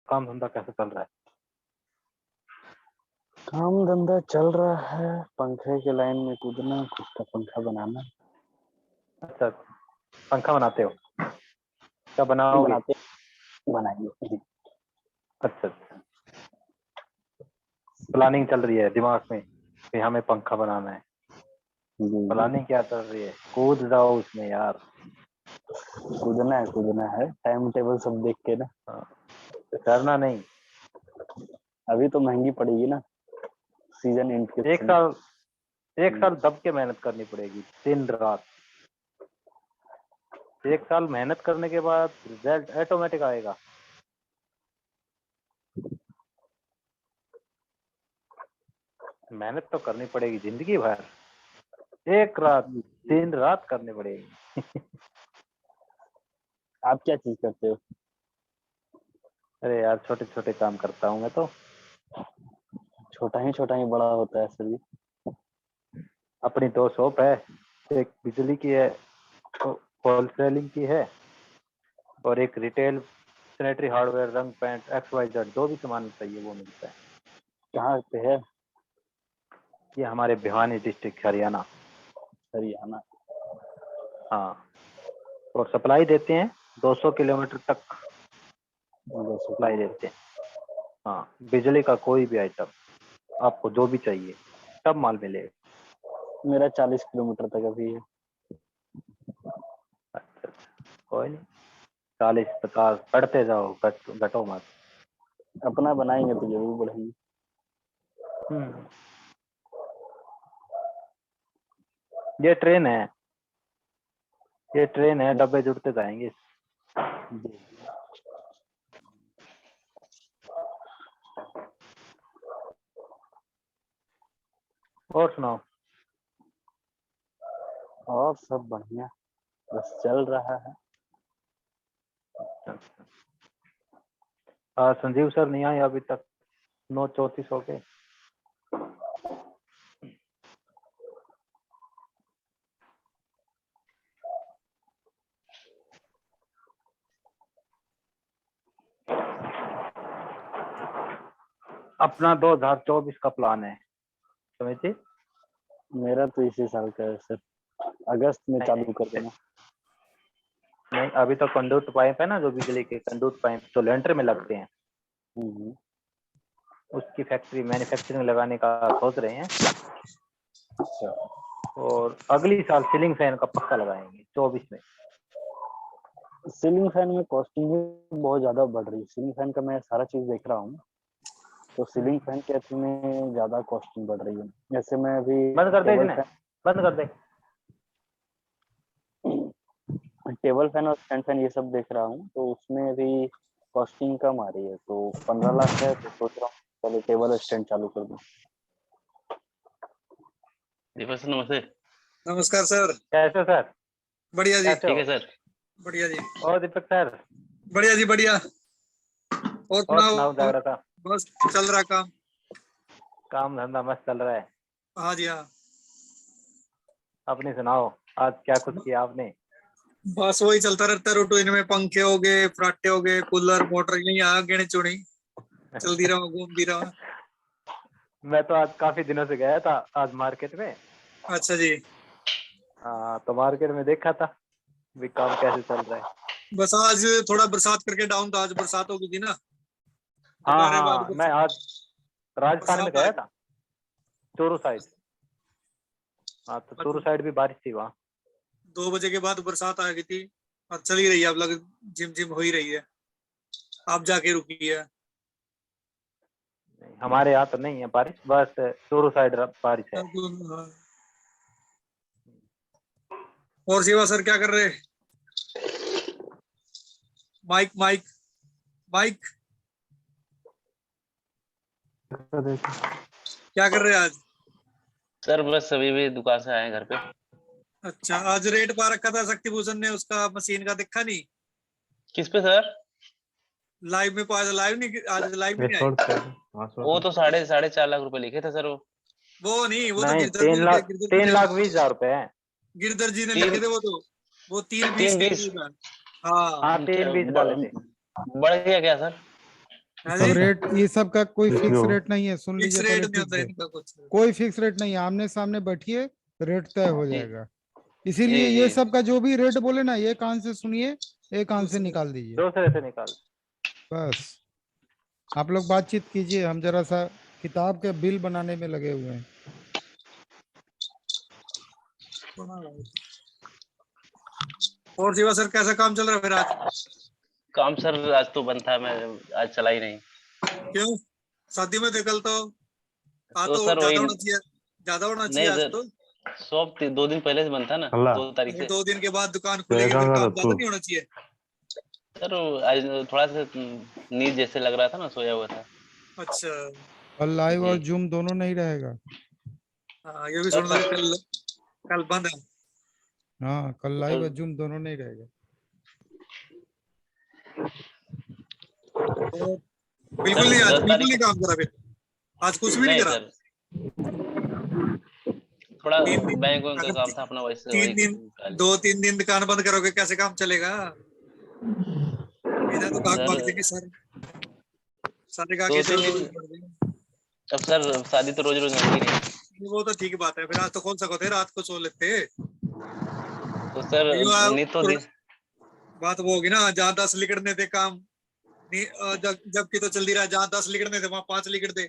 काम धंधा कैसे चल रहा है? काम धंधा चल रहा है, पंखे के लाइन में कूदना, खुद का पंखा बनाना। अच्छा, पंखा बनाते हो? क्या बनाओगे? बनाएंगे। अच्छा, प्लानिंग चल रही है दिमाग में कि हमें पंखा बनाना है। प्लानिंग क्या चल रही है? कूद जाओ उसमें यार। कूदना है टाइम टेबल सब देख के ना। तो करना नहीं। अभी तो महंगी पड़ेगी ना, सीजन एंड के एक साल दब के मेहनत करनी पड़ेगी, दिन रात। एक साल मेहनत करने के बाद रिजल्ट ऑटोमेटिक आएगा। मेहनत तो करनी पड़ेगी जिंदगी भर, एक रात दिन रात करनी पड़ेगी। आप क्या चीज करते हो? अरे यार, छोटे छोटे काम करता हूँ मैं तो। छोटा ही बड़ा होता है सर जी। अपनी 2 शॉप है, एक बिजली की है, होलसेलिंग की है, और एक रिटेल सैनिटरी हार्डवेयर, रंग पेंट, XYZ जो भी सामान चाहिए वो मिलता है। कहाँ पे है? ये हमारे भिवानी डिस्ट्रिक्ट, हरियाणा। हरियाणा। हाँ, और सप्लाई देते हैं 200 किलोमीटर तक सप्लाई देते हैं। हाँ, बिजली का कोई भी आइटम आपको जो भी चाहिए सब माल मिलेगा। मेरा 40 किलोमीटर तक अभी है। अच्छा, कोई नहीं, 40-50 बढ़ते जाओ, घटो मत। अपना बनाएंगे तो जरूर बढ़ेंगे। ये ट्रेन है, डब्बे जुड़ते जाएंगे। और सुनाओ। और सब बढ़िया, बस चल रहा है। संजीव सर नहीं आए अभी तक, 9:34 हो गए। अपना 2024 का प्लान है, समझे? मेरा तो इसी साल का है सर, अगस्त में चालू कर देना। नहीं, अभी तो कंडक्ट पाइप है ना, जो बिजली के कंडक्ट पाइप जो लेंटर में लगते हैं, उसकी फैक्ट्री मैन्युफैक्चरिंग लगाने का सोच रहे हैं। अच्छा। और अगली साल सीलिंग फैन का पक्का लगाएंगे 24 में। सीलिंग फैन में कॉस्टिंग भी बहुत ज्यादा बढ़ रही है। सीलिंग फैन का मैं सारा चीज देख रहा हूँ, तो सीलिंग फैन के अथी में ज्यादा कॉस्टिंग बढ़ रही है। जैसे मैं अभी बंद कर दे इसने, बंद कर दे। टेबल फैन और स्टैंड फैन ये सब देख रहा हूँ, तो उसमें भी कॉस्टिंग कम आ रही है। तो 15 लाख है, तो सोच रहा हूँ चलो टेबल और स्टैंड चालू कर दूं। दीपक सर नमस्ते। नमस्कार सर। कैसे सर? बढ़िया जी। ठीक है सर। बढ़िया जी। और दीपक सर? बढ़िया जी बढ़िया। और सुनाओ? जागृता? बस चल रहा काम धंधा मस्त चल रहा है। हाँ जी हाँ। अपनी सुनाओ, आज क्या कुछ किया आपने? बस वही चलता रहता है रूटीन में। पंखे हो गए, फ्राटे हो गए, कूलर, मोटर, यही आ गिने चुनी चलती रहा, घूमती रहा। मैं तो आज काफी दिनों से गया था, आज मार्केट में। अच्छा जी। हाँ, तो मार्केट में देखा था भी काम कैसे चल रहा है। बस आज थोड़ा बरसात करके डाउन था। आज बरसात हो गई थी ना, हाँ दोपहर बाद हाँ, मैं आज राजस्थान में बरसात आ गया गई। था, चूरू साइड। हाँ, तो चूरू साइड भी बारिश थी वहाँ। 2 बजे के बाद बरसात आ गई थी और चल ही रही है अब, लग झिम झिम हो ही रही है। अब जाके रुकी है। नहीं, हमारे यहाँ तो नहीं है बारिश, बस चूरू साइड बारिश है। और सेवा सर क्या कर रहे? माइक माइक माइक क्या कर रहे हैं आज? सर बस अभी भी दुकान से आए घर पे। अच्छा, आज रेट पा रखा था शक्ति भूषण ने, उसका मशीन का देखा नहीं? किस पे सर? लाइव में पाया, लाइव नहीं, आज लाइव नहीं आए। वो तो 4.5 लाख रुपए लिखे थे सर। वो नहीं, वो तो नहीं, गिरधर जी, 3,20,000 रुपए है। गिरधर जी ने लिखे थे वो तो। वो 3 20 के 3.20। करीब है। हाँ। हाँ, 3,20 डाले थे। बढ़ गया क्या सर? हाँ सब जी, रेट ये सब का कोई फिक्स इसलिए रेट नहीं है, सुन फिक्स लीजिए रेट पहले नहीं ठीक होता से। इनका कुछ। कोई फिक्स रेट नहीं है, आमने सामने बैठिए, रेट तय हो जी जाएगा। जी इसीलिए ये जी सब का जो भी रेट बोले ना, एक कान से सुनिए, एक कान से दूसरे निकाल दीजिए, दूसरे से निकाल। बस। आप लोग बातचीत कीजिए, हम जरा सा किताब के बिल बनाने में लगे हुए हैं। और जीवा सर कैसा काम चल रहा है फिर आज? काम सर आज तो बंद था, मैं आज चला ही नहीं। क्यों? शादी में थे कल तो। आज तो तो सर वही ज्यादा होना चाहिए, ज्यादा होना चाहिए नहीं आज सर, तो। शॉप 2 दिन पहले से बंद था ना, अल्लाह 2 तारीख अभी से। 2 दिन के बाद दुकान तो खुलेगी, एक फिर काम काम कर ज्यादा तू, नहीं होना चाहिए। सर आज थोड़ा सा नींद जैसे लग रहा था ना, सोया हुआ था। अच्छा, और लाइव और जी जूम दोनों नहीं रहेगा। हाँ ये भी सर सुन लो कि सर कल कल बंद है। हाँ, कल लाइव और कल जूम दोनों नहीं रहेगा। तो बिल्कुल सर नहीं, आज 10 बिल्कुल तारीख नहीं को काम करा फिर, आज कुछ भी नहीं नहीं करा। सर, थोड़ा 3 दिन, बैंक वैंक का अगर काम था अपना, वैसे वही 3 दिन, निकाल। 2-3 दिन दुकान बंद करोगे कैसे काम चलेगा? इधर तो गाहक सर भाग देंगे सारे, सारे गाहक दो इधर तीन उधर दिन उड़ पड़ देंगे। अब सर शादी तो रोज रोज होगी नहीं। वो तो ठीक बात है, फिर आज तो खोल सको थे, रात को सो लेते। तो सर ये नींद तो दिन बात वो होगी ना, जहाँ 10 लिखने थे काम नहीं, जबकि तो चल ही रहा है, जहाँ 10 लिखने थे वहां 5 लिख दे।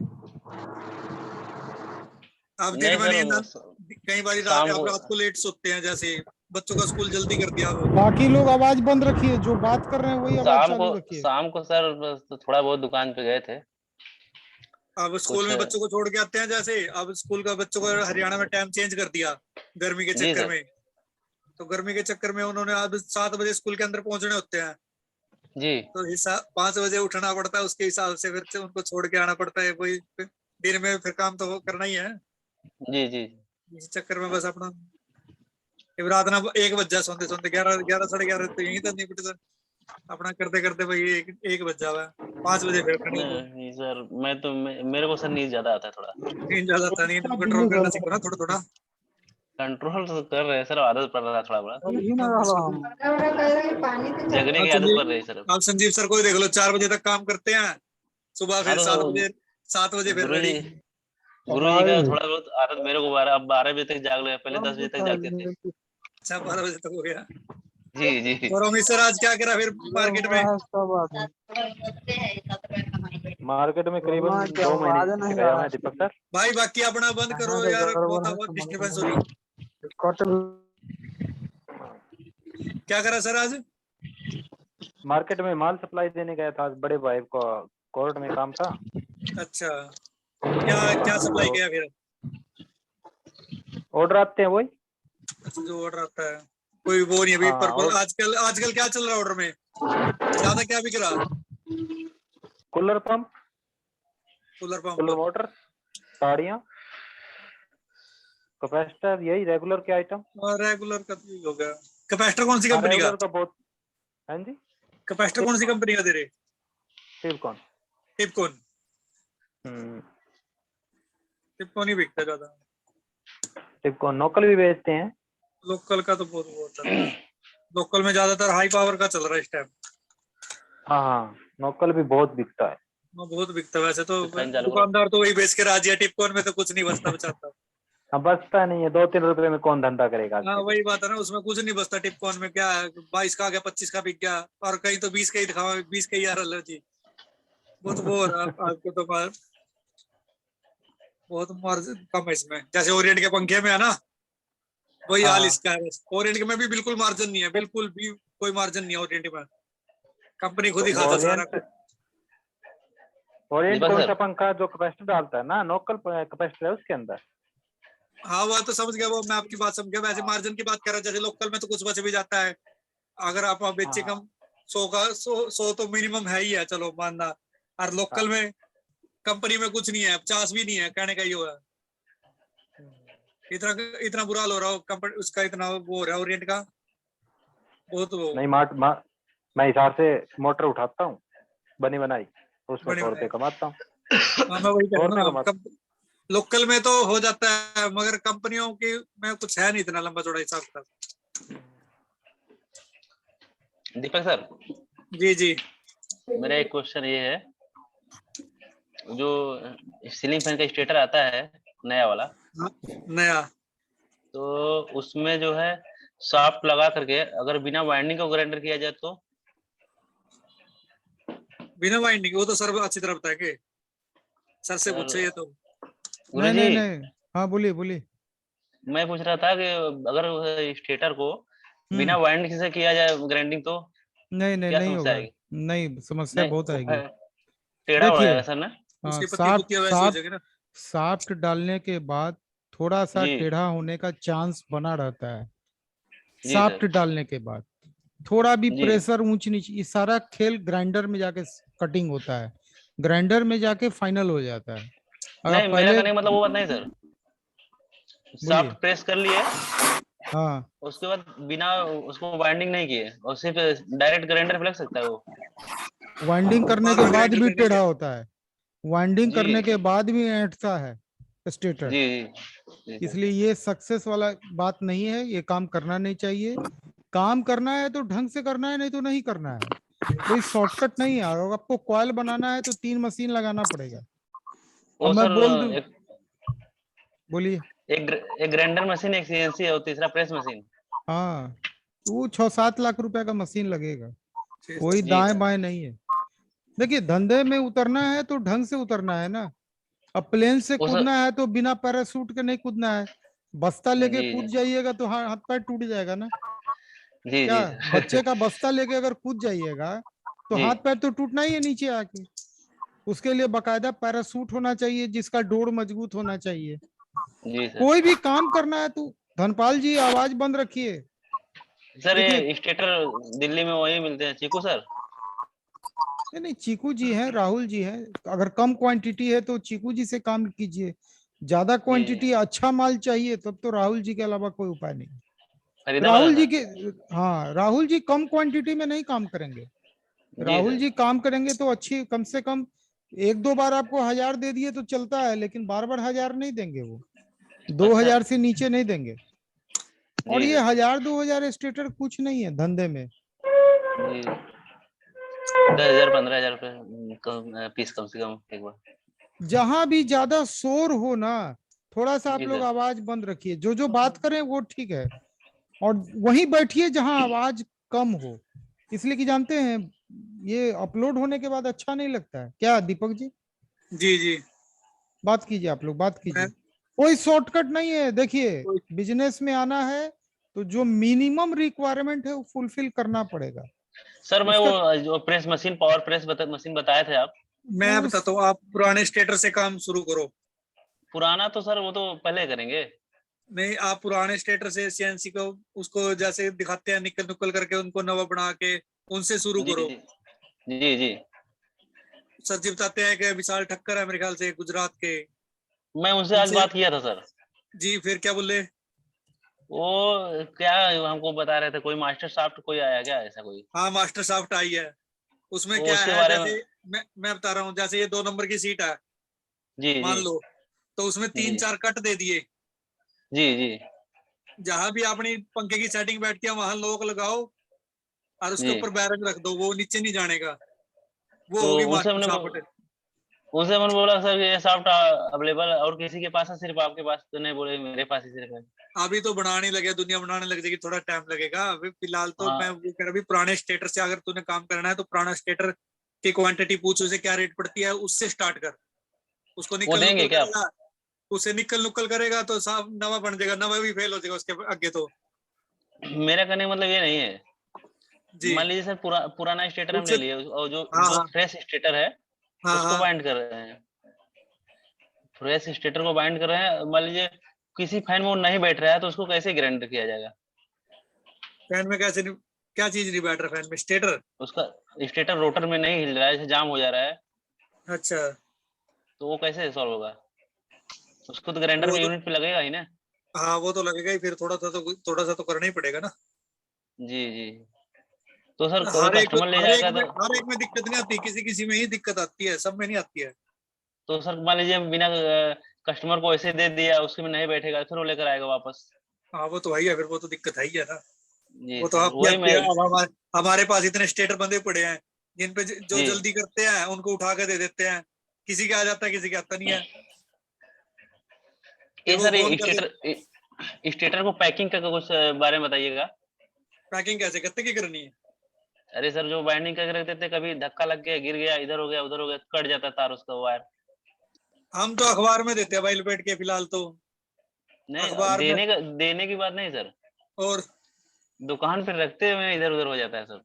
अब दिन नहीं में नहीं ना, सर, कई बार शाम अब को रात को लेट सोते हैं, जैसे बच्चों का स्कूल जल्दी कर दिया वो। बाकी लोग आवाज बंद रखिए, जो बात कर रहे हैं वही आवाज चालू रखिए। शाम को सर बस तो थोड़ा बहुत दुकान पे गए थे अब स्कूल कुछ। में बच्चों को छोड़ के आते हैं, जैसे अब स्कूल का बच्चों को हरियाणा में टाइम चेंज कर दिया गर्मी के जी चक्कर सर। में। तो गर्मी के चक्कर में उन्होंने अब 7 बजे स्कूल के अंदर पहुंचने होते हैं, जी तो हिसाब 5 बजे उठना पड़ता है, उसके हिसाब से फिर से उनको छोड़ के आना पड़ता है। वही दिन में फिर काम तो करना ही है। जी जी इस चक्कर में बस अपना फिर रात ना 1 बज जा सोते सोते, 11 साढ़े 11 तो यही था निपट सर, अपना करते करते भाई 1 बज जावा। 5 बजे फिर खड़े हो। नहीं सर, मेरे को सर नींद ज्यादा आता है थोड़ा। नींद ज्यादा था, नींद को कंट्रोल करना सीखो ना थोड़ा थोड़ा। कंट्रोल तो कर रहे हैं सर, आदत पड़ रहा है थोड़ा बड़ा, जगने आप की आदत संजीव पड़ रही है सर। आप संजीव सर को ही देख लो, 4 बजे तक काम करते हैं, सुबह हाँ फिर तो 7 बजे फिर गुरु रेडी। जी गुरु जी का थोड़ा बहुत आदत मेरे को 12 बजे तक जाग ले, पहले 10 बजे तक जागते थे। अच्छा, 12 बजे तक हो गया। जी जी और अमित सर आज क्या करा फिर मार्केट में? मार्केट में करीबन 2 महीने से गया मैं दीपक सर। भाई बाकी अपना बंद करो यार, बहुत डिस्टर्बेंस हो रही। क्या करा सर आज? मार्केट में माल सप्लाई देने गया था आज, बड़े भाई को कोर्ट में काम था। अच्छा, क्या क्या सप्लाई तो किया फिर? ऑर्डर आते हैं वही। अच्छा, जो ऑर्डर आता है, कोई वो नहीं अभी हाँ, पर्पल। आजकल आजकल क्या चल रहा है ऑर्डर में, ज्यादा क्या बिक रहा? Cooler pump, cooler pump, cooler motor, साड़ियाँ, कैपेसिटर, यही रेगुलर के आइटम। और रेगुलर का भी हो गया। कैपेसिटर कौन सी हाँ, कंपनी का? रेगुलर का बहुत। हाँ जी, कैपेसिटर कौन सी कंपनी का दे रहे? टिपकॉन। टिपकॉन। हम्म, टिपकॉन ही बिकता ज्यादा। टिपकॉन नोकल भी बेचते हैं। लोकल का तो बहुत चल रहा है, लोकल में ज्यादातर हाई पावर का चल रहा है इस टाइम। हाँ हाँ, नोकल भी बहुत बिकता है। बहुत बिकता है वैसे तो, फैन चालू करो। दुकानदार तो वही बेच के राजी है। टिपकॉन में तो कुछ नहीं बचता बचाता। हाँ, बचता नहीं है, 2-3 रुपए में कौन धंधा करेगा आज हाँ के वही बात है ना, उसमें कुछ नहीं बचता। टिपकॉन में क्या है, 22 का आ गया, 25 का बिक गया, और कहीं तो 20 का ही दिखावा, 20 का ही यार एलर्जी। बहुत वो हो रहा है आपको तो बहुत मार्जिन कम है इसमें। जैसे ओरिएंट के पंखे में है ना, वही हाल हाँ, इसका है। ओरिएंट में भी बिल्कुल मार्जिन नहीं है, बिल्कुल भी कोई मार्जिन नहीं है ओरिएंट में। कंपनी खुद ही खाता सारा ओरिएंट, ओरिएंट दीपक कौन सर सा पंखा जो कैपेसिटर डालता है ना, नोकल कैपेसिटर है उसके अंदर। हाँ वो तो समझ गया, वो मैं आपकी बात समझ गया। वैसे मार्जिन की बात कर रहा, जैसे लोकल में तो कुछ बच भी जाता है। अगर आप बेचे हाँ कम 100 तो मिनिमम है ही है, चलो मानना। और लोकल में कंपनी में कुछ नहीं है, 50 भी नहीं है, कहने का ही हो रहा है। इतना इतना बुरा हाल हो रहा हो कंपनी उसका, इतना वो हो रहा है ओरिएंट का, बहुत वो नहीं, मैं हिसाब से मोटर उठाता हूँ बनी बनाई, उसमें बड़े 100 रुपये कमाता हूँ। हाँ मैं वही कह 100 रहा रुपये हूँ कमाता ना, लोकल में तो हो जाता है, मगर कंपनियों की में कुछ है नहीं इतना लंबा चौड़ा हिसाब का। दीपक सर, जी जी। मेरा एक क्वेश्चन ये है जो सीलिंग फैन का स्टेटर आता है नया वाला, नया तो उसमें जो है शाफ्ट लगा करके अगर बिना वाइंडिंग का ग्राइंडर किया जाए तो बिना वाइंडिंग, वो तो सर अच्छी तरह बताया कि सर से सर, पूछे ये तो। गुरु नहीं जी नहीं, हाँ बोलिए बोलिए। मैं पूछ रहा था कि अगर स्टेटर को बिना वाइंडिंग से किया जाए ग्राइंडिंग तो नहीं नहीं, क्या नहीं समस्या होगा, आएगी? नहीं, समस्या नहीं बहुत वो आएगी। टेढ़ा हो देखिए, जाएगा सर ना। हाँ, उसकी पत्ती साफ्ट पुत्तियां वैसी हो साफ्ट जाएगी ना। साफ्ट डालने के बाद थोड़ा सा जी टेढ़ा होने का चांस बना रहता है। जी साफ्ट सर, डालने के बाद थोड़ा भी जी प्रेशर ऊंच नीचे, ये सारा खेल ग्राइंडर में जाके कटिंग होता है, ग्राइंडर में जाके फाइनल हो जाता है। अगर नहीं मेरा पहले, कहने का मतलब वो बात नहीं सर, बोलिए। शाफ्ट प्रेस कर लिए हाँ, उसके बाद बिना उसको वाइंडिंग नहीं किए और सिर्फ डायरेक्ट ग्राइंडर पे लग सकता है वो। वाइंडिंग करने बाद के में बाद ग्राइंडर भी पे नहीं टेढ़ा किया। होता है, वाइंडिंग जी करने के बाद भी ऐंठता है जी स्टेटर। जी जी सर। इसलिए ये सक्सेस वाला बात नहीं है, ये काम करना नहीं चाहिए। काम करना है तो ढंग से करना है, नहीं तो नहीं करना है। कोई शॉर्टकट नहीं है। अगर आपको कॉइल बनाना है तो 3 मशीन लगाना पड़ेगा। अब वो मैं सर बोल दूं, एक बोलिए। एक ग्राइंडर मशीन, एक सीएनसी है और तीसरा प्रेस मशीन। हाँ, तो वो 6-7 लाख रुपए का मशीन लगेगा, कोई जी दाएं सर। बाएं नहीं है। देखिए, धंधे में उतरना है तो ढंग से उतरना है ना। अब प्लेन से वो सर कूदना है तो बिना पैराशूट के नहीं कूदना है। बस्ता लेके जी कूद जी जाइएगा तो हाथ पैर टूट जाएगा ना। जी क्या, जी बच्चे सर का बस्ता लेके अगर कूद जाइएगा तो जी हाथ पैर तो टूटना ही है नीचे आके। उसके लिए बकायदा पैराशूट होना चाहिए, जिसका डोर मजबूत होना चाहिए। जी सर। कोई भी काम करना है तो, धनपाल जी आवाज बंद रखिए। सर देखिए, ये स्टेटर दिल्ली में वही मिलते हैं चीकू सर। नहीं नहीं, चीकू जी हैं, राहुल जी हैं। अगर कम क्वांटिटी है तो चीकू जी से काम कीजिए। ज्यादा जी क्वांटिटी, अच्छा माल चाहिए तब तो राहुल जी के अलावा कोई उपाय नहीं। फरीदाबाद है राहुल जी सर। के, हाँ, राहुल जी कम क्वांटिटी में नहीं काम करेंगे। जी राहुल सर। जी काम करेंगे तो अच्छी, कम से कम 1-2 बार आपको 1000 दे दिए तो चलता है, लेकिन बार बार 1000 नहीं देंगे वो। अच्छा 2000 से नीचे नहीं देंगे। और जी ये सर। 1000-2000 स्टेटर कुछ नहीं है धंधे में। जी 10,000 15,000 रुपए पीस कम से कम एक बार। जहां भी ज्यादा शोर हो ना, थोड़ा सा आप जी लोग सर। आवाज बंद रखिए। जो जो बात करें वो ठीक है, और वहीं बैठिए जहां आवाज कम हो। इसलिए कि जानते हैं, ये अपलोड होने के बाद अच्छा नहीं लगता है। क्या दीपक जी, जी जी। बात कीजिए, आप लोग बात मैं कीजिए। कोई शॉर्टकट नहीं है। देखिए, बिजनेस में आना है तो जो मिनिमम रिक्वायरमेंट है वो फुलफिल करना पड़ेगा। सर मैं उसका, वो जो press machine, power press machine बताए थे आप, मैं उस, बताता हूँ, आप पुराने स्टेटर से काम शुरू करो। पुराना तो सर वो तो पहले करेंगे। नहीं, आप पुराने स्टेटर से सीएनसी को, उसको जैसे दिखाते हैं निकल नुकल करके, उनको नवा बना के उनसे शुरू जी करो। जी जी जी। सर जी बताते हैं कि विशाल ठक्कर है मेरे ख्याल से गुजरात के, मैं उनसे आज उनसे। बात किया था सर। जी, फिर क्या बोले? वो क्या हमको बता रहे थे, कोई मास्टर शाफ्ट कोई आया क्या, ऐसा कोई? हाँ, मास्टर साफ्ट आई है। उसमें वो क्या उसके है, बारे में। जैसे मैं बता रहा हूँ, जैसे ये 2 नंबर की सीट है जी मान जी लो, तो उसमें जी 3-4 कट दे दिए। जी जी जहां भी अपनी पंखे की सेटिंग बैठती है वहां लॉक लगाओ और उसके जी। ऊपर बैरक रख दो, वो नीचे नहीं जानेगा। वो तो होगी उनसे मास्टर हमने साफ्ट। उनसे मैंने बोला सर ये शाफ्ट अवेलेबल और किसी के पास है, सिर्फ आपके पास तो नहीं? बोले मेरे पास ही सिर्फ है। अभी तो बनाने लगे, दुनिया बनाने लग जाएगी, थोड़ा टाइम लगेगा। अभी फिलहाल तो मैं हाँ वो कह रहा, अभी पुराने स्टेटर से अगर तूने काम करना है तो पुराना स्टेटर की क्वांटिटी पूछ, उसे क्या रेट पड़ती है, उससे स्टार्ट कर। उसको वो निकल देंगे नुकल क्या आप? करेगा, उसे निकल नुकल करेगा तो साफ नवा बन जाएगा, नवा भी फेल हो जाएगा उसके आगे तो। मेरा कहने का मतलब ये नहीं है। जी। मान लीजिए सर पुराना स्टेटर हम उसे, ले लिए और जो हाँ जो हाँ फ्रेश स्टेटर है हाँ उसको हाँ। बाइंड कर रहे हैं। फ्रेश स्टेटर को बाइंड कर रहे हैं, मान लीजिए किसी फैन में वो नहीं बैठ रहा है तो उसको कैसे ग्राइंड किया जाएगा? फैन में कैसे नहीं, क्या चीज नहीं बैठ रहा फैन में? स्टेटर? उसका स्टेटर रोटर में नहीं हिल रहा है, जैसे जाम हो जा रहा है, अच्छा। तो वो कैसे सॉल्व होगा? उसको तो ग्राइंडर वो में तो, यूनिट पे लगेगा ही ना। हाँ वो तो लगेगा ही, फिर थोड़ा सा तो करना ही पड़ेगा ना। जी जी। तो सर कोई कस्टमर ले जाएगा तो हर एक में दिक्कत नहीं आती, किसी किसी में ही दिक्कत आती है, सब में नहीं आती है। सर मान लीजिए बिना कस्टमर को ऐसे दे दिया, उसके में नहीं बैठेगा, फिर वो लेकर आएगा वापस। हाँ वो तो है ही है, फिर वो तो दिक्कत है ही है ना। जी वो तो सर आपकी वही आती मैं। है। अब हमारे पास इतने स्टेटर बंदे पड़े हैं जिन पे जो जी जल्दी करते हैं उनको उठा के दे देते हैं किसी के आ जाता है, किसी के आता नहीं है। ये वो सर फोन कर स्टेटर को पैकिंग का कुछ बारे में बताइएगा। पैकिंग कैसे कितने की करनी है? अरे सर जो बाइंडिंग करके रखते थे, कभी धक्का लग गया, गिर गया, इधर हो गया उधर हो गया, कट जाता तार उसका वायर। हम तो अखबार में देते हैं भाई लपेट के फिलहाल तो। नहीं अखबार में देने की बात नहीं सर, और दुकान पे रखते हुए इधर उधर हो जाता है सर।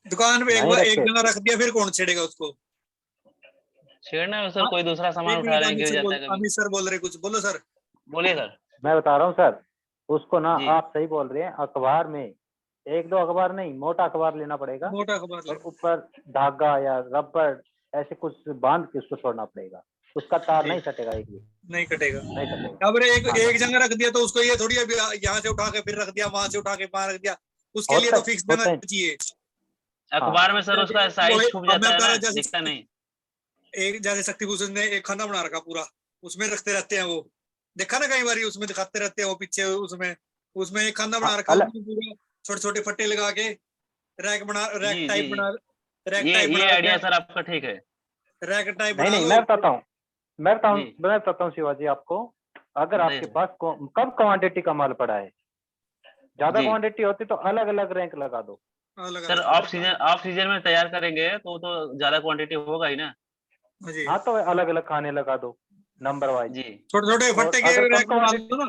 दुकान पे एक नहीं बार एक रखते। जगह रख दिया फिर कौन छेड़ेगा उसको? छेड़ना है सर, हाँ, कोई दूसरा सामान एक उठा मिनट, रहे हैं, गिर जाता है कभी। अमित सर बोल रहे कुछ, बोलो सर। बोलिए सर। मैं बता रहा हूँ सर, उसको ना जी। आप सही बोल रहे हैं, अखबार में 1-2 अखबार नहीं, मोटा अखबार लेना पड़ेगा मोटा अखबार और ले। ऊपर धागा या रबड़ ऐसे कुछ बांध के उसको छोड़ना पड़ेगा, उसका तार जी। नहीं कटेगा, एक भी नहीं कटेगा। नहीं कटेगा। अब एक हाँ, एक जगह रख दिया तो उसको ये थोड़ी अभी यहाँ से उठा के फिर रख दिया, वहां से उठा के वहां रख दिया, उसके लिए तो फिक्स देना चाहिए। अखबार में सर उसका साइज छुप अब मैं जाता बता है रहा ना, जैसे दिखता नहीं। एक जैसे शक्तिभूषण ने एक खाना बना रखा पूरा, उसमें रखते रहते हैं वो, देखा ना कई बार उसमें दिखाते रहते हैं वो पीछे, उसमें एक खाना बना रखा, छोटे छोटे फट्टे लगा के रैक जी, टाइप जी, बना, रैक ये टाइप बना आइडिया सर आपका ठीक है। रैक टाइप नहीं बना नहीं, लो। मैं बताता हूँ जी। मैं बताता हूँ शिवाजी आपको, अगर बताइए आपके सर। पास कम क्वांटिटी का माल पड़ा है, ज्यादा जी। क्वांटिटी होती तो अलग अलग रैंक लगा दो। अलग सर अलग ऑफ सीजन में तैयार करेंगे तो ज्यादा क्वांटिटी होगा ही ना। जी, हाँ तो अलग अलग खाने लगा दो नंबर वाइज। जी। छोटे छोटे और फट्टे के अगर कम रैक बना क्वांटिटी, दो ना,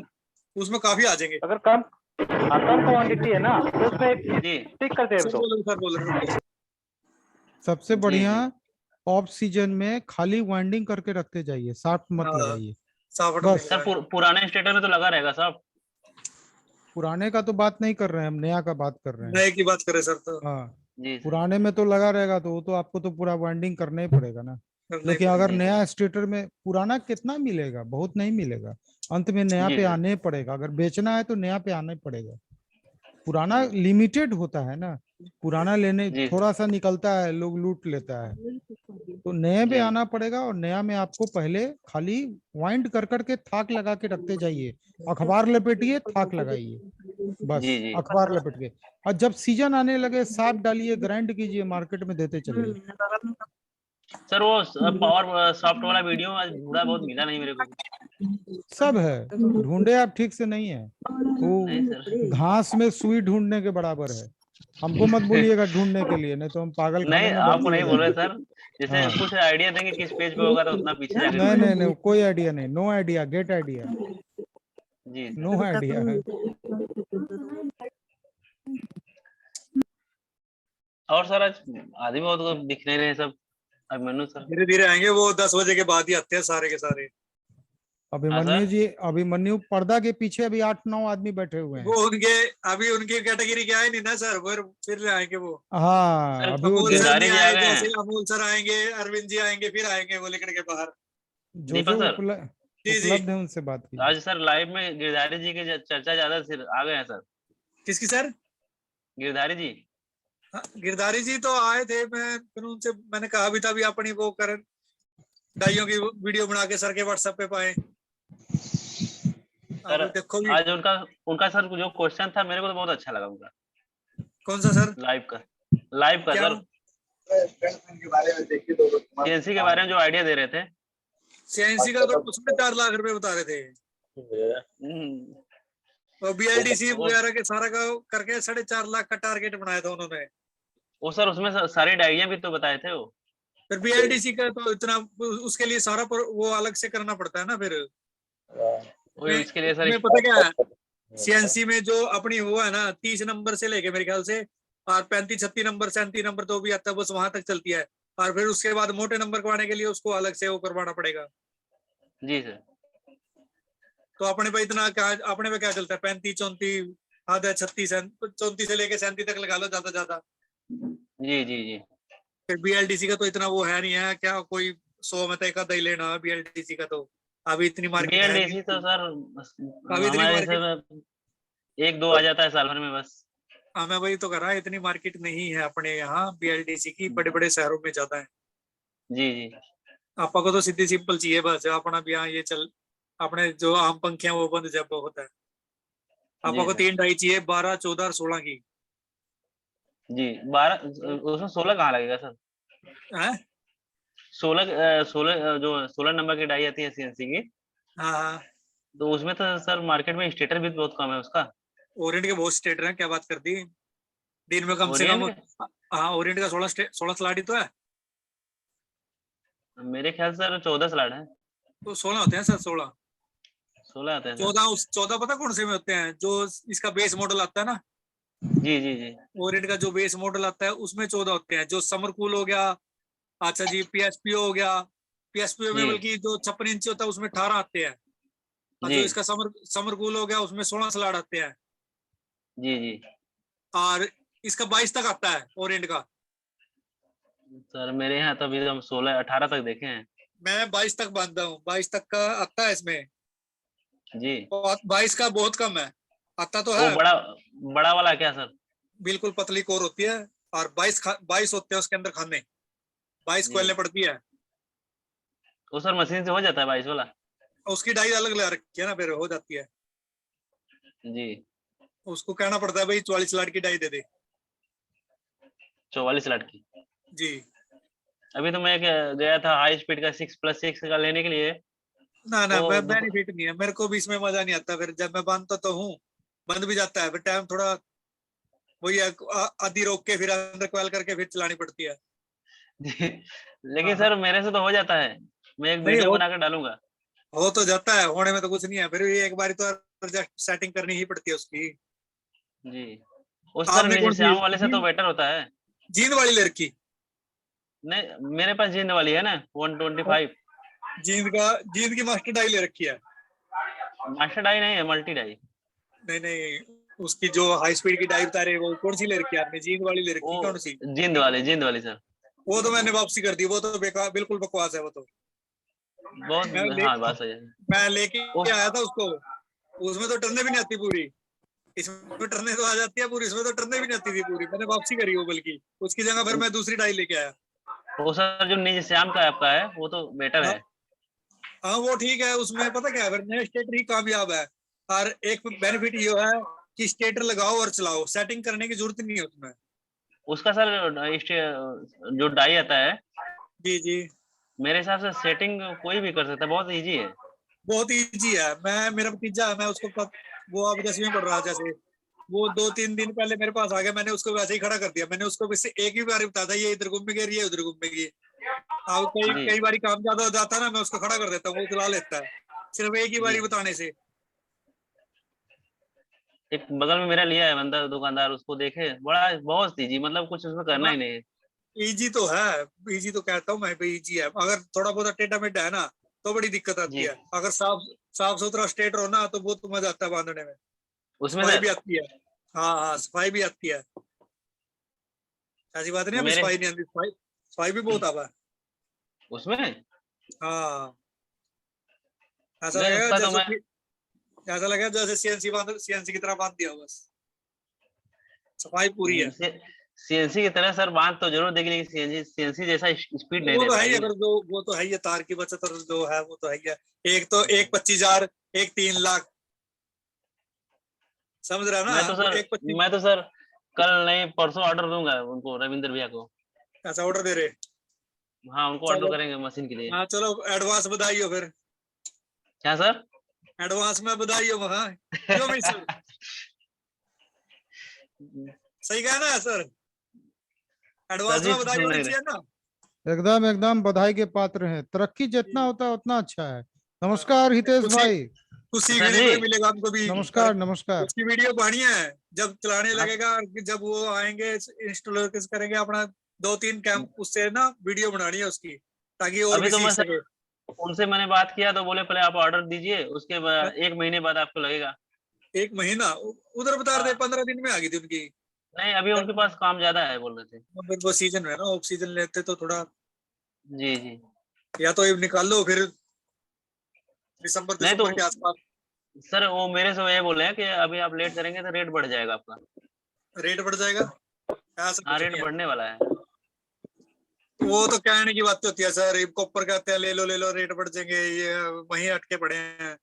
उसमें काफी आ जाएंगे। अगर कम क्वांटिटी है ना तो उसमें एक जी। स्टिकर टेप दो। सर बोल रहे सबसे जी, बढ़िया जी। ऑफ सीजन में खाली वाइंडिंग करके रखते जाइए, शाफ्ट मत हाँ, लगाइए साफट बस। सर पुराने स्टेटर में तो लगा रहेगा सब। पुराने का तो बात नहीं कर रहे हैं हम, नया का बात कर रहे हैं। नए की बात करें सर तो हाँ, जी सर। पुराने में तो लगा रहेगा तो वो तो आपको तो पूरा वाइंडिंग करना ही पड़ेगा ना। करना ही लेकिन पड़ेगा। अगर जी, नया स्टेटर में, पुराना कितना मिलेगा, बहुत नहीं मिलेगा, अंत में नया जी पे सर। आने ही पड़ेगा। अगर बेचना है तो नया पे आना ही पड़ेगा। पुराना लिमिटेड होता है ना, पुराना लेने जी सर। थोड़ा सा निकलता है, लोग लूट लेता है, तो नए पे जी। आना पड़ेगा। और नया में आपको पहले खाली वाइंड कर करके थाक लगा के रखते जाइए, अखबार लपेटिए, थाक लगाइए, बस जी, जी। अखबार लपेट के। और जब सीजन आने लगे साफ डालिए, ग्राइंड कीजिए, मार्केट में देते चलिए। सर वो पावर सॉफ्ट वाला वीडियो आज ढूंढा, बहुत मिला नहीं मेरे को। सब है, ढूंढे आप ठीक से नहीं है, नहीं वो सर। घास में सुई ढूंढने के बराबर है। हमको मत बोलिएगा ढूंढने के लिए, नहीं तो हम पागल खाने नहीं में आपको भर्ती हो नहीं बोल रहे जाएंगे। सर, जैसे हाँ, कुछ आइडिया देंगे किस पेज पे होगा तो उतना पीछे जाके नहीं नहीं ढूंढेंगे। नहीं, कोई आइडिया नहीं, नो आइडिया, गेट आइडिया, जी नो सर। आइडिया। और सर आज आदमी बहुत दिख नहीं रहे सब। अभिमन्यु सर। धीरे धीरे आएंगे वो, 10 बजे के बाद ही आते हैं सारे के सारे। हाँ अभिमन्यु सर। जी, अभिमन्यु पर्दा के पीछे अभी 8-9 आदमी बैठे हुए हैं। वो उनके अभी उनकी कैटेगरी क्या है नहीं ना सर, फिर आएंगे वो। हाँ, सर अभी वो अमोल सर गिरधारी नहीं जी आ आए, गए जैसे हैं। अमोल सर आएंगे, अरविंद जी आएंगे, फिर आएंगे वो लेकर के बाहर। जो दीपक सर। जी जी। उपलब्ध है उनसे बात कीजिए। आज सर लाइव में गिरधारी जी की चर्चा ज्यादा सिर आ गए हैं सर। किसकी सर? गिरधारी जी। हाँ, गिरधारी जी तो आए थे, फिर उनसे मैंने कहा भी था भी अपनी वो कर डाइयों की वीडियो बना के सर के व्हाट्सएप पे पाए। सर अब देखो भी। आज उनका सर जो क्वेश्चन था मेरे को तो बहुत अच्छा लगा उनका। कौन सा सर? लाइव का क्या? सर सीएनसी के बारे में जो आइडिया दे रहे थे। सीएनसी का तो 4.5 लाख रुपए बता रहे थे, और बीएलडीसी वगैरह के सारा का करके 4.5 लाख का टारगेट बनाया था उन्होंने। वो सर उसमें सारी डायरियां भी तो बताए थे वो। फिर बीएलडीसी का तो इतना, उसके लिए सारा वो अलग से करना पड़ता है ना फिर। वही उसके लिए सर मैं पता क्या है, सीएनसी में जो अपनी हुआ है ना 30 नंबर से लेके मेरे ख्याल से और 35-36 नंबर 37 नंबर तो भी आता है, बस वहां तक चलती है। और फिर उसके बाद मोटे नंबर करवाने के लिए उसको अलग से वो करवाना पड़ेगा। जी सर। तो अपने पे इतना क्या, अपने पे क्या चलता है 35-34 आधा 36 34 से लेके 37 तक लगा लो ज्यादा। जी जी जी। फिर बीएलडीसी का तो इतना वो है नहीं है, क्या कोई 100 में तक दे लेना बीएलडीसी का, तो अभी इतनी मार्केट है नहीं। बीएलडीसी तो सर अभी इतनी हमारे मार्केट, सर 1-2 आ जाता है साल भर में बस। हाँ मैं वही तो कर रहा है, इतनी मार्केट नहीं है अपने यहाँ बीएलडीसी की, बड़े बड़े शहरों में ज्यादा है। जी जी। आपा को तो सीधी सिंपल चाहिए बस, अपना भी यहाँ ये चल, अपने जो आम पंखे हैं वो बंद जब होता है। आपा जी को सर। 3 डाई चाहिए, 12, 14 और 16 की। जी 12 उसमें 16 कहाँ लगेगा सर? है 16 जो 16 नंबर की डाई आती है सीएनसी की, हाँ हाँ, तो उसमें तो सर मार्केट में स्टेटर भी बहुत कम है उसका। ओरिएंट के बहुत स्टेटर हैं, क्या बात कर दी। दिन में कम से कम, ओरिएंट हाँ ओरिएंट का 16 स्लाट ही तो है। मेरे ख्याल से सर 14 स्लाट है। तो 16 होते हैं सर, 16। 16 आते हैं सर। 14 पता कौन से में होते हैं, जो इसका बेस मॉडल आता है ना, जी जी जी। ओरिएंट का जो बेस मॉडल आता है उसमें 14 होते हैं। जो समर कूल हो गया, अच्छा जी, पीएसपीओ हो गया, पीएसपीओ में जी बल्कि जो 56 इंच होता है उसमें 18 आते हैं। और जी जो इसका समर कूल हो गया उसमें 16 स्लाट आते हैं। जी जी। और इसका 22 तक आता है ओरिएंट का। सर मेरे यहाँ तो अभी हम 16 18 तक देखे हैं। मैं 22 तक बांधता हूँ, 22 तक का आता है इसमें। जी। 22 का बहुत कम है, आता तो वो है। बड़ा वाला क्या सर? बिल्कुल पतली कोर होती है, और 22 होते हैं उसके अंदर खाने, 22 जी। कोयले पड़ती है। वो सर मशीन से हो जाता है 22 वाला? उसकी डाई अलग लगा रखी है ना, फिर हो जाती है। जी। उसको कहना पड़ता है भाई 44 लाट की डाई दे दे। 44 स्लाट की। जी। अभी तो मैं गया था हाई स्पीड का 6+6 का लेने के लिए। ना ना, तो मैं बेनिफिट नहीं है मेरे को भी इसमें, मजा नहीं आता। फिर जब मैं बांधता तो हूँ, बंद भी जाता है, फिर टाइम थोड़ा वही है, आधी रोक के फिर अंदर क्वेल करके फिर चलानी पड़ती है। जी। हाँ लेकिन हाँ। सर मेरे से तो हो जाता है। मैं एक नहीं, वीडियो बनाकर डालूंगा। हो तो जाता है, होने में तो कुछ नहीं है, फिर भी एक बार तो एडजस्ट सेटिंग करनी ही पड़ती है उसकी। जी। उस सर आपने नीचे कौन सी श्याम वाले से तो जींद बेटर होता है। जींद वाली लड़की? नहीं मेरे पास जिंद वाली है ना 125। जींद की मास्टर डाई ले रखी है। मास्टर डाई नहीं है, मल्टी डाई। नहीं नहीं, उसकी जो हाई स्पीड की डाई बता रहे वो कौन सी ले रखी है आपने? जींद वाली ले वो रखी कौन सी? जिंद वाली सर। वो तो मैंने वापसी कर दी, वो तो बेकार, बिल्कुल बकवास है वो तो। मैं बहुत, ले हाँ बात सही है। मैं लेके वो आया था उसको, उसमें तो टर्ने भी नहीं आती पूरी। इसमें टर्ने तो आ जाती है पूरी, इसमें तो टर्ने भी नहीं आती थी पूरी। मैंने वापसी करी वो, बल्कि उसकी जगह फिर मैं दूसरी डाई लेके आया। वो सर जो नीचे श्याम का आपका है वो तो बेटर हाँ है। हाँ, वो ठीक है। उसमें पता क्या है, फिर नया स्टेटर ही कामयाब है। और एक बेनिफिट ये है कि स्टेटर लगाओ और चलाओ, सेटिंग करने की जरूरत नहीं है उसमें। उसका सर जो डाई आता है, जी जी, मेरे हिसाब से सेटिंग कोई भी कर सकता है, बहुत इजी है। बहुत इजी है। मेरा भतीजा है, मैं उसको वो अब 10वीं में पढ़ रहा है, जैसे वो 2-3 दिन पहले मेरे पास आ गया, मैंने उसको वैसे ही खड़ा कर दिया। मैंने उसको वैसे एक ही बार बताया था, ये इधर घूमेगी, ये उधर घूमेगी। अब कई जी। कई बार काम ज्यादा हो जाता है ना, मैं उसको खड़ा कर देता हूँ, वो चला लेता है सिर्फ एक ही जी बारी बताने से। एक बगल में मेरा लिया है बंदा दुकानदार, उसको देखे बड़ा बहुत इजी, मतलब कुछ उसमें करना हाँ, ही नहीं है। इजी तो है, इजी तो कहता हूँ मैं भी, इजी है। अगर थोड़ा बहुत टेढ़ा मेढ़ा है ना तो बड़ी दिक्कत आती जी। है। अगर साफ साफ सुथरा स्टेट हो ना तो बहुत मजा आता है बांधने में, उसमें सफाई भी सर आती है। हाँ हाँ, सफाई भी आती है, ऐसी बात नहीं है अभी मेरे सफाई नहीं आती, सफाई सफाई भी बहुत आता है। उसमें हाँ, ऐसा नहीं लगेगा उसका तो जैसे मैं ऐसा लगेगा जैसे सीएनसी की तरह बांध दिया हो, बस सफाई पूरी है। सीएनसी की तरह सर बात तो जरूर देगी, लेकिन सीएनसी जैसा स्पीड नहीं वो दे तो है ही, पाएगी ना। अगर जो वो तो है ही है, तार की बचत और जो है वो तो है ही है। एक तो एक 25,000, एक 3 लाख, समझ रहा है ना? मैं तो वो सर एक 25 मैं तो सर कल नहीं परसों ऑर्डर दूंगा उनको, रविंद्र भैया को। ऐसा ऑर्डर दे रहे। हाँ उनको ऑर्डर चलो, करेंगे मशीन के लिए। हाँ चलो, एडवांस बधाई हो फिर। क्या सर? एडवांस में बधाई हो वहाँ, क्यों मिस? सही कहा ना सर? सर एडवांस जी में बधाई सुन होनी नहीं चाहिए रहे। ना। एकदम एकदम बधाई के पात्र हैं। तरक्की जितना होता है उतना अच्छा है। नमस्कार हितेश कुछ भाई। कुछ सर सीखने जी को ही मिलेगा हमको भी। पर नमस्कार नमस्कार। उसकी वीडियो बढ़िया है, जब चलाने हाँ, लगेगा, जब वो आएंगे इंस्टॉलर करेंगे अपना, 2-3 कैंप उससे ना वीडियो बनानी है उसकी, ताकि और अभी भी तो सीख मैं सके। सर उनसे मैंने बात किया तो बोले पहले आप ऑर्डर दीजिए, उसके बाद 1 महीने बाद आपको लगेगा। 1 महीना उधर बता रहे, हाँ 15 दिन में आ गई थी उनकी। नहीं अभी उनके पास काम ज्यादा है बोल रहे थे। फिर वो सीजन है ना, ऑफ सीजन लेते तो थोड़ा, जी जी। या तो ये निकाल लो फिर दिसंबर नहीं तो दिसंबर के आसपास। सर वो मेरे से ये बोले हैं कि अभी आप लेट करेंगे तो रेट बढ़ जाएगा आपका। रेट बढ़ जाएगा, ऐसा हाँ कुछ रेट नहीं है। बढ़ने वाला है। वो तो कहने की बात होती है सर, कॉपर कहते हैं ले लो रेट बढ़ जाएंगे, ये वहीं अटके पड़े हैं।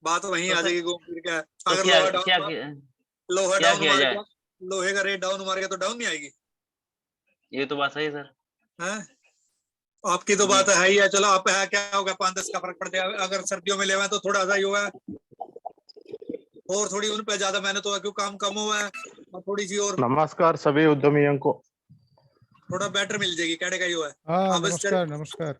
बात वहीं तो आ सर जाएगी घूम फिर के। तो अगर क्या क्या लोहा क्या डाउन किया मार जाए? गया, लोहे का रेट डाउन मार गया तो डाउन नहीं आएगी? ये तो बात सही है सर। हैं? आपकी तो बात है ही है। चलो आप है क्या होगा, 5-10 का फर्क पड़ जाएगा। अगर सर्दियों में लेवा है तो थोड़ा सा ही हुआ है, और थोड़ी उन पे ज्यादा मेहनत हुआ क्यों काम कम हुआ है, और थोड़ी सी और नमस्कार सभी उद्यमियों को। थोड़ा बेटर मिल जाएगी, कहने का ही हुआ है। हाँ अब नमस्कार नमस्कार।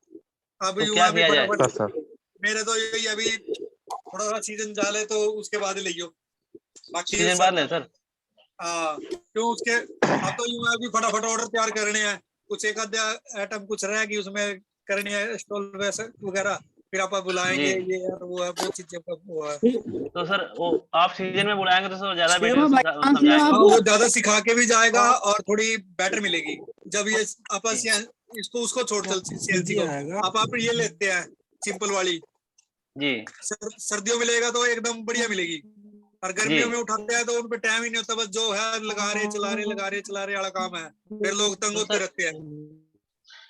अब तो यूं क्या अभी किया जाए? फटाफट सर मेरे तो यही अभी थोड़ा सा सीजन जाले तो उसके बाद ही लियो, बाकी सीजन बाद ले सर। हाँ क्यों उसके अब तो यूं है अभी फटाफट ऑर्डर तैयार करने हैं, कुछ एक आधा आइटम कुछ रहेगी उसमें करनी है स्टॉल वगैरह, फिर आप बुलाएंगे जी। ये और वो है, बहुत चीजें वो है। तो सर वो आप सीजन में बुलाएंगे तो सर ज्यादा शेरू बेटर भाई, कहाँ से हो समझाएंगे। आप? हाँ, वो ज्यादा सिखा के भी जाएगा और थोड़ी बेटर मिलेगी। जब ये आपस इसको उसको छोड़ चल सीएनसी को आप ये लेते हैं सिंपल वाली, जी सर्दियों में लेगा तो एकदम बढ़िया मिलेगी, और गर्मियों जी। में उठाते हैं तो उन पे टाइम ही नहीं होता, बस जो है लगा रहे चला रहे वाला काम है, फिर लोग तंग तो होते सर रहते हैं।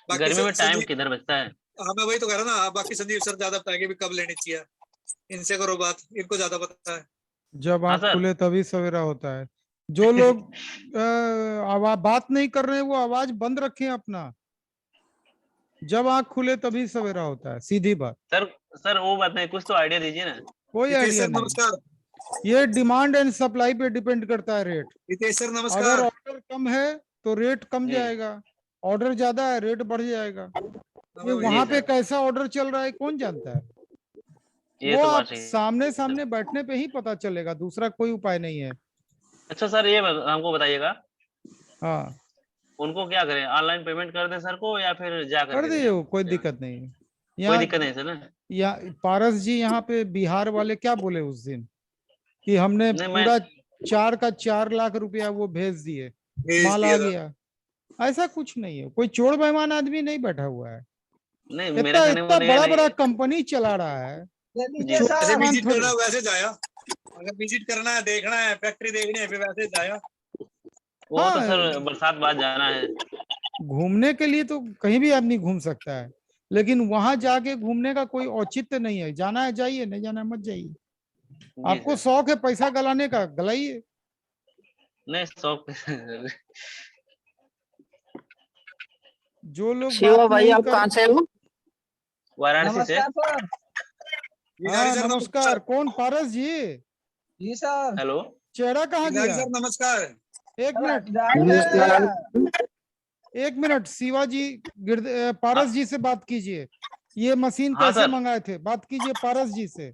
बाकी गर्मी में टाइम संजीव, किधर बचता है? हाँ मैं वही तो कह रहा ना, बाकी संजीव सर ज्यादा बताएंगे भी कब लेनी चाहिए, इनसे करो बात, इनको ज्यादा पता है। जब हाँ आँख सर। खुले तभी सवेरा होता है। जो लोग आवाज बात नहीं कर रहे हैं वो आवाज बंद रखें अपना। जब आँख खुले तभी सवेरा होता है, सीधी बात। सर वो बात नहीं, कुछ तो आइडिया दीजिए ना। कोई हितेश आइडिया सर नहीं। नमस्कार। ये डिमांड एंड सप्लाई पे डिपेंड करता है रेट। हितेश सर अगर नमस्कार। ऑर्डर कम है तो रेट कम जी। जाएगा, ऑर्डर ज्यादा है रेट बढ़ जाएगा। ये जी वहां सर। पे कैसा ऑर्डर चल रहा है कौन जानता है? ये वो तो आप बात सही है। सामने सामने बैठने पे ही पता चलेगा, दूसरा कोई उपाय नहीं है। अच्छा सर ये हमको बताइएगा, हाँ उनको क्या करें, ऑनलाइन पेमेंट कर दें सर को या फिर जा कर करके दें दिए, हम? कोई दिक्कत नहीं है। कोई यहाँ दिक्कत नहीं सर ना? पारस जी यहाँ पे बिहार वाले क्या बोले उस दिन कि हमने नहीं मैं पूरा 4 का 4 लाख रुपया वो भेज दिए, भेज माल दिया आ था। गया। ऐसा कुछ नहीं है, कोई चोर बेईमान आदमी नहीं बैठा हुआ है। नहीं मेरा इतना कहने का इतना मतलब ये बड़ा नहीं। बड़ा कंपनी चला रहा है, जी चोर सर। वैसे बेईमान विजिट थोड़ी। करना है वैसे जाया, अगर विजिट करना है देखना है फैक्ट्री देखनी है फिर वैसे जाया। वो तो हाँ सर बरसात बाद जाना है। घूमने के लिए तो कहीं भी आदमी घूम सकता है, लेकिन वहां जाके घूमने का कोई औचित्य नहीं है। जाना है जाइए, नहीं जाना है मत जाइए। जी आपको सर। शौक है पैसा गलाने का, गलाइए। नहीं शौक जो लोग शिवा बात भाई, नहीं आप कर। कहाँ से हो? वाराणसी से। नमस्कार सर। गिरधारी हाँ सर नमस्कार, कौन पारस जी? जी सर। हेलो। चेहरा कहाँ गिरधारी गया? सर नमस्कार। एक मिनट, नमस्कार। एक मिनट शिवाजी पारस जी से बात कीजिए। ये मशीन हाँ कैसे सर। मंगाए थे, बात कीजिए पारस जी से,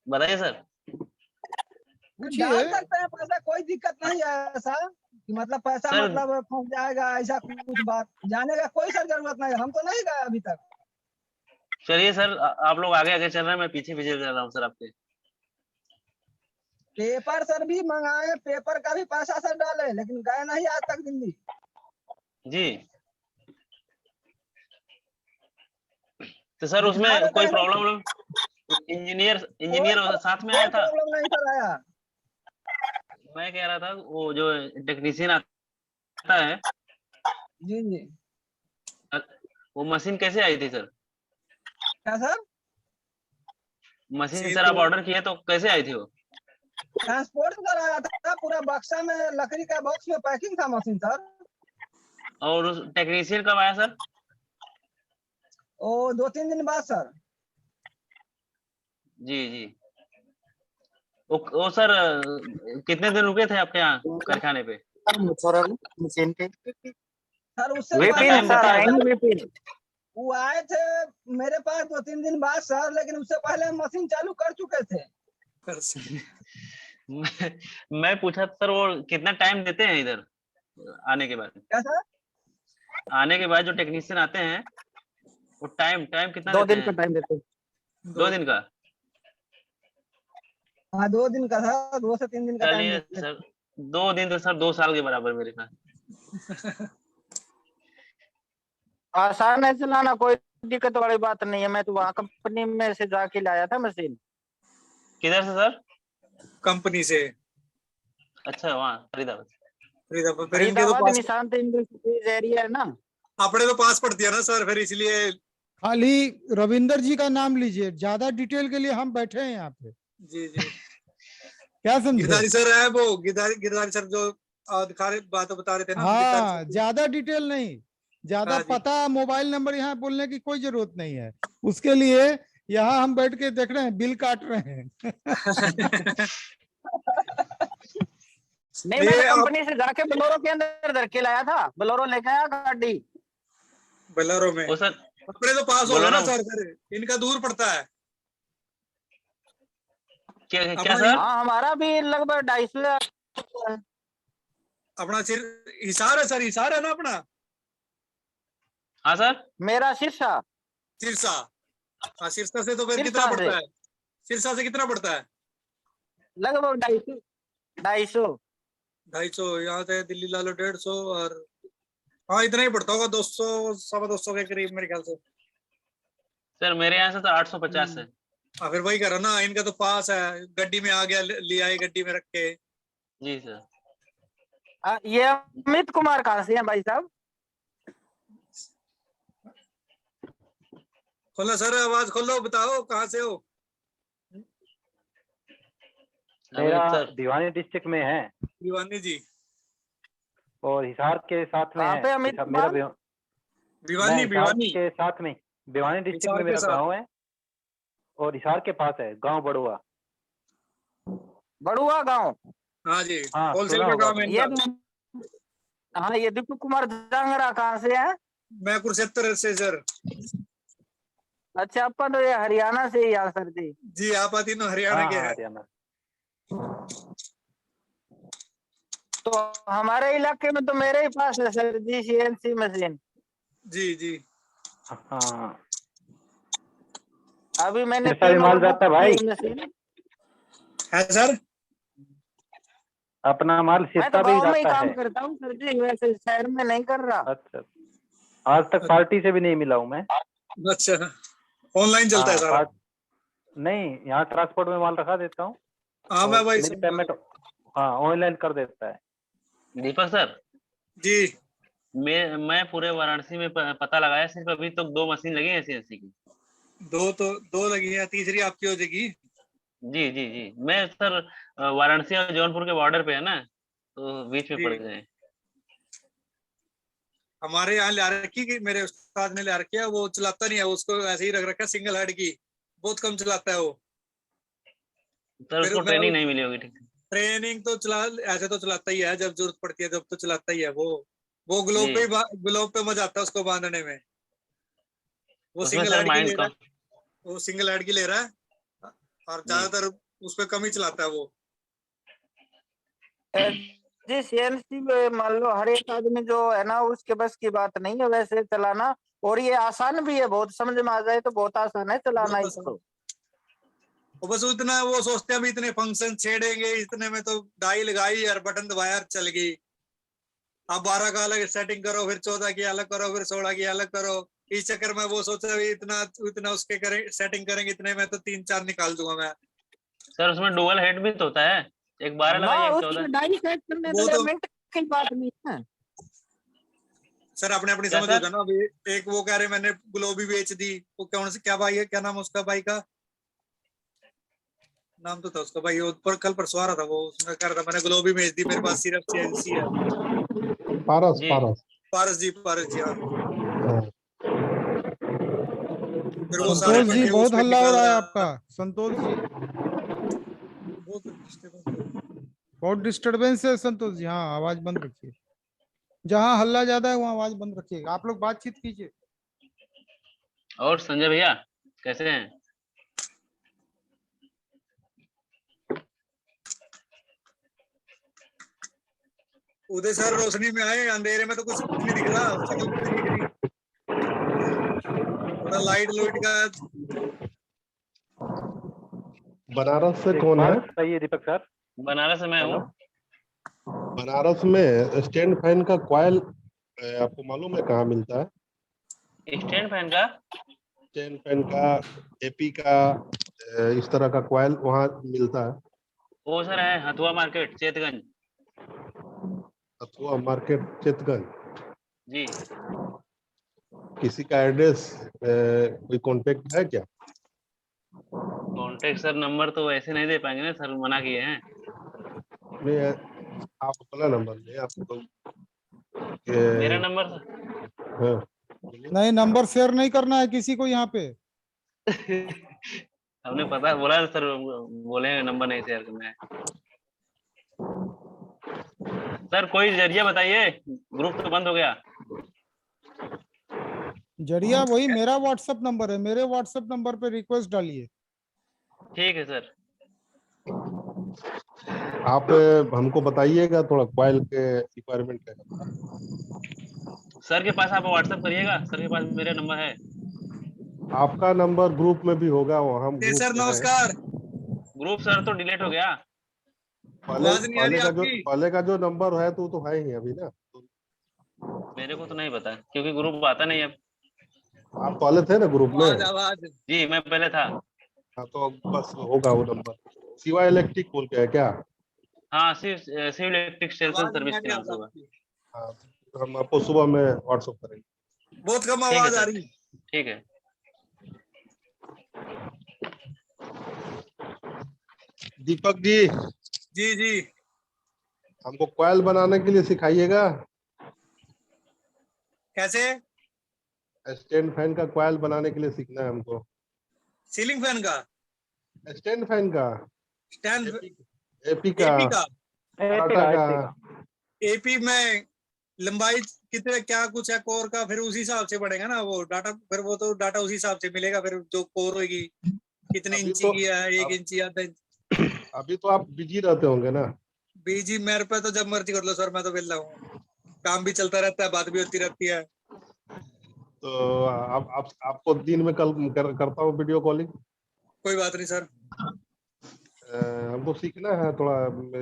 बताइए सर। पूछिए। डाल सकते हैं पैसा, कोई दिक्कत नहीं है ऐसा कि मतलब पैसा सर मतलब फंस जाएगा, ऐसा कुछ बात जाने का कोई सर जरूरत नहीं है। हम तो नहीं गए अभी तक। चलिए सर, आप लोग आगे आगे चल रहे हैं, मैं पीछे पीछे चल रहा हूँ सर आपके। पेपर सर भी मंगाए, पेपर का भी पैसा सर डाले, लेकिन गए नहीं आज तक दिल्ली। जी। तो सर उसमें दिखा देते कोई हैं, प्रॉब्लम? इंजीनियर कोई साथ में आया था? प्रॉब्लम नहीं सर आया। मैं कह रहा था वो जो टेक्नीशियन आता है, जी जी। वो मशीन कैसे आई थी सर? क्या सर? मशीन सर आप ऑर्डर किए तो कैसे आई थी वो? ट्रांसपोर्ट सर आया था, पूरा बक्सा में लकड़ी का बॉक्स में पैकिंग था मशीन सर। और उस टेक्नीशियन कब आया सर? ओ 2-3 दिन बाद सर। जी जी। वो सर कितने दिन रुके थे आपके यहाँ कारखाने पे? मशीन पे सर उससे कितना विपिन टाइम सर देते हैं आएंगे, सर? विपिन। वो आए थे मेरे पास 2-3 दिन बाद सर, लेकिन उससे पहले हम मशीन चालू कर चुके थे। मैं पूछा सर वो कितना टाइम देते हैं इधर आने के बाद? क्या सर? आने के बाद जो टेक्नीशियन आते हैं वो टाइम कितना 2 देते दिन का हैं? टाइम देते हैं। 2 दिन का? हाँ 2 दिन का था, 2 से 3 दिन का टाइम चलिए देते। सर, 2 दिन तो सर 2 साल के बराबर मेरे पास। आसान है चलाना, कोई दिक्कत वाली बात नहीं है। मैं तो वहाँ कंपनी में से जाके लाया था मशीन। किधर से सर? कंपनी से अच्छा वहाँ फरीदाबाद। फरीदाबाद, फिर इनके तो फरीदाबाद पास निशांत इंडस्ट्रीज एरिया है ना। अपने तो पास पड़ती है ना सर, फिर इसलिए। खाली रविंदर जी का नाम लीजिए, ज्यादा डिटेल के लिए हम बैठे हैं यहाँ पे। जी जी। क्या समझे? गिरधारी सर है वो, गिरधारी सर जो बात बता रहे थे ना, गिरधारी हाँ सर। ज्यादा डिटेल नहीं, ज्यादा हाँ जी। पता मोबाइल नंबर यहाँ बोलने की कोई जरूरत नहीं है। उसके लिए यहाँ हम बैठ के देख रहे हैं, बिल काट रहे हैं। नहीं, ये मैंने आप कंपनी से जाके बोलेरो के अंदर धर के लाया था, बोलेरो लेके आया गाड़ी। बोलेरो में वो सर अपने तो पास होगा बोलो ना ना। सर, इनका दूर पड़ता है। क्या अपना सर? हाँ, हमारा भी लगभग 250। अपना सिर हिसार है सर, हिसार है ना अपना हाँ सर। मेरा शीशा सिरसा। हाँ सिरसा से तो फिर सिरसा कितना से पड़ता है? सिरसा से कितना पड़ता है? लगभग 250। 250। यहाँ से दिल्ली ला लो 150 और हाँ इतना ही पड़ता होगा, 200 250 के करीब मेरे ख्याल से। सर मेरे यहाँ से तो 850 है। हाँ फिर वही करो ना, इनका तो पास है, गड्डी में आ गया, ले आए गड्डी में रख के। जी सर। ये अमित कुमार कहाँ से हैं भाई साहब? खोलो सर, आवाज खोलो, बताओ कहाँ से हो? मेरा अमित सर भिवानी डिस्ट्रिक्ट में है दीवानी जी। और हिसार के साथ में कहाँ है। पे अमित मेरा कुमार? मैं भिवानी हिसार भिवानी के साथ में, भिवानी डिस्ट्रिक्ट हिसार में के मेरा साथ। गांव है और हिसार के पास है गांव बड़ुआ। बड़ुआ गांव। हाँ जी, हाँ, होलसेल सुना का होगा काम है ये इनका। हाँ, ये दीपक कुमार जांगरा कहाँ से है? मैं कुरुक्षेत्र से सर। अच्छा, अपन तो ये हरियाणा से ही आ सर जी। जी आप तीनों हरियाणा हाँ के हाँ हैं। हरियाणा। तो हमारे इलाके में तो मेरे ही पास है सर जी सीएनसी मशीन। जी जी। हाँ अभी मैंने सिरसा भी 3 माल ऑर्डर जाता है भाई, किए मशीन। है सर। अपना माल मैं तो सिरसा भी गांव में ही जाता काम है। करता हूँ सर जी, वैसे शहर में नहीं कर रहा। अच्छा, आज तक पार्टी से भी नहीं मिला हूँ मैं। अच्छा, ऑनलाइन चलता है हाँ सारा। नहीं, यहाँ ट्रांसपोर्ट में माल रखा देता हूँ हाँ मैं और वही मेरी समझा। पेमेंट हाँ ऑनलाइन कर देता है। दीपक सर, जी मैं पूरे वाराणसी में पता लगाया, सिर्फ अभी तक 2 मशीन लगी है सीएनसी की। दो लगी है, तीसरी आपकी हो जाएगी। जी जी जी। मैं सर वाराणसी और जौनपुर के बॉर्डर पे है ना, तो बीच में जी पड़ गए। हमारे यहाँ ले रखी कि मेरे उस्ताद ने ले रखी है, वो चलाता नहीं है, उसको ऐसे ही रख रखा है सिंगल हेड की, बहुत कम चलाता है वो। सर फिर उसको मैं ट्रेनिंग नहीं मिली होगी ठीक से। ट्रेनिंग तो चला, ऐसे तो चलाता ही है, जब जरूरत पड़ती है जब तो चलाता ही है वो ग्लोब जी, ग्लोब पे मजा आता है उसको बांधने में। वो उसमें सिंगल सर हेड की माइंड ले रहा कम। है, वो सिंगल हेड की ले रहा है और जी ज्यादातर उस पर कम ही चलाता है वो। जी सीएनसी में मान लो हर एक आदमी जो है ना उसके बस की बात नहीं है वैसे चलाना, और ये आसान भी है बहुत, समझ में आ जाए तो बहुत आसान है चलाना बहुत इसको। वो बस उतना वो सोचते हैं अभी इतने फंक्शन छेड़ेंगे, इतने में तो डाई लगाई और बटन दबाया और चल गई। अब 12 का अलग सेटिंग करो, फिर 14 की अलग करो, फिर 16 की अलग करो। इस चक्कर में वो सोचा अभी इतना इतना उसके करें सेटिंग करेंगे, इतने में तो 3-4 निकाल दूंगा मैं। सर, उसमें डुअल हेड भी तो होता है, एक 12 ना लगाइए, एक 14। उसमें डाई सेट करने वो के लिए तो मिनट की बात नहीं है सर अपने अपनी क्या समझ सर? होगा ना। अभी एक वो कह रहे मैंने ग्लोबी बेच दी, वो कौन से क्या भाई है, क्या नाम है उसका भाई का, नाम तो था उसका भाई, वो पर कल परसों आ रहा था, वो उसने कह रहा था मैंने ग्लोबी बेच दी, मेरे पास सिर्फ सीएनसी है। पारस जी। पारस पारस जी हाँ। हाँ। फिर वो सारे संतोष जी पट्टे उस बहुत पे हल्ला हो निकाल रहा है रहा। आपका। संतोष जी बहुत disturbance है। बहुत डिस्टरबेंस है। संतोष जी हाँ, आवाज बंद रखिए। जहाँ हल्ला ज्यादा है वहाँ आवाज बंद रखिएगा। आप लोग बातचीत कीजिए। और संजय भैया कैसे हैं? उदय सर रोशनी में आए, अंधेरे में तो कुछ नहीं दिख रहा, शक्ल भी नहीं दिख रही, थोड़ा लाइट लुइट का। बनारस से एक कौन है? बात बताइए दीपक सर। बनारस से मैं हेलो, हूँ। बनारस में स्टैंड फैन का कॉइल आपको मालूम है कहाँ मिलता है? स्टैंड फैन का? स्टैंड फैन का, एपी का, इस तरह का कॉइल वहाँ मिलता है। वो सर है हथुआ मार्केट, चेतगंज। अथवा मार्केट चितगंज। जी। किसी का एड्रेस कोई कांटेक्ट है क्या? कॉन्टेक्ट सर नंबर तो ऐसे नहीं दे पाएंगे ना सर, मना किए हैं। मैं आप अपना नंबर ले आपको मेरा नंबर सर हाँ नहीं, नंबर शेयर नहीं करना है किसी को यहाँ पे। हमने पता बोला सर, बोले नंबर नहीं शेयर करना है। सर कोई जरिया बताइए, ग्रुप तो बंद हो गया। जरिया वही मेरा व्हाट्सएप नंबर है, मेरे व्हाट्सएप नंबर पे रिक्वेस्ट डालिए। ठीक है सर। आप हमको बताइएगा थोड़ा कॉइल के रिक्वायरमेंट क्या है। सर के पास आप व्हाट्सएप करिएगा, सर के पास मेरा नंबर है। आपका नंबर ग्रुप में भी होगा, वो हम जी ग्रुप सर में हैं। नमस्कार। ग्रुप सर तो डिलीट हो गया। आवाज नहीं आ रही आपकी। पहले का जो नंबर है तो है ही अभी ना। मेरे को तो नहीं पता क्योंकि ग्रुप आता नहीं अब। आप पहले थे ना ग्रुप में। आवाज जी मैं पहले था। हाँ तो बस होगा वो नंबर। शिवा इलेक्ट्रिक बोल के है क्या? हाँ, सिर्फ इलेक्ट्रिक सेल्स आवाज सर्विस नहीं के आ नाम से रही होगा। आपकी। हाँ तो हम आपको सुबह में व्हाट्सएप करेंगे। बहुत कम ठीक है आवाज आ सर, रही। ठीक है। दीपक जी, जी जी हमको कॉइल बनाने के लिए सिखाइएगा। कैसे? स्टैंड फैन का कॉइल बनाने के लिए सीखना है हमको। सीलिंग फैन का स्टैंड फैन का, स्टैंड, एपी का, एपी का टाटा का। एपी में लंबाई कितने क्या कुछ है कोर का, फिर उसी हिसाब से बढ़ेगा ना वो डाटा, फिर वो तो डाटा उसी हिसाब से मिलेगा। फिर जो कोर होगी कितने अभी इंची तो की है, 1 अब- इंची आधा इंच। अभी तो आप बिजी रहते होंगे ना। बीजी मेरे पे तो जब मर्जी कर लो सर, मैं तो वेला हूँ, काम भी चलता रहता है, बात भी होती रहती है। तो आपको दिन में कल करता हूँ वीडियो कॉलिंग। कोई बात नहीं सर। हमको सीखना है थोड़ा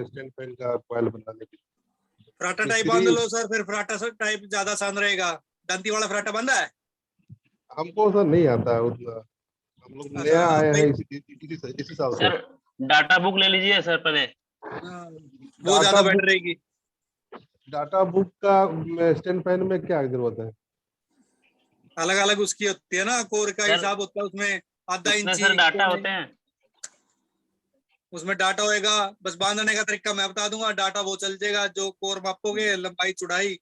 स्टैंड फैन का कॉइल बनाने के लिए। फराटा टाइप बांध लो सर, फिर फराटा सर टाइप ज्यादा आसान रहेगा। दंती वाला फराटा बांधा है? हमको सर नहीं आता है उतना, हम लोग अच्छा नया आए भाई, हैं इसी साल से। सर डाटा बुक ले लीजिए सर पहले। वो ज्यादा बेटर रहेगी। डाटा बुक का स्टैंड फैन में क्या जरूरत है? अलग अलग उसकी होती है ना, कोर का सर, हिसाब होता है उसमें, आधा उसमें इंची सर डाटा पौने- होते हैं। उसमें डाटा होएगा। बस बांधने का तरीका मैं बता दूंगा, डाटा वो चल जाएगा जो कोर मापोगे, लंबाई चौड़ाई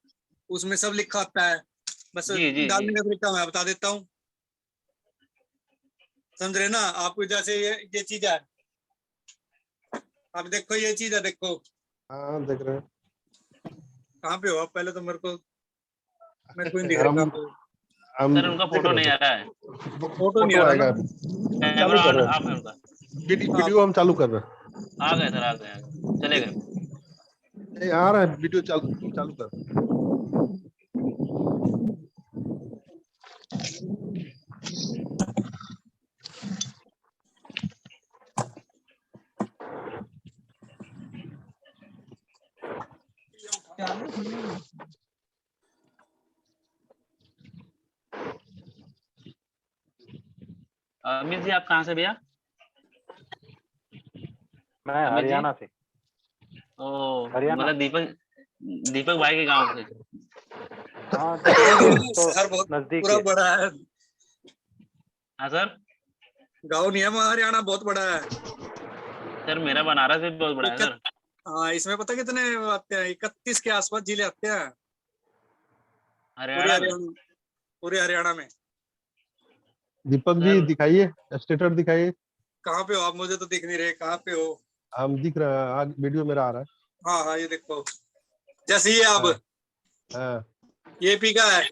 उसमें सब लिखा होता है। बस जी जी डालने जी। का तरीका मैं बता देता हूँ, समझ रहे ना आपको? जैसे ये चीज है, अब देखो ये चीज है, देखो हाँ देख रहे हैं। कहाँ पे हो आप? पहले तो मेरे को ही दिख रहा हम कहाँ पे हो। हम सर उनका देख फोटो रहे नहीं थे। आ रहा है। फोटो नहीं आ रहा ना। आएगा, कैमरा कर ऑन रहे ऑफ है उनका। वीडियो हम चालू कर रहे हैं। आ गए सर, आ गए चले गए। नहीं आ रहा है, वीडियो चालू चालू कर। अमित जी आप कहाँ से भैया? मैं अमित जी? हरियाणा से। ओ हरियाणा। मतलब दीपक भाई के गांव से। हाँ तो शहर बहुत नजदीक पूरा है। बड़ा है। हाँ सर। गाँव नहीं है, हरियाणा बहुत बड़ा है। सर मेरा बनारस भी बहुत बड़ा है सर। हाँ इसमें पता कितने आते हैं? 31 के आसपास जिले आते हैं हरियाणा में। पूरे हरियाणा में। दीपक जी सर दिखाइए, स्टेटस दिखाइए। कहाँ पे हो आप? मुझे तो दिख नहीं रहे, कहाँ पे हो? हम दिख रहा है, आज वीडियो मेरा आ रहा है। हाँ हाँ ये देखो, जैसे ये अब हाँ। ये पी का है,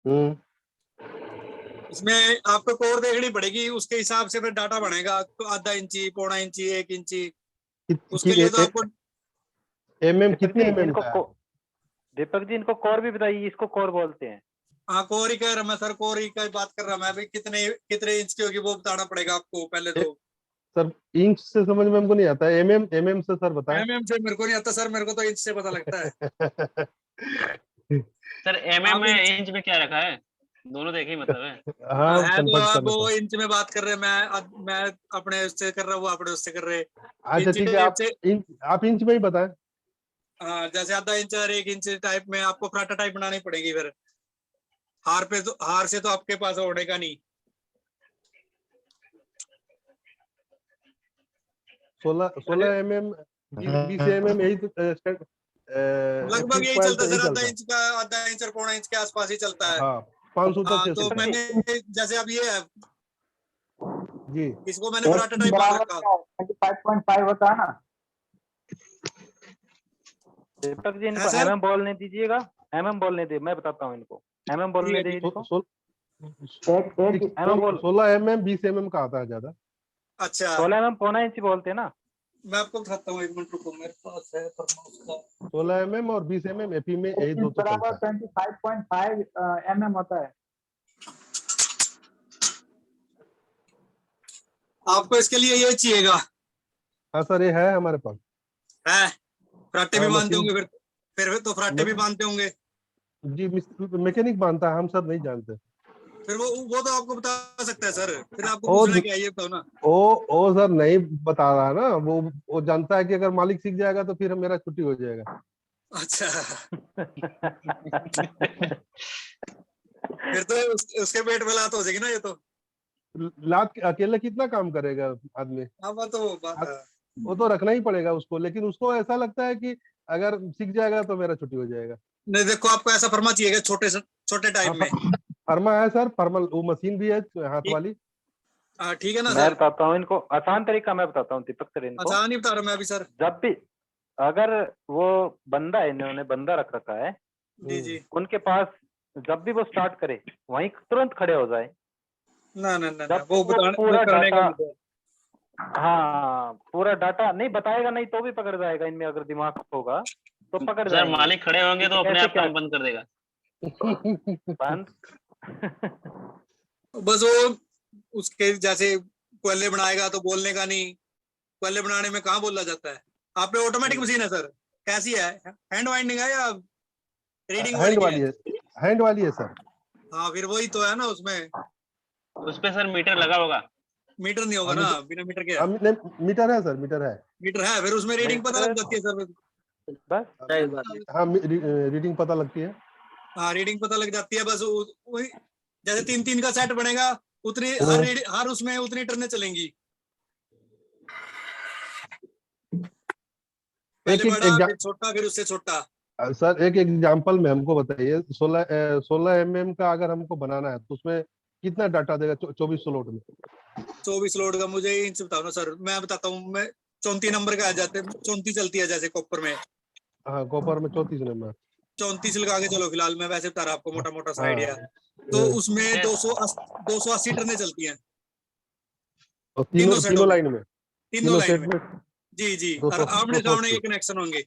हम्म। इसमें आपको कोर देखनी पड़ेगी, उसके हिसाब से फिर डाटा बनेगा। तो आधा इंची, पौना इंची, 1 इंची, उसके लिए तो आपको कितने एमएम का है? दीपक जी इनको कोर भी बताइए, इसको कोर बोलते हैं। हाँ कोर ही कह रहा मैं सर, कोर ही का बात कर रहा मैं अभी। कितने कितने इंच की होगी वो बताना पड़ेगा आपको पहले तो। सर इंच से समझ में हमको नहीं आता, एमएम से सर बताएं। एमएम से मेरे को नहीं आता सर, मेरे को तो इंच से पता लगता है। सर एमएम आप में इंच, इंच में क्या रखा है? दोनों देखे ही मतलब है। हाँ है तो कन्फर्म कर अब वो लेते इंच में बात कर रहे हैं। मैं अपने उससे कर रहा हूँ, वो अपने उससे कर रहे हैं। हैं। अच्छा इंची ठीक है, टाइप से आप इंच में ही बताएं। हाँ, जैसे आधा इंच और 1 इंच टाइप में आपको फराटा टाइप बनानी पड़ेगी। फिर हार से तो आपके पास उड़ेगा नहीं। 16 mm 20 mm यही तो लगभग फिक्स यही कॉइल चलता तो है यही सर, चलता है। आधा इंच और पौना इंच के आसपास ही चलता है। हाँ 500 तक हाँ, के तो चलता है। मैंने जैसे अब ये है, जी इसको मैंने फराटा टाइप बांध रखा। 25.5 होता है ना। दीपक जी है इनको सर? एमएम बोलने दीजिएगा, एमएम बोलने दे, मैं बताता हूँ इनको, एमएम बोलने दे इनको, एमएम बोल। 16 mm 20 mm का आता है ज्यादा। अच्छा 16 एमएम पौना इंच बोलते हैं ना। मैं आपको बताता हूँ, 1 मिनट रुको, मेरे पास है उसका। 16 mm और 20 mm एपी में यही दो तो चलता है। 25.5 mm होता है। आपको इसके लिए ये चाहिएगा हाँ सर ये है हमारे पास। है? फराटे भी हाँ, बांधते मशीन। होंगे फिर तो फराटे भी बांधते होंगे। जी मैकेनिक बांधता है, हम सर नहीं जानते। फिर वो तो आपको बता सकता है सर, फिर आपको ओ पूछना क्या है ये बताओ ना। ओ सर नहीं बता रहा ना, वो जानता है कि अगर मालिक सीख जाएगा तो फिर मेरा छुट्टी हो जाएगा। अच्छा फिर तो उसके पेट में लात हो जाएगी ना ये तो। लात अकेले कितना काम करेगा आदमी। हाँ वो तो बात है। वो तो रखना ही पड़ेगा उसको, लेकिन उसको ऐसा लगता है कि अगर सीख जाएगा तो मेरा छुट्टी हो जाएगा। नहीं देखो, आपको ऐसा फरमा चाहिए छोटे टाइम में। फर्मा है सर, फर्मल वो मशीन भी है हाथ वाली। ठीक है ना मैं सर? बताता हूँ इनको आसान तरीका, मैं बताता हूँ दीपक सर इनको। आसान ही बता रहा हूँ मैं अभी सर। जब भी अगर वो बंदा है, इन्होंने बंदा रख रखा है, जी जी। उनके पास जब भी वो स्टार्ट करे वहीं तुरंत खड़े हो जाए। ना ना ना, जब वो वो पूरा करने डाटा, का मुद्दा है। हाँ पूरा डाटा नहीं बताएगा, नहीं तो भी पकड़ जाएगा, इनमें अगर दिमाग होगा तो पकड़ सर जाएंगे। मालिक खड़े होंगे तो अपने कैसे आप क्या काम बंद कर देगा। बंद बस वो उसके जैसे कोयले बनाएगा तो बोलने का नहीं, कोयले बनाने में कहाँ बोला जाता है। आप पे ऑटोमेटिक मशीन है सर, कैसी है? हैंड वाइंडिंग है या रीडिंग वाली हैंड है? वाली है, हैंड वाली है सर। हाँ फिर वही तो है ना, उसमें उस पे सर मीटर लगा होगा। मीटर नहीं होगा ना, बिना मीटर के। मीटर है सर, मीटर है। मीटर है, फिर उसमें रीडिंग पता लग जाती है सर। बस हाँ रीडिंग पता लगती है। हाँ रीडिंग पता लग जाती है, बस वही जैसे 3-3 का सेट बनेगा, उतनी हर उसमें उतनी टर्नें चलेंगी। पहले बड़ा, फिर छोटा, फिर उससे छोटा। सर एक एग्जांपल में हमको बताइए, 16 mm का अगर हमको बनाना है तो उसमें कितना डाटा देगा 2400 लोड में? 24 लोड का मुझे इंच बताओ ना सर, मैं बताता हूँ। मैं 34 नंबर का आ जाते, 34 चलती है जैसे कॉपर में। हाँ कॉपर में 34 नंबर। 34 लगा के चलो फिलहाल, मैं वैसे बता रहा आपको मोटा मोटा सा हाँ आइडिया। तो उसमें 280 टर्नें चलती हैं और तीनों सेटों तीनों में, लाइन में, तीनों लाइन में। सेट में जी जी, और 280 आमने सामने के कनेक्शन होंगे,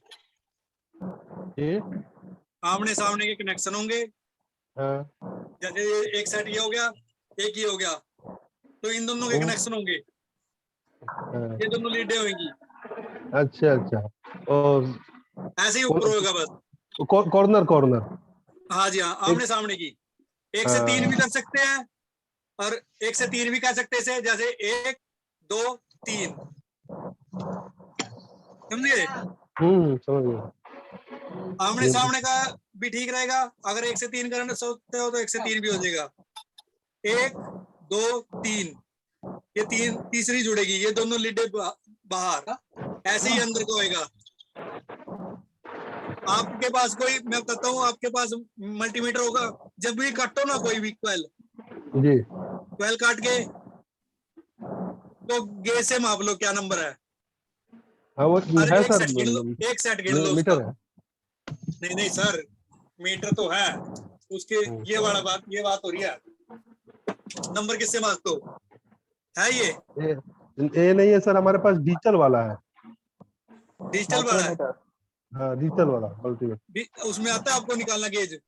ये आमने सामने के कनेक्शन होंगे। हाँ जैसे एक सेट ये हो गया, एक ये हो गया, तो इन दोनों के कनेक्शन होंगे, ये दोनों लीडें होंगी। अच्छा अच्छा, और ऐसे ही ऊपर होगा बस। Corner corner. हाँ जी हाँ, आमने सामने की। 1 से 3 भी कर सकते हैं, और 1 से 3 भी कर सकते हैं, जैसे 1 2 3, समझिए? समझ गया। आमने सामने का भी ठीक रहेगा, अगर 1 से 3 करना सोचते हो तो 1 से 3 भी हो जाएगा। 1 2 3, ये तीसरी जुड़ेगी, ये दोनों लीडे बाहर, ऐसे ही अंदर को होएगा। आपके पास कोई, मैं बताता हूँ, आपके पास मल्टीमीटर होगा, जब भी काटो ना कोई भी कोयल, जी कोयल काट के तो गेज से माप लो क्या नंबर है। हाँ वो अरे है एक सर, सेट गिन लो, एक सेट गिन लो उसका। मीटर है। नहीं नहीं सर, मीटर तो है उसके, ये वाला बात, ये बात हो रही है, नंबर किससे मापते हो? है ये नहीं है सर, हमारे पास डिजिटल वाला है। डिजिटल वाला है? हाँ डिजिटल वाला मल्टीमीटर। उसमें आता है आपको निकालना गेज?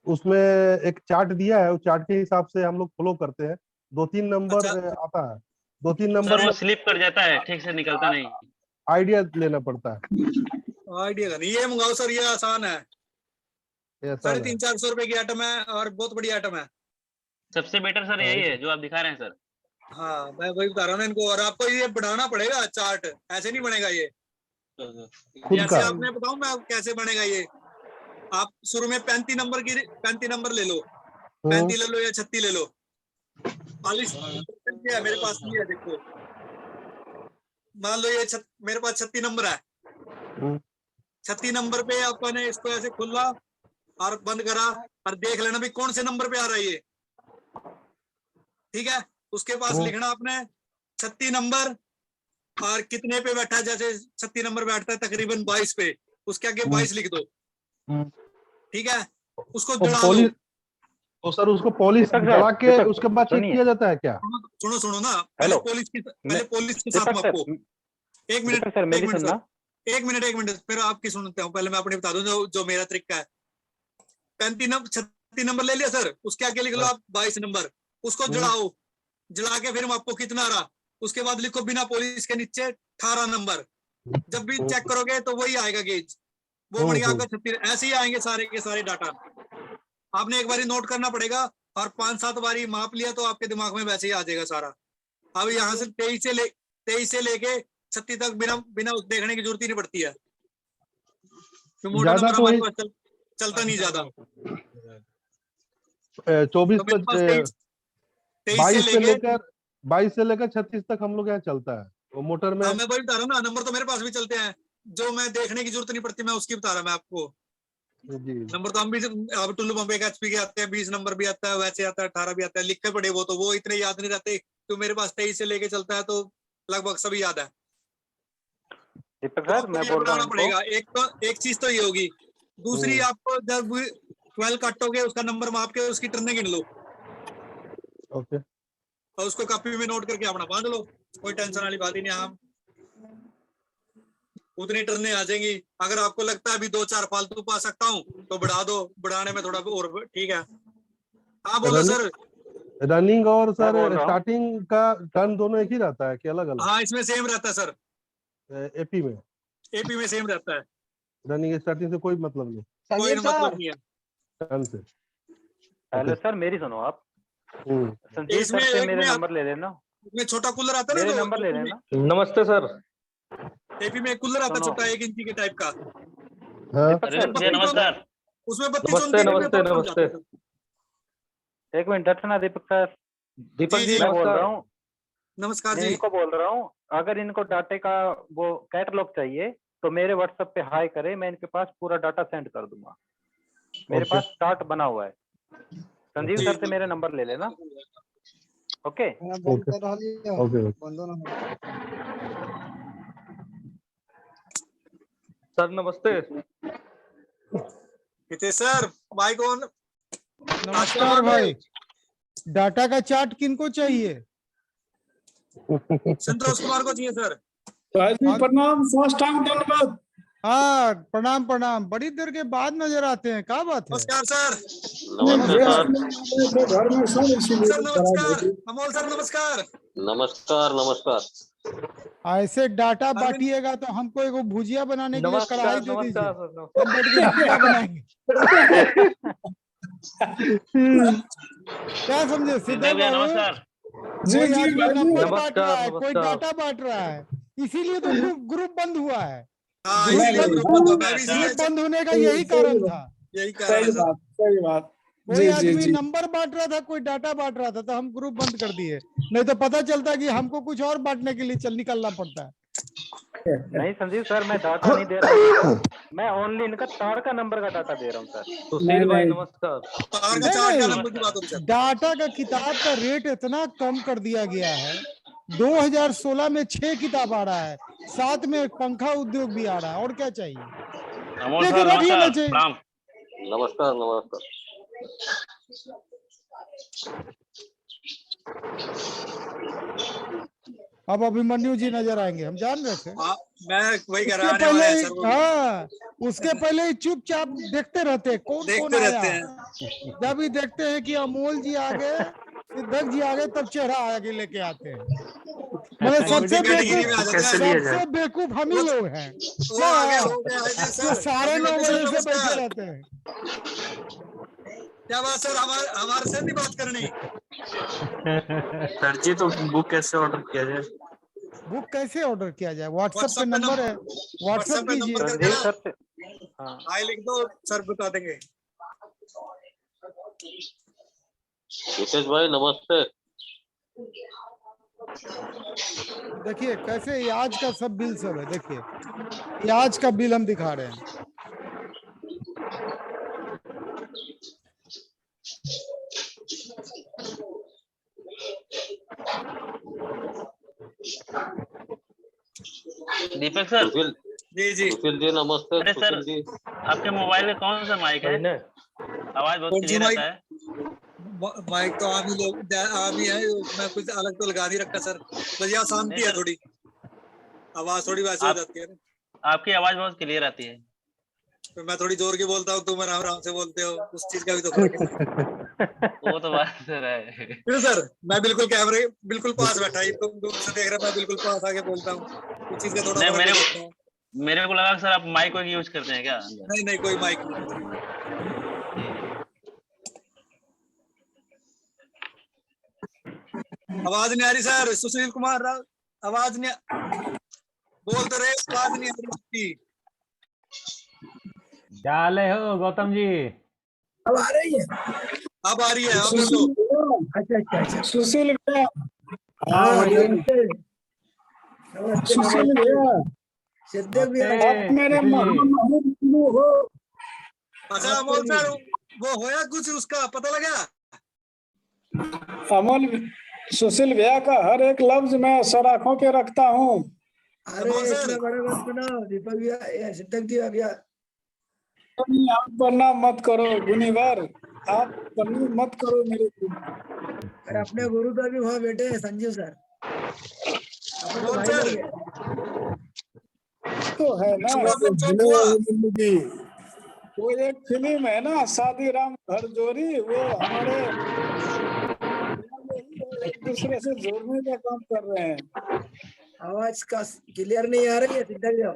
उसमें एक चार्ट दिया है, उस चार्ट के हिसाब से हम लोग फॉलो करते हैं। 2-3 नंबर अच्छा। आता है, 2-3 सर नंबर वो में स्लिप कर जाता है, ठीक से निकलता नहीं। आइडिया लेना पड़ता है। आइडिया का नहीं, ये मंगाओ सर, ये आसान है। ऐसा है। 350-400 रुपए की आइटम है, और बहुत बड़ी आइटम है। सबसे बेटर सर यही है जो आप दिखा रहे हैं सर। हाँ मैं वही बता रहा हूँ ना इनको, और आपको ये बढ़ाना पड़ेगा चार्ट, ऐसे नहीं बनेगा ये। खुद जैसे का आपने बताऊं मैं कैसे बनेगा ये। आप शुरू में 35 नंबर ले लो, 35 ले लो या 36 ले लो। 40 है मेरे पास, नहीं है देखो, मान लो ये मेरे पास 36 नंबर है, 36 नंबर पे अपन ने इसको ऐसे खुला और बंद करा और देख लेना भी कौन से नंबर पे आ रहा है ये, ठीक है। उसके पास लिखना आपने 36 नंबर और कितने पे बैठा है, जैसे 36 नंबर बैठता है तकरीबन 22 पे, उसके आगे 22 लिख दो, ठीक है। उसको जला दो। पॉलिश, तो सर उसको पॉलिश जला के उसके बाद चेक किया जाता है क्या? सुनो ना, पहले पॉलिश के साथ मैं आपको एक मिनट फिर आपकी सुनते हूँ। पहले मैं अपनी बता दूं जो मेरा तरीका है। 36 नंबर ले लिया सर, उसके आगे लिख लो आप 22 नंबर, उसको जलाओ, जला के फिर आपको कितना रहा, उसके बाद लिखो बिना पॉलिश के नीचे 18 नंबर। जब भी चेक करोगे तो वही आएगा गेज, वो बढ़िया आपका 36। ऐसे ही आएंगे सारे के सारे डाटा। आपने एक बारी नोट करना पड़ेगा और 5-7 बारी माप लिया तो आपके दिमाग में वैसे ही आ जाएगा सारा। अब यहाँ से 23 से लेके 36 तक बिना देखने की जरूरत ही नहीं पड़ती है, तो मोटा नंबर हमारे पास चलता नहीं ज्यादा। 24 तक 22 से लेकर 36 तक हम लोग यहाँ चलता है वो मोटर में। मैं वही बता रहा हूँ ना, नंबर तो मेरे पास भी चलते हैं, जो मैं देखने की जरूरत नहीं पड़ती, मैं उसकी बता रहा मैं आपको जी। नंबर तो हम भी अब टुल्लू पंप एक HP के आते हैं, 20 नंबर भी आता है, वैसे आता है 18 भी आता है, लिखे पड़े वो तो वो इतने याद नहीं रहते। तो मेरे पास 23 से लेके चलता है तो लगभग सभी याद है। सर मैं बोल रहा हूँ पड़ेगा एक चीज तो ये होगी, दूसरी आपको जब 12 काटोगे उसका नंबर माप के उसकी टर्ने गिन लो, ओके, और उसको कॉपी में नोट करके अपना बांध लो, कोई टेंशन वाली बात ही नहीं। हम उतनी टर्ने आ जाएंगी। अगर आपको लगता है अभी 2-4 फालतू पा सकता हूँ तो बढ़ा दो, बढ़ाने में थोड़ा और ठीक है। हाँ बोलो सर। रनिंग और सर स्टार्टिंग का टर्न दोनों एक ही रहता है कि अलग अलग? हाँ इसमें सेम रहता है सर, एपी में सेम रहता है। रनिंग स्टार्टिंग से कोई मतलब नहीं? कोई मतलब नहीं है टर्न से। हेलो सर मेरी सुनो आप, संजीव सर से मेरे नंबर ले लेना। इसमें छोटा कूलर आता है ना, नंबर ले लेना। नमस्ते सर। एपी में कूलर आता है छोटा 1 इंची के टाइप का। नमस्कार। उसमें 32 नमस्ते। एक मिनट दर्शना दीपक सर। दीपक जी बोल रहा हूँ। नमस्कार जी। इनको बोल रहा हूँ अगर इनको डाटे का वो कैटलॉग चाहिए तो मेरे व्हाट्सएप पे हाई करे, मैं इनके पास पूरा डाटा सेंड कर दूंगा। मेरे पास चार्ट बना हुआ है। संजीव सर से मेरे नंबर ले लेना। ओके सर नमस्ते। सर भाई कौन? नमस्कार भाई। डाटा का चार्ट किनको चाहिए? संतोष कुमार को चाहिए सर। प्रणाम, साष्टांग दंडवत। हाँ प्रणाम प्रणाम, बड़ी देर के बाद नजर आते हैं, क्या बात है? नमस्कार सर। घर में सर नमस्कार। अमोल सर नमस्कार। नमस्कार। ऐसे डाटा बांटिएगा तो हमको एगो भुजिया बनाने के लिए कढ़ाई दे दीजिए, हम बैठ के भुजिया बनाएंगे। क्या समझे सिद्धू बाबू? नंबर बांट रहा है, कोई डाटा बांट रहा है, इसीलिए तो ग्रुप बंद हुआ है। ग्रुप बंद होने का यही कारण था। सही बात। कोई आदमी नंबर बांट रहा था, कोई डाटा बांट रहा था, तो हम ग्रुप बंद कर दिए, नहीं तो पता चलता कि हमको कुछ और बांटने के लिए निकलना पड़ता है। नहीं संजीव सर मैं डाटा नहीं दे रहा हूँ, मैं ओनली इनका तार का नंबर का डाटा दे रहा हूँ सर। सुशील भाई नमस्कार। डाटा का किताब का रेट इतना कम कर दिया गया है, 2016 में 6 किताब आ रहा है, साथ में पंखा उद्योग भी आ रहा है, और क्या चाहिए? नमस्कार नमस्कार। अब अभिमन्यु जी नजर आएंगे, हम जान रहे थे। मैं वही कह रहा उसके पहले हाँ, उसके पहले ही चुपचाप देखते रहते कौन आया। जब भी देखते हैं कि अमोल जी आ गए, सिद्धक जी आ गए, तब चेहरा आगे लेके आते हैं। मतलब सबसे बेवकूफ हम ही लोग हैं, सारे 9 बजे से बैठे रहते हैं। क्या बात सर, हमारे से नहीं बात करनी। सर जी तो बुक कैसे ऑर्डर किया जाए? बुक कैसे ऑर्डर किया जाए? व्हाट्सएप पे नंबर है, व्हाट्सएप कीजिए। हाय लिख दो सर, बता देंगे। विशेष भाई नमस्ते। देखिए कैसे आज का सब बिल सब है, देखिए आज का बिल हम दिखा रहे हैं। दीपक सर। सुशील जी जी नमस्ते। अरे सर, सुशील जी आपके मोबाइल में कौन सा माइक है? आवाज बहुत कौन सा क्लियर माइक? आता है। माइक तो आम ही है, मैं कुछ अलग तो लगा नहीं रखा सर, बस यहाँ शांति नहीं है सर। थोड़ी, आवाज थोड़ी वैसे हो जाती है ना। आपकी आवाज बहुत क्लियर आती है। तो मैं थोड़ी जोर की बोलता हूँ, तुम आराम से बोलते हो, उस चीज का भी तो फर्क है। वो तो बात सर है। क्यों सर, मैं बिल्कुल कैमरे बिल्कुल पास बैठा है, तुम दूर से देख रहे हो, मैं बिल्कुल पास आके बोलता हूँ, उस चीज का थोड़ा नहीं, फर्क हो जाता है। मेरे को लगा सर आप माइक वाइक यूज करते हैं क्या? नहीं कोई माइक नहीं। आवाज नहीं आ रही सर, सुशील कुमार राव, आवाज नहीं, बोल तो रहे, आवाज नहीं आ रही आपकी। क्या हाल है हो गौतम जी? अब आ रही है? अब आ रही है, अब बोलो। अच्छा। सुशील भैया। हाँ, नमस्ते। सुशील भैया, सिद्धेश भी आप मेरे महामहिम हो। अच्छा अमोल सर, वो होया कुछ उसका पता लगा? अमोल, सुशील भैया का हर एक लफ्ज मैं सराखों के रखता हूँ। अरे इसमें बड़े मत सुनो दीपक भैया, सिद्धेश जी भैया। आप प्रणाम मत करो गुनीवर, आप प्रणाम मत करो मेरे को। अरे अपने गुरु का भी हुआ बेटे संजीव सर, अपने तो भाई लोग हैं। तो है ना, वो एक फिल्म है ना, शादी राम घर जोरी, वो हमारे एक दूसरे से जोड़ने का काम कर रहे हैं। आवाज का क्लियर नहीं आ रही है सिद्धेश भैया।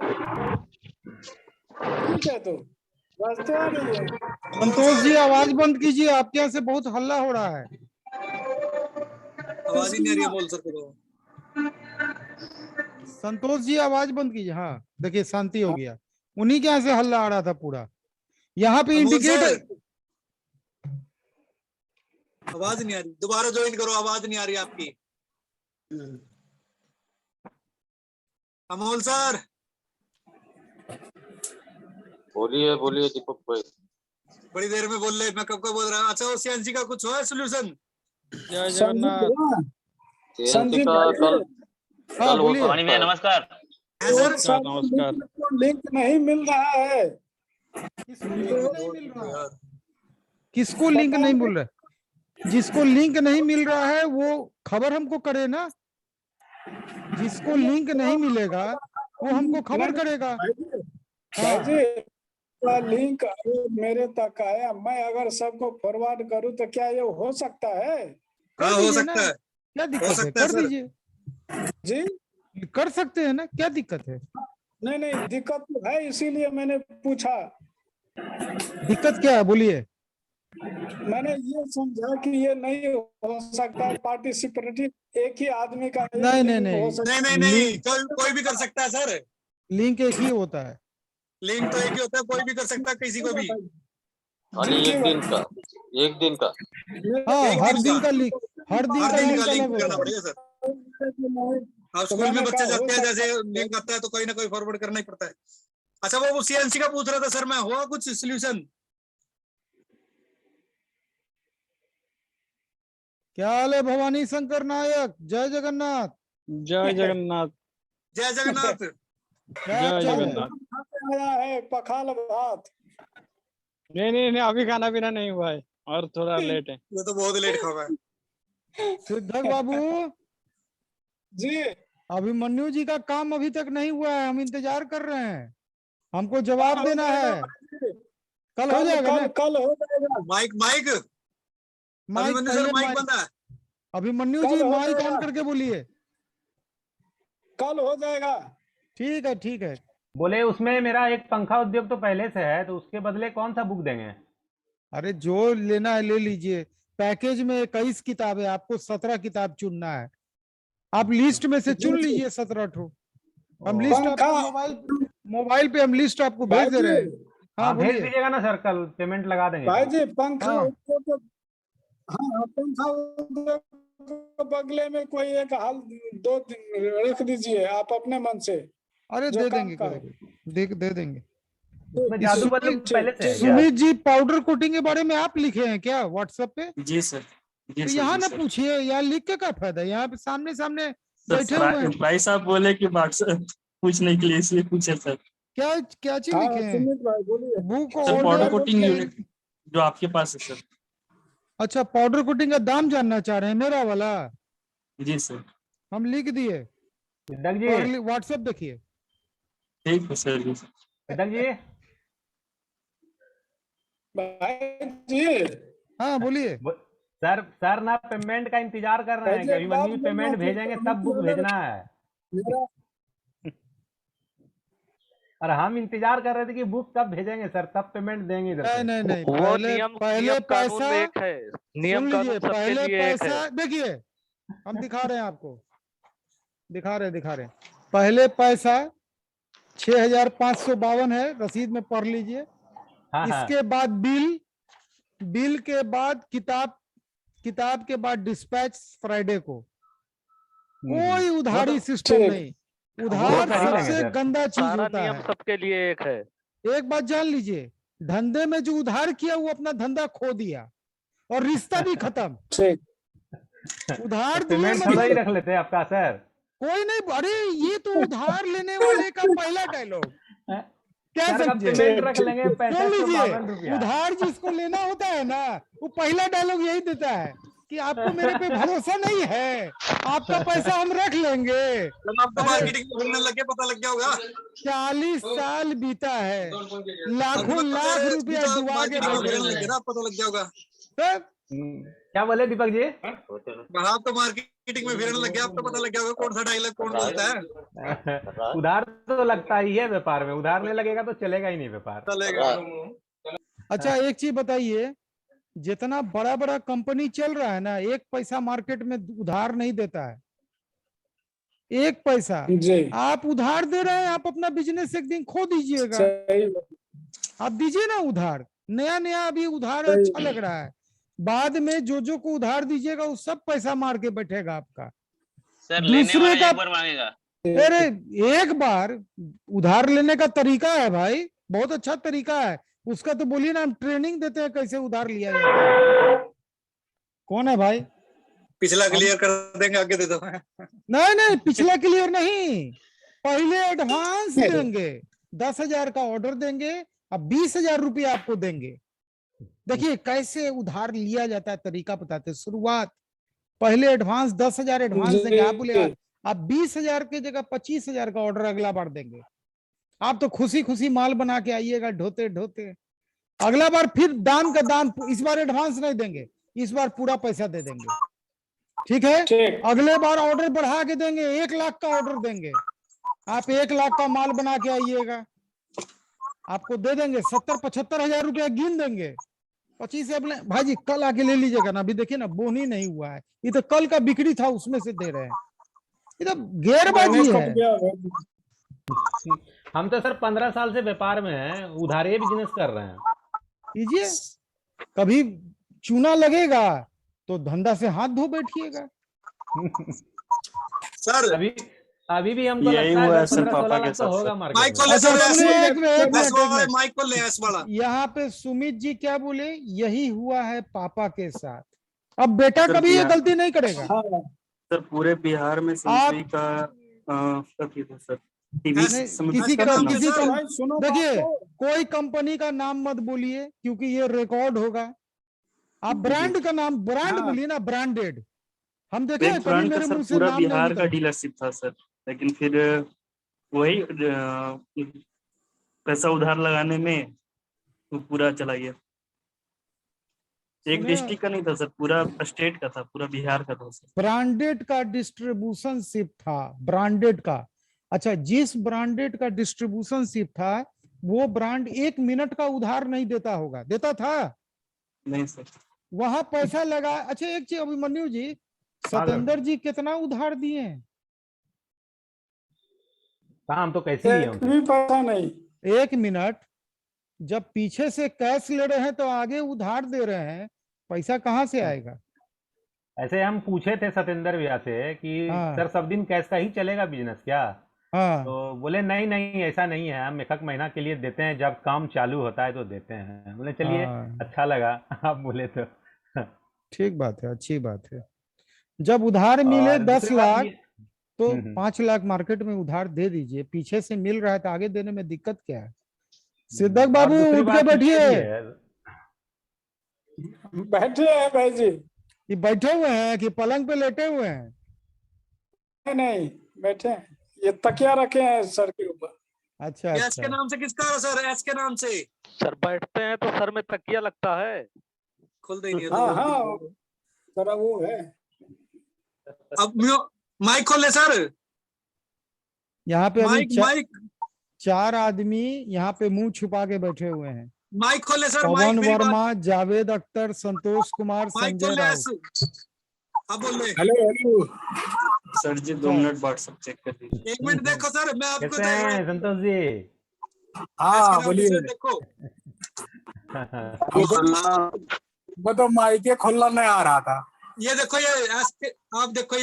ठीक है, तो रास्ते आ रही है। संतोष जी आवाज बंद कीजिए, आपके यहाँ से बहुत हल्ला हो रहा है। आवाज ही नहीं आ रही है अमोल सर को। संतोष जी आवाज बंद कीजिए। हाँ देखिए शांति हो गया, उन्हीं के यहाँ से हल्ला आ रहा था पूरा। यहाँ पे इंडिकेटर, आवाज नहीं आ रही, दोबारा ज्वाइन करो, आवाज नहीं आ रही आपकी। अमोल सर बोलिए बोलिए दीपक भाई। बड़ी देर में बोल रहे, मैं कब बोल रहा हूँ। अच्छा, वो सीएनसी का कुछ हुआ सोल्यूशन? जय जगन्नाथ। सीएनसी का कल हाँ बोलिए। भवानी भैया नमस्कार। नमस्कार। लिंक नहीं मिल रहा है। किसको लिंक नहीं मिल रहा है? जिसको लिंक नहीं मिल रहा है वो खबर हमको करे ना, जिसको लिंक नहीं मिलेगा वो हमको खबर करेगा। भाई जी, लिंक मेरे तक आया, मैं अगर सबको फॉरवर्ड करूं तो क्या ये हो सकता है? हाँ हो सकता है, क्या दिक्कत है, कर दीजिए जी, कर सकते हैं ना, क्या दिक्कत है? नहीं दिक्कत तो है, इसीलिए मैंने पूछा। दिक्कत क्या है बोलिए। मैंने ये समझा कि ये नहीं हो सकता पार्टिसिपेटिव एक ही आदमी का नहीं, कोई भी कर सकता है सर। लिंक एक ही होता है, लिंक तो एक ही होता है, कोई भी कर सकता है, किसी को भी। खाली एक दिन का हाँ हर दिन का लिंक, हर दिन का लिंक लिंक करना पड़ेगा सर। हाँ स्कूल में बच्चे जाते हैं, जैसे लिंक आता है तो कोई ना कोई फॉरवर्ड करना ही पड़ता है। अच्छा वो सीएनसी का पूछ रहा था सर मैं, हुआ कुछ सोल्यूशन? क्या हाल है भवानी शंकर नायक? जय जगन्नाथ। जय जगन्नाथ। जय जगन्नाथ। जय जगन्नाथ। आया है पखाल भात। नहीं अभी खाना पीना नहीं हुआ है और थोड़ा लेट है। ये तो बहुत लेट खा है। सिद्धक बाबू जी, अभिमन्यु जी का काम अभी तक नहीं हुआ है, हम इंतजार कर रहे हैं, हमको जवाब देना है। कल हो जाएगा ना? कल हो जाएगा। माइक अभिमन्यु सर माइक बंद है। अभिमन्यु जी माइक ऑन करके बोलिए। कल हो जाएगा। ठीक है। बोले उसमें मेरा एक पंखा उद्योग तो पहले से है, तो उसके बदले कौन सा बुक देंगे? अरे जो लेना है ले लीजिए, पैकेज में 21 किताब है, आपको 17 किताब चुनना है, आप लिस्ट में से चुन लीजिए 17 ठो। हम लिस्ट आपको मोबाइल पे हम लिस्ट आपको भेज दे रहे हैं। हाँ भेज दीजिएगा ना सर, कल पेमेंट लगा देंगे। भाई जी पंखा पंखा बगले में कोई एक हाल 2 दिन रख दीजिए आप अपने मन से। अरे दे देंगे जादू बल्ब पहले से है। सुमित जी पाउडर कोटिंग के बारे में आप लिखे हैं क्या व्हाट्सएप पे? जी सर। तो यहाँ ना पूछिए, यहाँ लिख के क्या फायदा, यहाँ पे सामने बैठे हुए हैं। भाई साहब बोले कि व्हाट्सएप पूछने के लिए, इसलिए पूछे सर। क्या क्या चीज हाँ लिखे हैं? सुमित भाई बोलिए। Book sir powder order. Coating unit जो आपके पास है सर। अच्छा, पाउडर कोटिंग का दाम जानना चाह रहे हैं मेरा वाला? जी सर। हम लिख दिए, सिद्धार्थ जी, व्हाट्सएप देखिए। ठीक है सर जी। सिद्धार्थ जी, भाई जी हाँ बोलिए। सर ना पेमेंट का इंतजार कर रहे हैं कि अभिमन्यु पेमेंट भेजेंगे तब बुक भेजना है। मेरा और हम इंतजार कर रहे थे कि बुक कब भेजेंगे सर, तब पेमेंट देंगे इधर से। नहीं नहीं, वो पहले नियम पहले कानून पैसा में एक है, नियम सुन कानून लीजिए। सबके पहले लिए एक है। पैसा देखिए, हम दिखा रहे हैं आपको, दिखा रहे हैं। पहले पैसा 6,552 है, रसीद में पढ़ लीजिए। हाँ, इसके बाद बिल के बाद किताब के बाद डिस्पैच फ्राइडे को। कोई उधारी सिस्टम ठीक। नहीं। उधार सही लगे सबसे सर। गंदा चीज सारा होता नियम है। सबके लिए एक है। एक बात जान लीजिए, धंधे में जो उधार किया वो अपना धंधा खो दिया और रिश्ता भी खत्म। ठीक। उधार दिए पेमेंट थोड़ा ही मतलब रख लेते हैं आपका सर। कोई नहीं। अरे ये तो उधार लेने वाले का पहला डायलॉग। क्या सर का समझे? पेमेंट रख लेंगे सुन 6552 लीजिए, रुपया। उधार जिसको लेना होता है ना, वो पहला डायलॉग यही देता है कि आपको मेरे पे भरोसा नहीं है, आपका पैसा हम रख लेंगे। जब आपको मार्केटिंग में घूमने लगे पता लग गया होगा। 40 साल बीता है, लाखों लाख रुपया डुबा के मार्केटिंग में बैठे भिड़ने हुए लग गया हैं। ना, पता लग गया होगा। तो क्या बोले दीपक जी? आप तो मार्केटिंग में फिरने लग गया, आपको पता लग गया होगा कौन सा डायलॉग कौन बोलता है। उधार तो लगता ही है व्यापार में, उधार नहीं लगेगा तो चलेगा ही नहीं व्यापार। चलेगा। अच्छा एक चीज बताइए, जितना बड़ा बड़ा कंपनी चल रहा है ना, एक पैसा मार्केट में उधार नहीं देता है। एक पैसा जी आप उधार दे रहे हैं, आप अपना बिजनेस एक दिन खो दीजिएगा। सही आप दीजिए ना उधार, नया नया अभी उधार सही। अच्छा लग रहा है, बाद में जो को उधार दीजिएगा वो सब पैसा मार के बैठेगा आपका। सर लेने दूसरे वाला का एक बार मांगेगा। अरे एक बार उधार लेने का तरीका है भाई, बहुत अच्छा तरीका है उसका। तो बोलिए ना, हम ट्रेनिंग देते हैं कैसे उधार लिया जाता है। कौन है भाई? पिछला क्लियर कर देंगे, आगे दे दो। नहीं नहीं, पिछला क्लियर नहीं, पहले एडवांस देंगे। 10,000 का ऑर्डर देंगे, अब 20,000 रुपया आपको देंगे। देखिए कैसे उधार लिया जाता है, तरीका बताते हैं। शुरुआत पहले एडवांस 10,000 एडवांस देंगे। आप बोले आप 20,000 की जगह 25,000 का ऑर्डर अगला बार देंगे। आप तो खुशी खुशी माल बना के आइएगा ढोते ढोते। अगला बार फिर दाम का दाम, इस बार एडवांस नहीं देंगे, इस बार पूरा पैसा दे देंगे। ठीक है, अगले बार ऑर्डर बढ़ा के देंगे, 1 लाख का ऑर्डर देंगे। आप 1 लाख का माल बना के आइएगा, आपको दे देंगे 70-75 हजार रुपया गिन देंगे। 25 से भाई जी कल आके ले लीजिएगा ना। अभी देखिए ना, बोनी नहीं हुआ है, ये तो कल का बिक्री था उसमें से दे रहे हैं। ये तो गेरबाजी है। हम तो सर 15 साल से व्यापार में हैं, उधारे बिजनेस कर रहे हैं। कीजिए, कभी चूना लगेगा तो धंधा से हाथ धो बैठिएगा। सर अभी भी हमको यही लगता हुआ है है सर 15-16 पापा के लाख तो साथ होगा सर। मार्केट माइक में। खोले अच्छा सर, सुनिए, एक मिनट, माइक खोल ले ऐस बड़ा। यहाँ पे सुमित जी क्या बोले, यही हुआ है पापा के साथ। अब बेटा सर, कभी ये बिहार- गलती नहीं करेगा। सर पूरे बिहार में सनसुई का कथी था सर, टीवी नहीं, किसी का नाम किसी सर, का भाई सुनो देखिए, बात को। कोई कंपनी का नाम मत बोलिए क्योंकि ये रिकॉर्ड होगा। आप ब्रांड का नाम, ब्रांड हाँ। बोलिए ना, ब्रांडेड। हम देखे एक कभी ब्रांड का मेरे सर मुंह से पूरा नाम नहीं बिहार का निकला। डीलरशिप था सर, लेकिन फिर वही पैसा उधार लगाने में वो पूरा चला गया। एक सुनिए, डिस्ट्रिक्ट का नहीं था सर, पूरा स्टेट का था, पूरा बिहार का था सर। ब्रांडेड का डिस्ट्रीब्यूशनशिप था, ब्रांडेड का। अच्छा, जिस ब्रांडेड का डिस्ट्रीब्यूशनशिप था वो ब्रांड 1 मिनट का उधार नहीं देता होगा, देता था? नहीं सर। वहां पैसा लगा। अच्छा एक चीज अभिमन्यु जी, सतेंद्र जी कितना उधार दिए हैं? काम तो कैसे लिए एक हमसे? भी पता नहीं। 1 मिनट, जब पीछे से कैश ले रहे हैं तो आगे उधार दे रहे हैं, पैसा कहाँ से आएगा? ऐसे हम पूछे थे सतेंद्र भैया से कि हाँ। सर सब दिन कैश का ही चलेगा बिजनेस क्या? हाँ, तो बोले नहीं नहीं ऐसा नहीं है, हम 1 महीना के लिए देते हैं, जब काम चालू होता है तो देते हैं। बोले चलिए, हाँ। अच्छा लगा आप बोले तो। ठीक बात है, अच्छी बात है। जब उधार मिले और 10 दूसरी बात लाख, ये- तो 5 लाख मार्केट में उधार दे दीजिए, पीछे से मिल रहा है तो आगे देने में दिक्कत क्या है? सिद्दक बाबू दूसरी उठ के बात ये बैठिए। भी है, बैठे हैं भाई जी। ये बैठे हुए हैं कि पलंग पे लेटे हुए हैं? नहीं बैठे हैं, ये तकिया रखे हैं सर के ऊपर। अच्छा एस के अच्छा। नाम से किसका है सर? एस के नाम से सर बैठते हैं तो सर में तकिया लगता है। खुल दे नहीं है हाँ तो हाँ जरा वो है। अब माइक खोल ले सर। यहाँ पे अभी माइक माइक 4 आदमी यहाँ पे मुंह छुपा के बैठे हुए हैं। माइक खोल ले सर। माइक पवन मेरी बात वर्मा, जावेद अख्तर, संतोष कुमार, माइक संजय खोल ले। राउत। अब बोल ले। हेलो हेलो सर जी 2 मिनट व्हाट्सएप चेक कर लीजिए। 1 मिनट देखो सर, मैं आपको कैसे हैं संतोष जी? हाँ बोलिए। देखो वो तो माइके खोलना नहीं आ रहा था। ये देखो, ये आप देखो,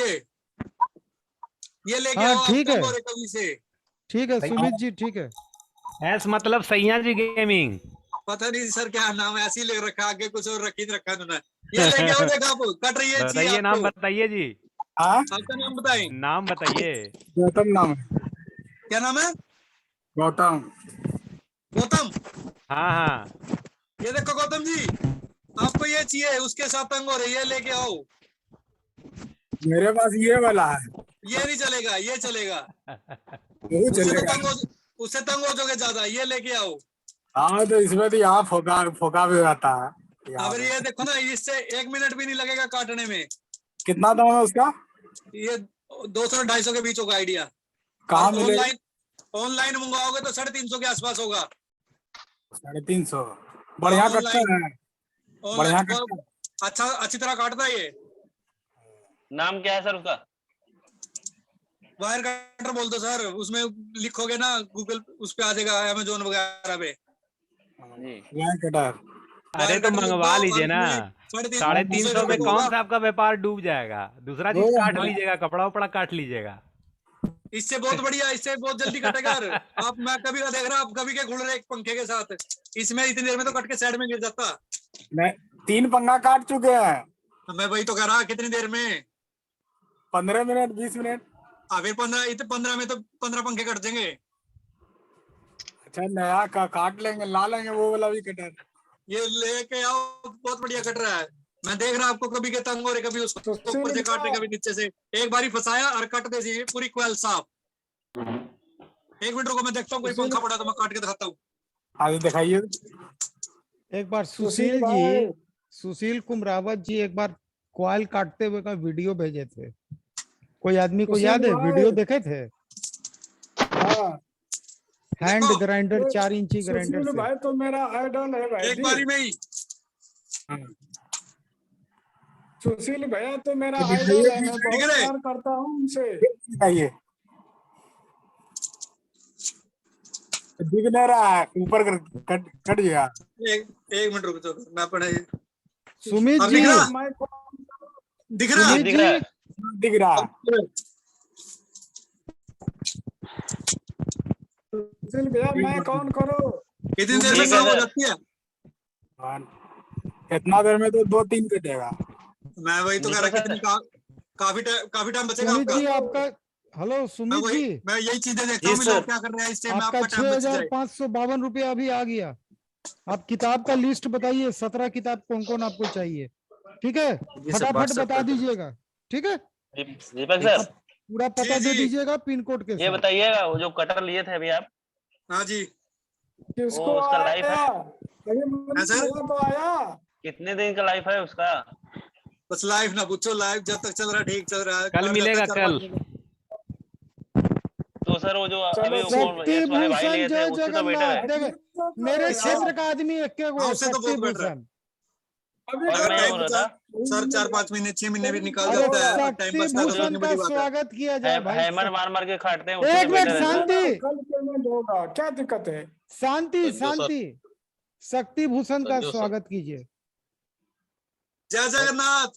ये लेके हाँ, आओ ठीक आप है। कंगोरे कभी से। ठीक है सुमित जी, ठीक है। एस मतलब सैया जी गेमिंग। पता नहीं सर क्या नाम है, ऐसे ही ले रखा, आगे कुछ और रखी रखा उन्होंने। ये लेके आओ, देखो आप कट रही है। बताइए नाम बताइए जी। आपका नाम बताएं। नाम बताइए। गौतम नाम है। क्या नाम है? गौतम। गौतम। हाँ हाँ। ये देखो गौतम जी, आपको ये चाहिए, उसके साथ कंगोरे ये लेके आओ। मेरे पास ये वाला है। ये नहीं चलेगा, ये चलेगा। वो चलेगा। उससे तंग हो जाओगे ज्यादा, ये लेके आओ। हाँ तो इसमें तो यहाँ फोका भी आता है। अगर ये देखो ना, इससे 1 मिनट भी नहीं लगेगा काटने में। कितना दाम है उसका? ये 200-250 के बीच होगा आइडिया। कहाँ मिलेगा? ऑनलाइन मंगवाओगे तो 350 के आसपास होगा। 350। बढ़िया कटता है। बढ़िया कटता है। अच्छा, अच्छी तरह काटता है ये। नाम क्या है सर उसका? वायर कटर बोल दो सर, उसमें लिखोगे ना गूगल, उस पे आ जाएगा, अमेजोन वगैरह पे। Wire cutter. अरे तो मंगवा लीजिए ना। 350 में कौन सा आपका व्यापार डूब जाएगा? दूसरा चीज काट लीजिएगा, कपड़ा उपड़ा काट लीजिएगा। इससे बहुत बढ़िया, इससे बहुत जल्दी कटेगा। आप मैं कभी का देख रहा, आप कभी के घुल रहे एक पंखे के साथ, इसमें इतनी देर में तो कट के साइड में गिर जाता। मैं 3 पंखा काट चुके हैं। मैं वही तो कह रहा, कितनी देर में? 15 मिनट 20 मिनट। फिर 15 में तो 15 पंखे कट जाएंगे। अच्छा नया काट लेंगे, ला लेंगे वो वाला भी कटर। ये लेके आओ, बहुत बढ़िया कट रहा है। मैं देख रहा आपको, कभी के तंग हो रहे, कभी उसको ऊपर से काटने, कभी नीचे से। एक बारी फंसाया और कट दे दी पूरी क्वेल साफ। 1 मिनट रुको, मैं देखता हूँ कोई पंखा पड़ा तो मैं काट के दिखाता हूँ। आगे दिखाइए। एक बार सुशील कुमरावत जी एक बार कॉइल काटते हुए का वीडियो भेजे थे। कोई आदमी को याद है? वीडियो देखे थे? हाँ। हैंड ग्राइंडर, 4 इंची ग्राइंडर सुशील से। भाई तो मेरा आइडल है भाई। एक बारी में ही। सुशील भैया तो मेरा आइडल है, मैं बहुत प्यार करता हूँ उनसे। दिखाइए। दिख नहीं रहा है, ऊपर कट गया। एक मिनट रुक जाओ, मैं अपने सुमित जी दिख रहा दिख रहा। सुशील भैया मैं कौन करो? कितनी देर में साफ हो जाती है? इतना देर में तो 2-3 कटेगा। मैं वही तो कह रहा, कितनी काफी टाइम बचेगा सुमित जी आपका। हेलो सुमित जी, मैं यही चीजें देखता हूँ, लोग क्या कर रहे हैं, इससे आपका 6,552 रुपया अभी आ गया। आप किताब का लिस्ट बताइए, 17 किताब कौन कौन आपको चाहिए, ठीक है? फटाफट बता दीजिएगा, ठीक है? दीपक सर पूरा पता दे दीजिएगा पिन कोड के साथ। ये बताइएगा, वो जो कटर लिए थे अभी आप। हाँ जी। किसको उसका लाइफ है? तो आया। कितने दिन का लाइफ है उसका? बस लाइफ ना पूछो, लाइफ जब तक चल रहा है ठीक चल रहा है। कल मिलेगा कल। तो सर वो जो अभी यस वाले भाई लिए थे, उससे तो बेटर है। मेरे क्षेत्र का आदमी एक शक्ति भूषण। सर 4-5 महीने 6 महीने भी निकाल जाता है, टाइम बचता है। स्वागत किया जाए भाई। हैमर मार के काटते हैं। एक मिनट शांति, कल पेमेंट होगा, क्या दिक्कत है? शांति शांति। शक्ति भूषण का स्वागत कीजिए। जय जगन्नाथ।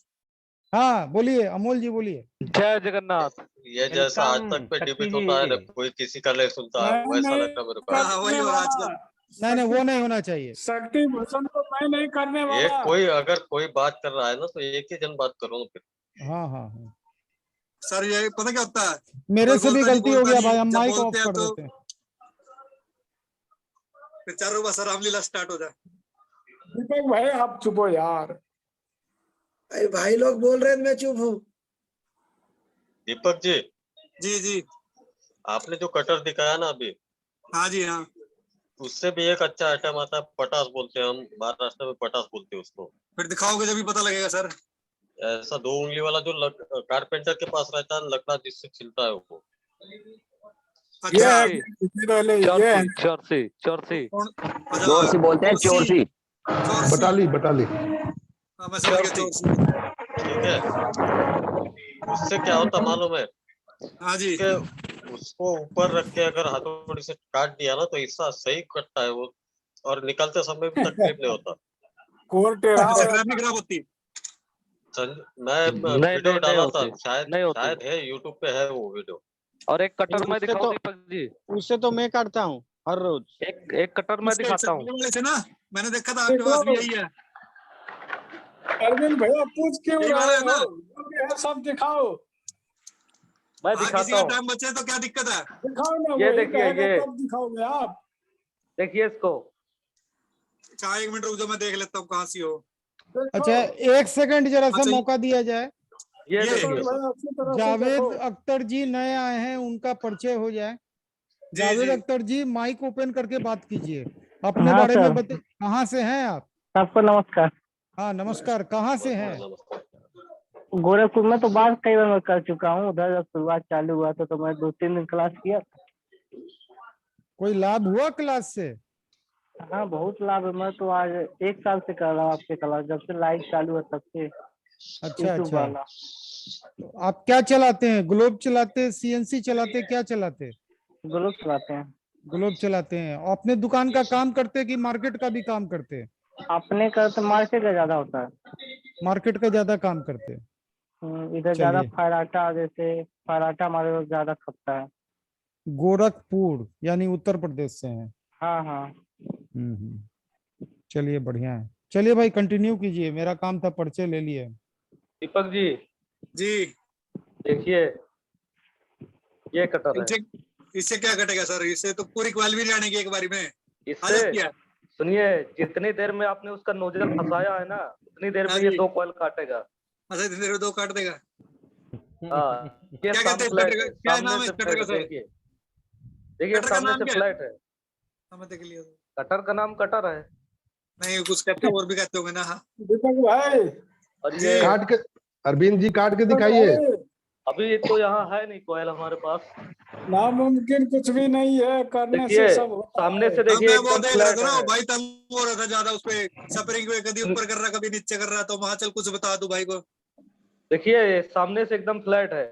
हाँ बोलिए अमोल जी, बोलिए। जय जगन्नाथ। ये जैसा आज तक पे डिबेट होता है, कोई किसी का नहीं सुनता है, वैसा लगता है मेरे को। वही हो रहा आजकल। नहीं वो नहीं होना चाहिए। शक्ति भूषण को मैं नहीं करने वाला। कोई अगर कोई बात कर रहा है ना, तो एक ही जन बात करो फिर। हाँ हाँ हाँ। सर ये पता क्या होता है, मेरे से भी बोलता नहीं, गलती हो बोलता गया नहीं, भाई, हम जब माइक ऑफ बोलते हैं कर तो देते हैं। फिर चारों बार रामलीला स्टार्ट हो जाए। दीपक भाई आप चुप हो यार। अरे भाई लोग बोल रहे हैं मैं चुप हूँ। दीपक जी, जी जी, आपने जो कटर दिखाया ना अभी, हाँ जी हाँ, उससे भी एक अच्छा आइटम आता है, पटास बोलते हैं हम महाराष्ट्र में, पटास बोलते हैं उसको। फिर दिखाओगे जब भी पता लगेगा सर। ऐसा 2 उंगली वाला जो कारपेंटर के पास रहता है, लकड़ा जिससे छिलता है वो। अच्छा, चोरसी चोरसी बोलते हैं, चोरसी। बटाली बटाली। हाँ मैं समझ गया, चोरसी। ठीक है, उससे क्या होता मालूम है? हाँ जी, उसको ऊपर रख के अगर हथौड़ी से काट दिया ना तो हिस्सा सही कटता है वो, और निकलते समय भी तकलीफ नहीं होता। खराब होती। मैं वीडियो डाला था, शायद है यूट्यूब पे है वो वीडियो। और एक कटर मैं उससे दिखाऊं तो- दीपक जी? उससे तो मैं काटता हूँ हर रोज। एक कटर मैं दिखाता हूँ। ना मैंने देखा था आपके पास भी यही है। अरविंद भैया पूछ क्यों यही रहे वाला है ना? हो? जो भी है सब दिखाओ। मैं हाँ, किसी दिखाता का हूँ, टाइम बचे तो क्या दिक्कत है? दिखाओ ना, ये वही देखिए, कहेगा ये। तब दिखाओगे आप। देखिए इसको। अच्छा 1 मिनट रुक जाओ, मैं देख लेता हूँ कहाँ सी हो। अच्छा 1 सेकंड जरा सा अच्छा, मौका दिया जाए। ये ये- देखिए, अच्छी तरह से जावेद देखो। अख्तर जी नए आए हैं, उनका परिचय हो जाए। जावेद अख्तर जी माइक ओपन करके बात कीजिए, अपने हाँ बारे सर। में बता। कहाँ से हैं आप? सबको नमस्कार। हाँ नमस्कार, कहाँ से हैं? गोरखपुर में तो बात कई बार मैं कर चुका हूँ, उधर जब शुरुआत चालू हुआ था तो मैं 2-3 दिन क्लास किया। कोई लाभ हुआ क्लास से? हाँ बहुत लाभ है, मैं तो आज 1 साल से कर रहा हूँ आपके क्लास, जब से लाइव चालू है तब से। अच्छा YouTube अच्छा, वाला। तो आप क्या चलाते हैं? ग्लोब चलाते हैं, CNC चलाते हैं, क्या चलाते हैं? ग्लोब चलाते हैं। ग्लोब चलाते हैं। और अपने दुकान का काम करते हैं कि मार्केट का भी काम करते हैं? अपने का तो मार्केट का ज्यादा होता है। मार्केट का ज्यादा काम करते हैं। इधर ज्यादा चलिए। फराटा, जैसे फराटा हमारे लोग ज्यादा खपता है। गोरखपुर यानी उत्तर प्रदेश से हैं? हाँ हाँ। चलिए बढ़िया है। चलिए भाई कंटिन्यू कीजिए, मेरा काम था, पर्चे ले लिए। दीपक जी जी, देखिए, ये कटर है। इससे क्या कटेगा सर? इससे तो पूरी क्वाल भी नहीं आने की एक बारी में। इससे आदत क्या है? सुनिए, जितनी देर में आपने उसका नोजल फंसाया है ना, उतनी देर में हाँ ये जी। 2 कॉइल काटेगा। अच्छा इतनी देर में 2 काट देगा। हाँ, ये क्या कहते हैं इस फ्लैट कटर का? है, क्या सामने नाम है से इस कटर का फ्लैट, सर? देखिए देखिए, कटर का सामने नाम से क्या है? फ्लैट है। हाँ, मैं देख लिया। कटर का नाम कटर है। नहीं कुछ कहते और भी कहते होंगे ना। हाँ दीपक भाई और जी। ये काट के, अरविंद जी काट के दिखाइए। अभी तो यहाँ है नहीं कॉइल हमारे पास। नामुमकिन कुछ भी नहीं है, करने देखिए से सब होता सामने है। से, हाँ, देखिए मैं वो एकदम देख रहा फ्लैट था ना, है। भाई तंग हो रहा था ज्यादा उस पे स्प्रिंग पे, कभी ऊपर कर रहा कभी नीचे कर रहा, तो वहां चल कुछ बता दूं भाई को। देखिए सामने से एकदम फ्लैट है।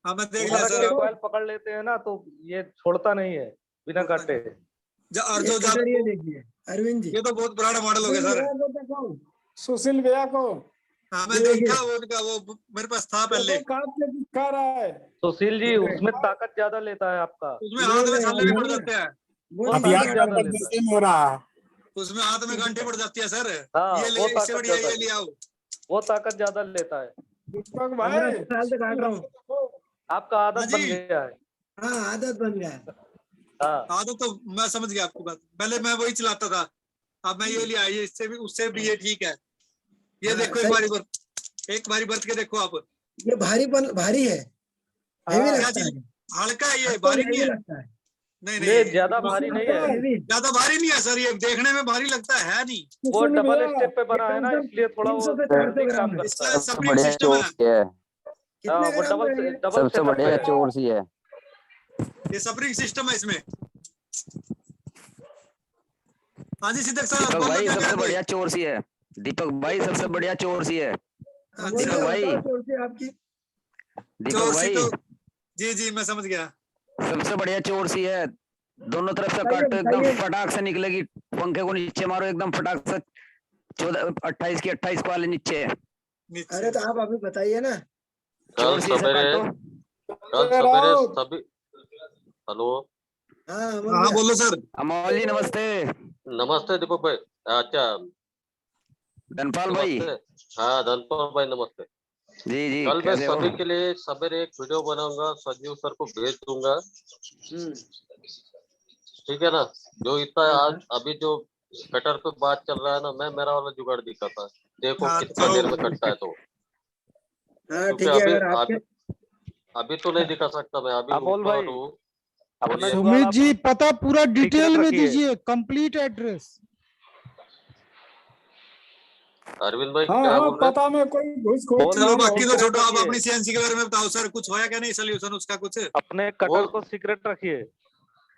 हाँ मैं देख ऊपर लिया रख सर। के कॉइल पकड़ लेते हैं ना तो ये छोड़ता नहीं है बिना काटे। और ये जो कटर ये देखिए अरविंद जी। ये तो बहुत पुराना मॉडल हो गया सर। सुशील भैया को हाँ मैं ये देखा वो उनका, वो मेरे पास था पहले। काट के दिखा रहा है। सुशील जी उसमें ताकत ज्यादा लेता है आपका। उसमें हाथ में छाले भी पड़ जाते हैं। वो ताकत ज्यादा लेता है। हो रहा है। उसमें हाथ में घंटे पड़ जाती है सर। हाँ, ये ले, वो इससे ताकत बढ़िया ज्यादा ये ले आओ। वो ताकत ज्यादा लेता है। दीपक 15 भाई साल से काट रहा हूँ। आपका हाँ आदत जी। बन गया है। हाँ आदत बन गया है। हाँ, आदत तो मैं समझ गया आपकी बात। पहले मैं वही चलाता था, अब मैं ये लिया, ये इससे भी उससे भी ये ठीक है। ये हाँ, देखो एक बारी बरत के देखो आप। ये भारी है, हेवी क्या लगता चीज? है। हल्का है ये, हमको भारी नहीं हेवी है। लगता है। नहीं ये नहीं ज्यादा भारी नहीं है। हेवी। ज्यादा भारी नहीं है सर, ये देखने में भारी लगता है नहीं। वो सुशील डबल भैया, स्टेप पे बना है ना, कम से कम इसलिए थोड़ा वो 300 से 400 जल्दी ग्राम काम है। करता है। इसका सबसे स्प्रिंग बढ़िया सिस्टम है। चोर है, कितने वो ग्राम का है ये? डबल सबसे सेटअप बढ़िया है। चोर सी है। ये स्प्रिंग सिस्टम है इसमें। हाँ जी सिद्धक सर, दीपक बोलो भाई क्या सबसे कहते बढ़िया चोर सी है। दीपक भाई सबसे बढ़िया चोर सी है। बोलिए, दीपक भाई, बताओ चोर सी आपकी। दीपक चोर सी भाई तो जी जी मैं समझ गया। सबसे बढ़िया चोर सी है। दोनों तरफ से बताइए, काटो, एकदम बताइए। फटाक से निकलेगी। पंखे को नीचे मारो, एकदम फटाक से 28 की 28 को वाले नीचे। अरे तो आप अभी बताइए ना। कल चोर सी से सवेरे काटो। सभी। हेलो, हाँ हाँ बोलो सर। अमोल जी नमस्ते। नमस्ते दीपक भाई। अच्छा धनपाल भाई। नमस्ते। हाँ धनपाल भाई नमस्ते। जी जी कल मैं कैसे हो? सभी के लिए सवेरे एक वीडियो बनाऊंगा, संजीव सर को भेज दूंगा। ठीक है ना? जो इतना आज अभी जो कटर पे बात चल रहा है ना, मैं मेरा वाला जुगाड़ दिखाता, देखो कितना देर में कटता है। तो ठीक है, अगर आपके अभी तो नहीं दिखा सकता मैं, अभी अमोल भाई, ऊपर हूँ। अपना सुमित जी पता पूरा डिटेल में रखिए। दीजिए, कंप्लीट एड्रेस। अरविंद भाई हाँ क्या हाँ, बोल रहे हैं? पता में कोई घुसखोरी चलो बाकी तो सीक्रेट छोड़ो, आप रखिए। अपनी सीएनसी के बारे में बताओ सर, कुछ होया क्या नहीं सोल्यूशन उसका कुछ? अपने कटर को सीक्रेट रखिए।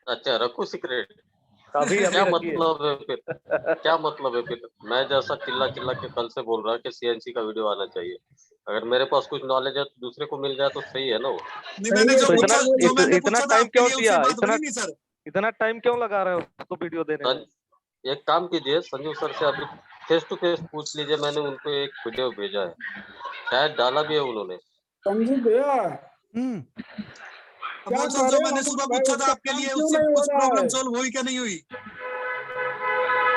अच्छा रखो सीक्रेट। अभी क्या रखिए। मतलब है फिर? क्या मतलब है फिर? मैं जैसा चिल्ला चिल्ला के कल से बोल रहा कि सीएनसी का वीडियो आना चाहिए, अगर मेरे पास कुछ नॉलेज है तो दूसरे को मिल जाए तो सही है ना वो। नहीं, मैंने जो तो पूछा, जो मैंने इतना पूछा था टाइम आपके क्यों लिए, दिया? उससे बात बनी नहीं सर? इतना टाइम क्यों लगा रहे हो उसको वीडियो देने में? एक काम कीजिए, संजू सर से अभी फेस टू फेस पूछ लीजिए, मैंने उनको एक वीडियो भेजा है, शायद डाला भी है उन्होंने। संजीव भैया क्या अमोल सर, जो मैंने सुबह पूछा था आपके लिए, उससे कुछ प्रॉब्लम सॉल्व हुई क्या नहीं हुई?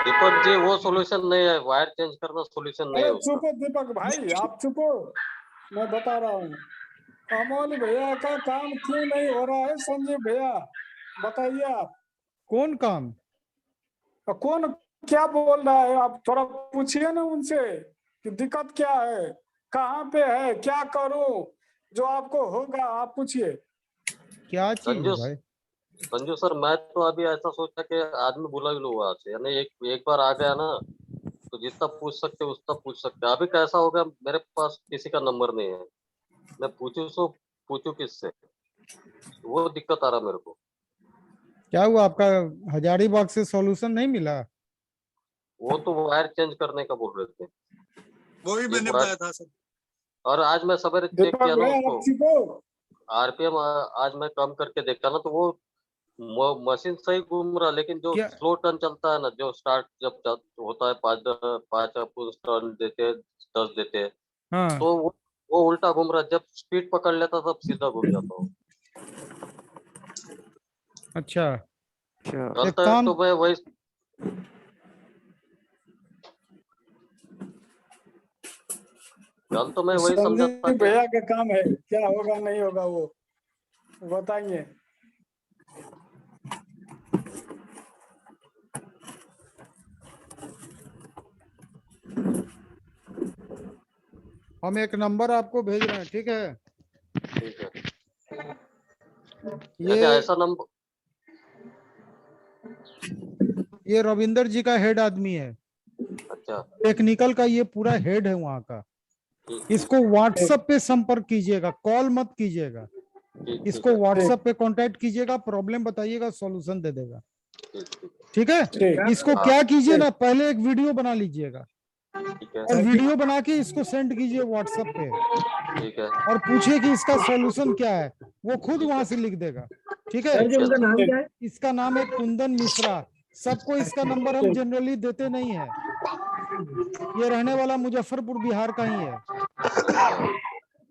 दीपक जी वो सॉल्यूशन नहीं है, वायर चेंज करना सॉल्यूशन नहीं है अरे उसका। चुपो दीपक भाई, आप चुपो, मैं बता रहा हूँ। अमोल भैया का काम क्यों नहीं हो रहा है संजीव भैया, बताइए आप। कौन काम? कौन क्या बोल रहा है, आप थोड़ा पूछिए ना उनसे कि दिक्कत क्या है, कहाँ पे है, क्या करूं जो आपको होगा, आप पूछिए। क्या चीज है भाई? संजू सर मैं तो अभी ऐसा सोचा कि आदमी बुला ही लो वहां से, यानी एक बार आ गया ना तो जितना पूछ सकते उतना पूछ सकते। अभी कैसा हो गया, मेरे पास किसी का नंबर नहीं है, मैं पूछू किससे, वो दिक्कत आ रहा मेरे को। क्या हुआ आपका? हजारीबाग से सॉल्यूशन नहीं मिला? वो तो वायर चेंज करने का बोल रहे थे, वो भी मैंने बताया था सर। और आज मैं सवेरे चेक किया ना उसको, आरपीएम आज मैं कम करके देखा ना, तो वो मशीन सही घूम रहा, लेकिन जो स्लो टर्न चलता है ना, जो स्टार्ट जब होता है 5 टर्न देते हैं, 10 देते हैं, हाँ। तो वो उल्टा घूम रहा, जब स्पीड पकड़ लेता तब सीधा घूम जाता हूँ। अच्छा कल तक तो मैं वही समझा था। भैया का काम है, क्या होगा नहीं होगा वो बताइए। हम एक नंबर आपको भेज रहे हैं, ठीक है? ठीक है। ये ऐसा नंबर, ये रविंदर जी का हेड आदमी है। अच्छा टेक्निकल का ये पूरा हेड है वहाँ का। इसको व्हाट्सएप पे संपर्क कीजिएगा, कॉल मत कीजिएगा। इसको व्हाट्सएप पे कांटेक्ट कीजिएगा, प्रॉब्लम बताइएगा, सॉल्यूशन दे देगा। ठीक है? इसको क्या कीजिए ना, पहले एक वीडियो बना लीजिएगा और वीडियो बना के इसको सेंड कीजिए व्हाट्सएप पे, ठीक है, और पूछिए कि इसका सॉल्यूशन क्या है, वो खुद वहां से लिख देगा। ठीक है? सर जी उनका नाम क्या है? इसका नाम है कुंदन मिश्रा। सबको इसका नंबर हम जनरली देते नहीं है। ये रहने वाला मुजफ्फरपुर बिहार का ही है,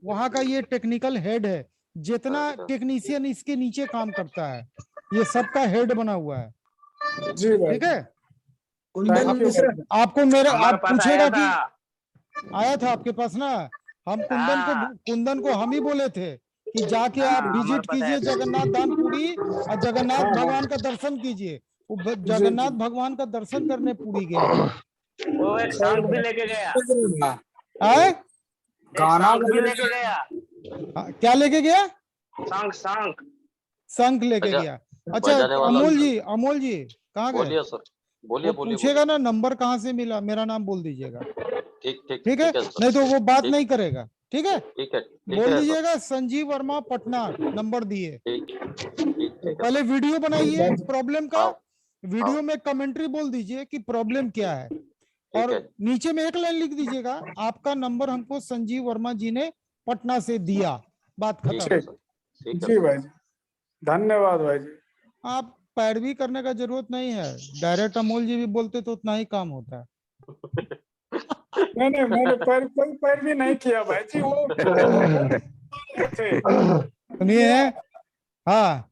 वहां का ये टेक्निकल हेड है। जितना टेक्नीशियन इसके नीचे काम करता है, ये सबका हेड बना हुआ है। ठीक है? आपको मेरा आप पूछेगा कि आया था आपके पास ना, हम कुंदन को हम ही बोले थे कि जाके आप विजिट कीजिए जगन्नाथ धामपुरी और जगन्नाथ भगवान का दर्शन कीजिए। वो जगन्नाथ भगवान का दर्शन करने पुरी गया था। वो एक शंख भी लेके गया। गाना भी लेके गया। क्या लेके गया? शंख लेके गया। अच्छा अमोल जी कहाँ गए? बोलिए सर, बोलिए। पूछेगा ना नंबर कहाँ से मिला, मेरा नाम बोल दीजिएगा। ठीक है? नहीं तो वो बात नहीं करेगा। ठीक है? ठीक है, बोल दीजिएगा संजीव वर्मा पटना, नंबर दिए। पहले वीडियो बनाइए प्रॉब्लम का, वीडियो में कमेंट्री बोल दीजिए कि प्रॉब्लम क्या है, और नीचे में एक लाइन लिख दीजिएगा, आपका नंबर हमको संजीव वर्मा जी ने पटना से दिया। बात खत्म। जी भाई, धन्यवाद भाई जी। आप पैरवी करने का जरूरत नहीं है, डायरेक्ट अमोल जी भी बोलते तो उतना ही काम होता है। नहीं मैंने कोई पैरवी नहीं किया भाई जी, वो सुनिए। हाँ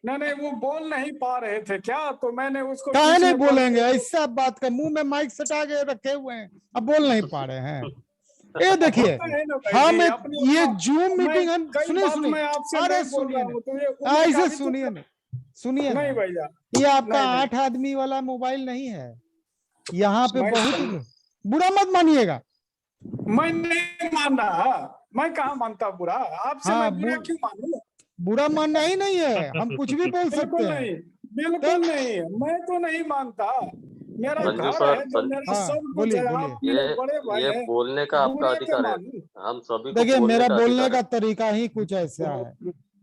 नहीं वो बोल नहीं पा रहे थे क्या, तो मैंने उसको कहा नहीं बोलेंगे, ऐसा बात कर, मुंह में माइक सटा के रखे हुए हैं, अब बोल नहीं पा रहे हैं। ये देखिए होता है ना भाई हम जी, अपने ये आप- जूम मैं मीटिंग हम कई सुनिए बात सुनिए मैं आपसे अरे नहीं बोल सुनिए रहा ना हूँ, तो ये उन्हें का ऐसे भी तो सुनिए ना सुनिए नहीं ना भैया, ये आपका नहीं, नहीं। 8 आदमी वाला मोबाइल नहीं है, यहाँ पे मैं बहुत समझ- बुरा मत मानिएगा। मैं नहीं मान रहा, मैं कहाँ मानता बुरा, आपसे हाँ, मैं बुरा क्यों मानूं? बुरा मानना ही नहीं है, हम कुछ भी बोल सकते बिल्कुल हैं। नहीं, बिल्कुल नहीं, मैं तो नहीं मानता। मेरा संजू घर सर, है तो मेरा हाँ, सब कुछ बोलिए है, बोलिए आप मेरे बड़े भाई ये हैं, बोलने का आपका बुरा क्यों अधिकार है, मानूं? हम सभी को देखिए बोलने मेरा का बोलने अधिकार का तरीका ही कुछ ऐसा है,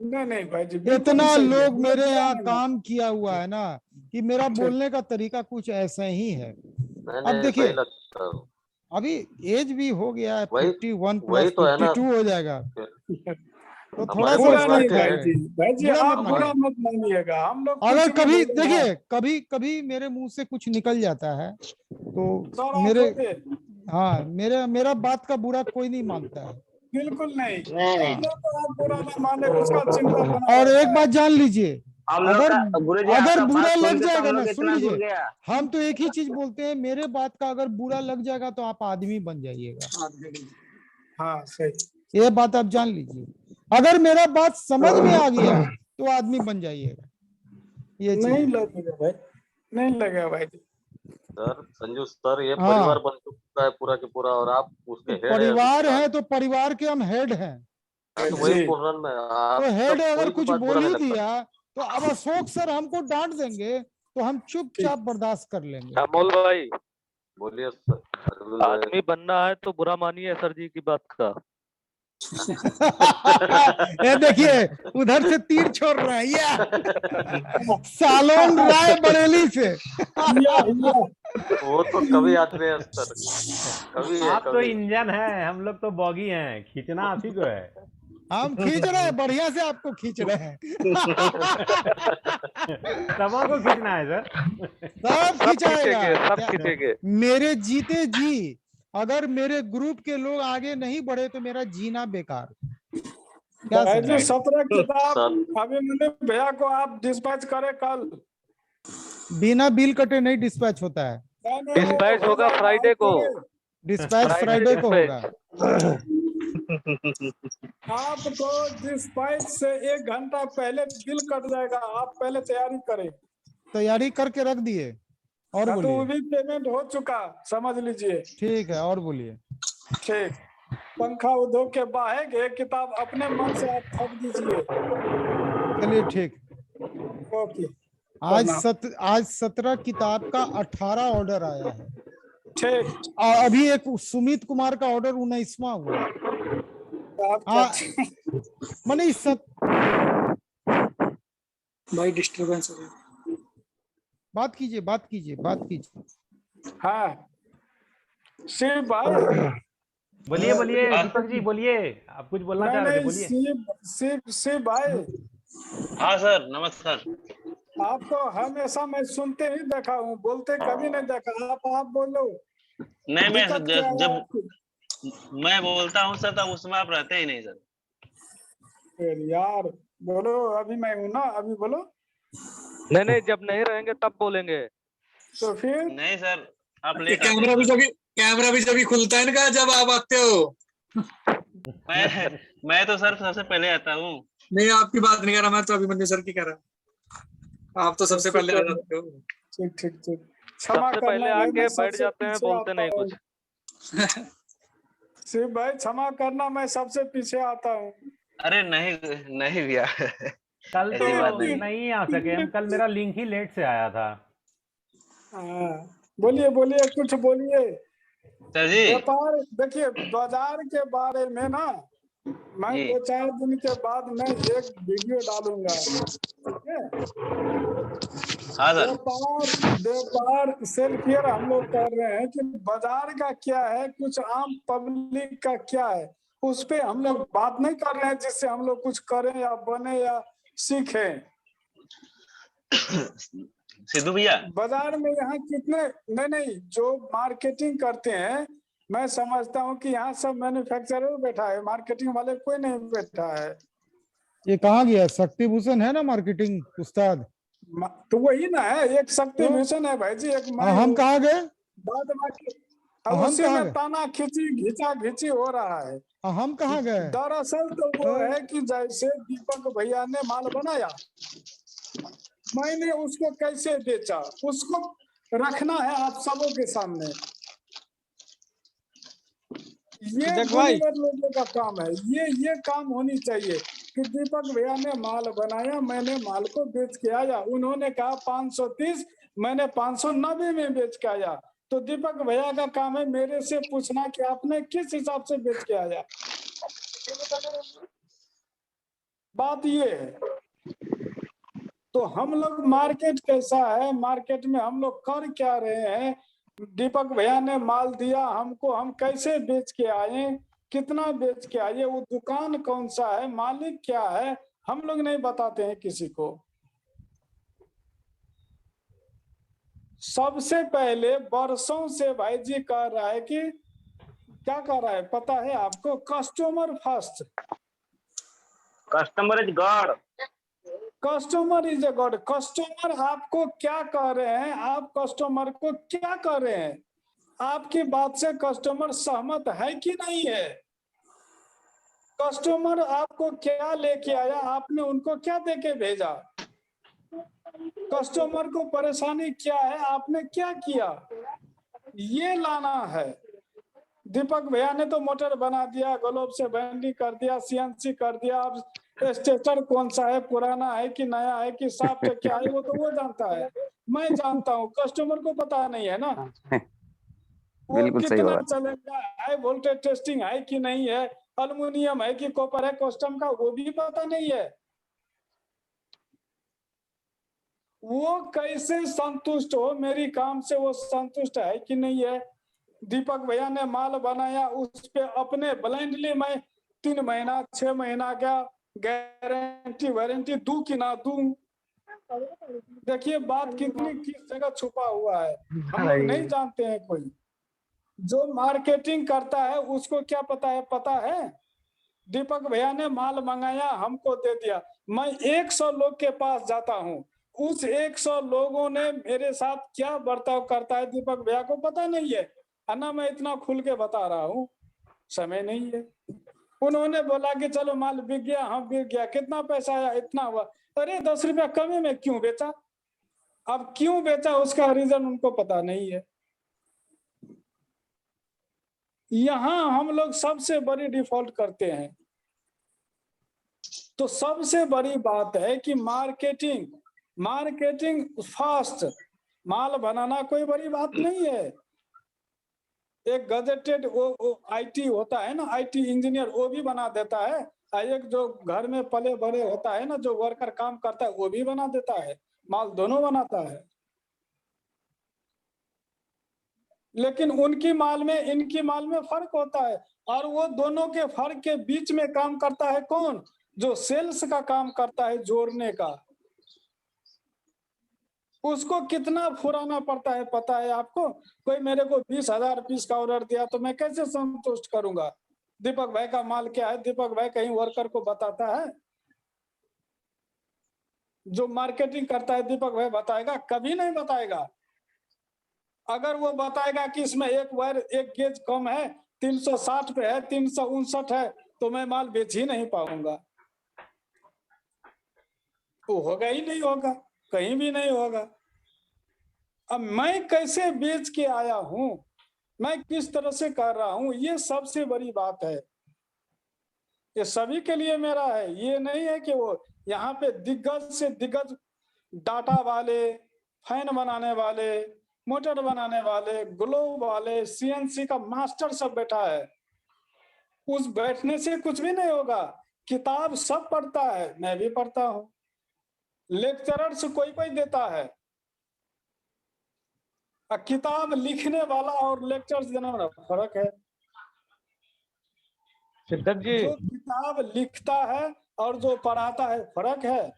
नहीं नहीं भाई जी, बिल्कुल इतना सही है, लोग मैं मेरे बुरा यहाँ नहीं काम किया हुआ है ना कि मेरा ठीक। बोलने का तरीका कुछ ऐसा ही है। है। अब नहीं देखिए सही लगता है। अभी एज भी हो गया है, वही 51 वही प्लस तो है ना, 52 हो जाएगा, तो थोड़ा हमारे सा बुरा परिवार नहीं स्ट्रिक्ट के भाई जी, भाई जी बुरा आप मत बुरा मानिए। मत मानिएगा, हम लोग अगर कुछ भी कभी बोलेंगे। देखिए कभी कभी मेरे मुंह से कुछ निकल जाता है तो सर मेरे आप होते, हाँ मेरा बात का बुरा कोई नहीं मानता है। बिल्कुल नहीं, नहीं हम लोग तो आप बुरा ना माने उसका चिंता बना और रहता एक है। बात जान लीजिए, हम लोग अगर का गुरुजी अगर आपका बुरा बात सुन लग के तो जाएगा हम ना, लोग सुन इतना जुड़ लीजिए, गया। हम तो एक ही चीज बोलते हैं, मेरे बात का अगर बुरा लग जाएगा तो आप आदमी बन जाइएगा। हाँ सही, ये बात आप जान लीजिए, अगर मेरा बात समझ में आ गया तो आदमी बन जाइएगा। ये नहीं चीज लगेगा भाई, नहीं लगेगा भाई जी। सर संजू सर, ये हाँ। परिवार बन चुका है पूरा के पूरा, और आप उसके हेड है परिवार अभी है तो परिवार के हम हेड हैं, फिलहाल। तो वही बोल रहा हूं मैं, तो आपका हेड अगर कोई भी कुछ बात बोल बुरा नहीं ही लगता। दिया तो अब अशोक सर हमको डांट देंगे तो हम चुपचाप बर्दाश्त कर लेंगे। अमोल भाई, बोलिए सर। आदमी बनना है तो बुरा मानिए सर जी की बात का। ये देखिए उधर से तीर छोड़ रहे हैं ये सालोन राय बरेली से। वो तो कभी आदमी है सर, कभी है आप तो कभी। इंजन है, हम लोग तो बॉगी हैं, खींचना आप ही को है। हम खींच रहे हैं, बढ़िया से आपको खींच रहे हैं। सबको खींचना है सर। सब खींचाएगा, सब खींचेंगे। मेरे जीते जी अगर मेरे ग्रुप के लोग आगे नहीं बढ़े तो मेरा जीना बेकार। क्या भाई जी समझे? 17 किताब अभिमन्यु भैया को आप डिस्पैच करें कल। बिना बिल कटे नहीं डिस्पैच होता है, डिस्पैच होगा फ्राइडे को, डिस्पैच फ्राइडे को होगा। आपको डिस्पैच से 1 घंटा पहले बिल कट जाएगा, आप पहले तैयारी करें। तैयारी करके रख दिए, और तो बोलिए। वो भी पेमेंट हो चुका, समझ लीजिए। ठीक है, और बोलिए। ठीक, पंखा उद्योग के बाहर एक किताब अपने मन से आप थक दीजिए। चलिए ठीक। ओके, आज 17 किताब का 18 ऑर्डर आया है। ठीक, और अभी एक सुमित कुमार का ऑर्डर 19वां हुआ। मैंने भाई डिस्टर्बेंस हो रही है। बात कीजिए, बात कीजिए, बात कीजिए। हाँ शिव भाई, बोलिए बोलिए दीपक जी, बोलिए, आप कुछ बोलना चाह रहे थे, बोलिए। शिव भाई। हाँ सर, नमस्कार। आपको हमेशा मैं सुनते ही देखा हूँ, बोलते कभी नहीं देखा। आप बोलो। नहीं, मैं दिक्कत क्या है जब आपकी? मैं बोलता हूँ सर तब उसमें आप रहते ही नहीं सर। फिर यार बोलो, अभी मैं हूँ ना, अभी बोलो। नहीं जब नहीं रहेंगे तब बोलेंगे। तो फिर नहीं सर, आप लेट आते कैमरा भी जब खुलता है ना जब आप आते हो। मैं तो सर सबसे पहले आता हूँ। नहीं, आपकी बात नहीं कर रहा मैं, तो अभिमन्यु सर की कह रहा हूँ। आप तो सबसे पहले आ जाते हो। ठीक ठीक ठीक, क्षमा सबसे पहले करना, आके मैं बैठ सबसे जाते हैं, पीछे बोलते आता नहीं हूँ। कुछ। शिव भाई क्षमा करना, मैं सबसे पीछे आता हूँ। अरे नहीं भैया, कल ऐसी बात तो नहीं। नहीं आ सके हम, कल मेरा लिंक ही लेट से आया था। हाँ, बोलिए बोलिए, कुछ बोलिए। सर जी, व्यापार देखिए, बाजार के बारे में ना मैं जी। 2-4 दिन के बाद मैं एक वीडियो डालूंगा, ठीक है? हाँ सर। व्यापार सेल्फ केयर हम लोग कर रहे हैं कि बाजार का क्या है, कुछ आम पब्लिक का क्या है, उस पे हम लोग बात नहीं कर रहे हैं जिससे हम लोग कुछ करें या बने या सीखें। सिद्धू भैया, बाजार में यहाँ कितने नहीं जो मार्केटिंग करते हैं, मैं समझता हूँ कि यहाँ सब मैन्युफैक्चरर बैठा है, मार्केटिंग वाले कोई नहीं बैठा है। ये कहाँ गया? शक्ति भूषण है ना मार्केटिंग उस्ताद। तो वही ना है, एक शक्ति भूषण है भाई जी, एक मैं हम हूँ। कहाँ गए? बाद बाकी हम उसी कहाँ में गए? ताना खींची घिंचा घिंची हो रहा है। हम कहाँ गए? दरअसल तो वो है कि जैसे दीपक भैया ने माल बनाया, मैंने उसको कैसे बेचा, उसको रखना है आप सबों के सामने। ये सिद्दीक भाई, गुरुवर लोगों का काम है, ये काम होनी चाहिए कि दीपक भैया ने माल बनाया, मैंने माल को बेच के आया। उन्होंने कहा 530, मैंने 590 में बेच के आया। तो दीपक भैया का काम है मेरे से पूछना कि आपने किस हिसाब से बेच के आया। बात ये है। तो हम लोग मार्केट कैसा है, मार्केट में हम लोग कर क्या रहे हैं, दीपक भैया ने माल दिया हमको, हम कैसे बेच के आए, कितना बेच के आए, वो दुकान कौन सा है, मालिक क्या है, हम लोग नहीं बताते हैं किसी को। सबसे पहले वर्षों से भाई जी कह रहा है कि क्या कह रहा है पता है आपको, customer first, customer is God, customer is a god. Customer आपको क्या कह रहे हैं, आप कस्टमर को क्या कह रहे हैं, आपकी बात से कस्टमर सहमत है कि नहीं है, कस्टमर आपको क्या लेके आया, आपने उनको क्या देके भेजा, कस्टमर को परेशानी क्या है, आपने क्या किया, ये लाना है। दीपक भैया ने तो मोटर बना दिया, ग्लोब से बैंडी कर दिया, सीएनसी कर दिया, अब स्टेटर कौन सा है, पुराना है कि नया है कि सॉफ्ट क्या है, वो तो वो जानता है, मैं जानता हूँ, कस्टमर को पता नहीं है ना। वो बिल्कुल सही कितना बात। चलेगा, हाई वोल्टेज टेस्टिंग है कि नहीं है, एल्युमिनियम है कि कॉपर है, कस्टम का वो भी पता नहीं है। वो कैसे संतुष्ट हो, मेरी काम से वो संतुष्ट है कि नहीं है। दीपक भैया ने माल बनाया, उस पे अपने ब्लाइंडली मैं 3 महीना 6 महीना का गारंटी वारंटी दूं कि ना दूं। देखिए बात कितनी किस जगह छुपा हुआ है, हम लोग नहीं जानते हैं। कोई जो मार्केटिंग करता है उसको क्या पता है, पता है दीपक भैया ने माल मंगाया हमको दे दिया, मैं 100 लोग के पास जाता हूँ, उस 100 लोगों ने मेरे साथ क्या बर्ताव करता है दीपक भैया को पता नहीं है। ना मैं इतना खुल के बता रहा हूँ, समय नहीं है। उन्होंने बोला कि चलो माल बिक गया, हाँ बिक गया, कितना पैसा आया, इतना हुआ, अरे 10 रुपया कमी में क्यों बेचा, अब क्यों बेचा उसका रीजन उनको पता नहीं है। यहाँ हम लोग सबसे बड़ी डिफॉल्ट करते हैं। तो सबसे बड़ी बात है कि मार्केटिंग फास्ट, माल बनाना कोई बड़ी बात नहीं है। एक गजेटेड वो आईटी होता है ना, आईटी इंजीनियर, वो भी बना देता है, एक जो घर में पले बड़े होता है ना, जो वर्कर काम करता है, वो भी बना देता है, माल दोनों बनाता है। लेकिन उनकी माल में इनकी माल में फर्क होता है, और वो दोनों के फर्क के बीच में काम करता है कौन, जो सेल्स का काम करता है, जोड़ने का। उसको कितना फुराना पड़ता है पता है आपको। कोई मेरे को 20,000 पीस का ऑर्डर दिया तो मैं कैसे संतुष्ट करूंगा, दीपक भाई का माल क्या है, दीपक भाई कहीं वर्कर को बताता है, जो मार्केटिंग करता है दीपक भाई बताएगा, कभी नहीं बताएगा। अगर वो बताएगा कि इसमें एक वायर एक गेज कम है, 360 पे है, 359 है, तो मैं माल बेच ही नहीं पाऊंगा, वो होगा ही नहीं, होगा कहीं भी नहीं होगा। अब मैं कैसे बेच के आया हूं, मैं किस तरह से कर रहा हूं, ये सबसे बड़ी बात है। ये सभी के लिए मेरा है, ये नहीं है कि वो यहाँ पे दिग्गज से दिग्गज डाटा वाले, फैन बनाने वाले, मोटर बनाने वाले, ग्लोब वाले, सीएनसी का मास्टर सब बैठा है। उस बैठने से कुछ भी नहीं होगा। किताब सब पढ़ता है, मैं भी पढ़ता हूँ, लेक्चरर्स कोई कोई देता है। किताब लिखने वाला और लेक्चर्स देने वाला फर्क है। सिद्दीक जी, जो किताब लिखता है और जो पढ़ाता है फर्क है,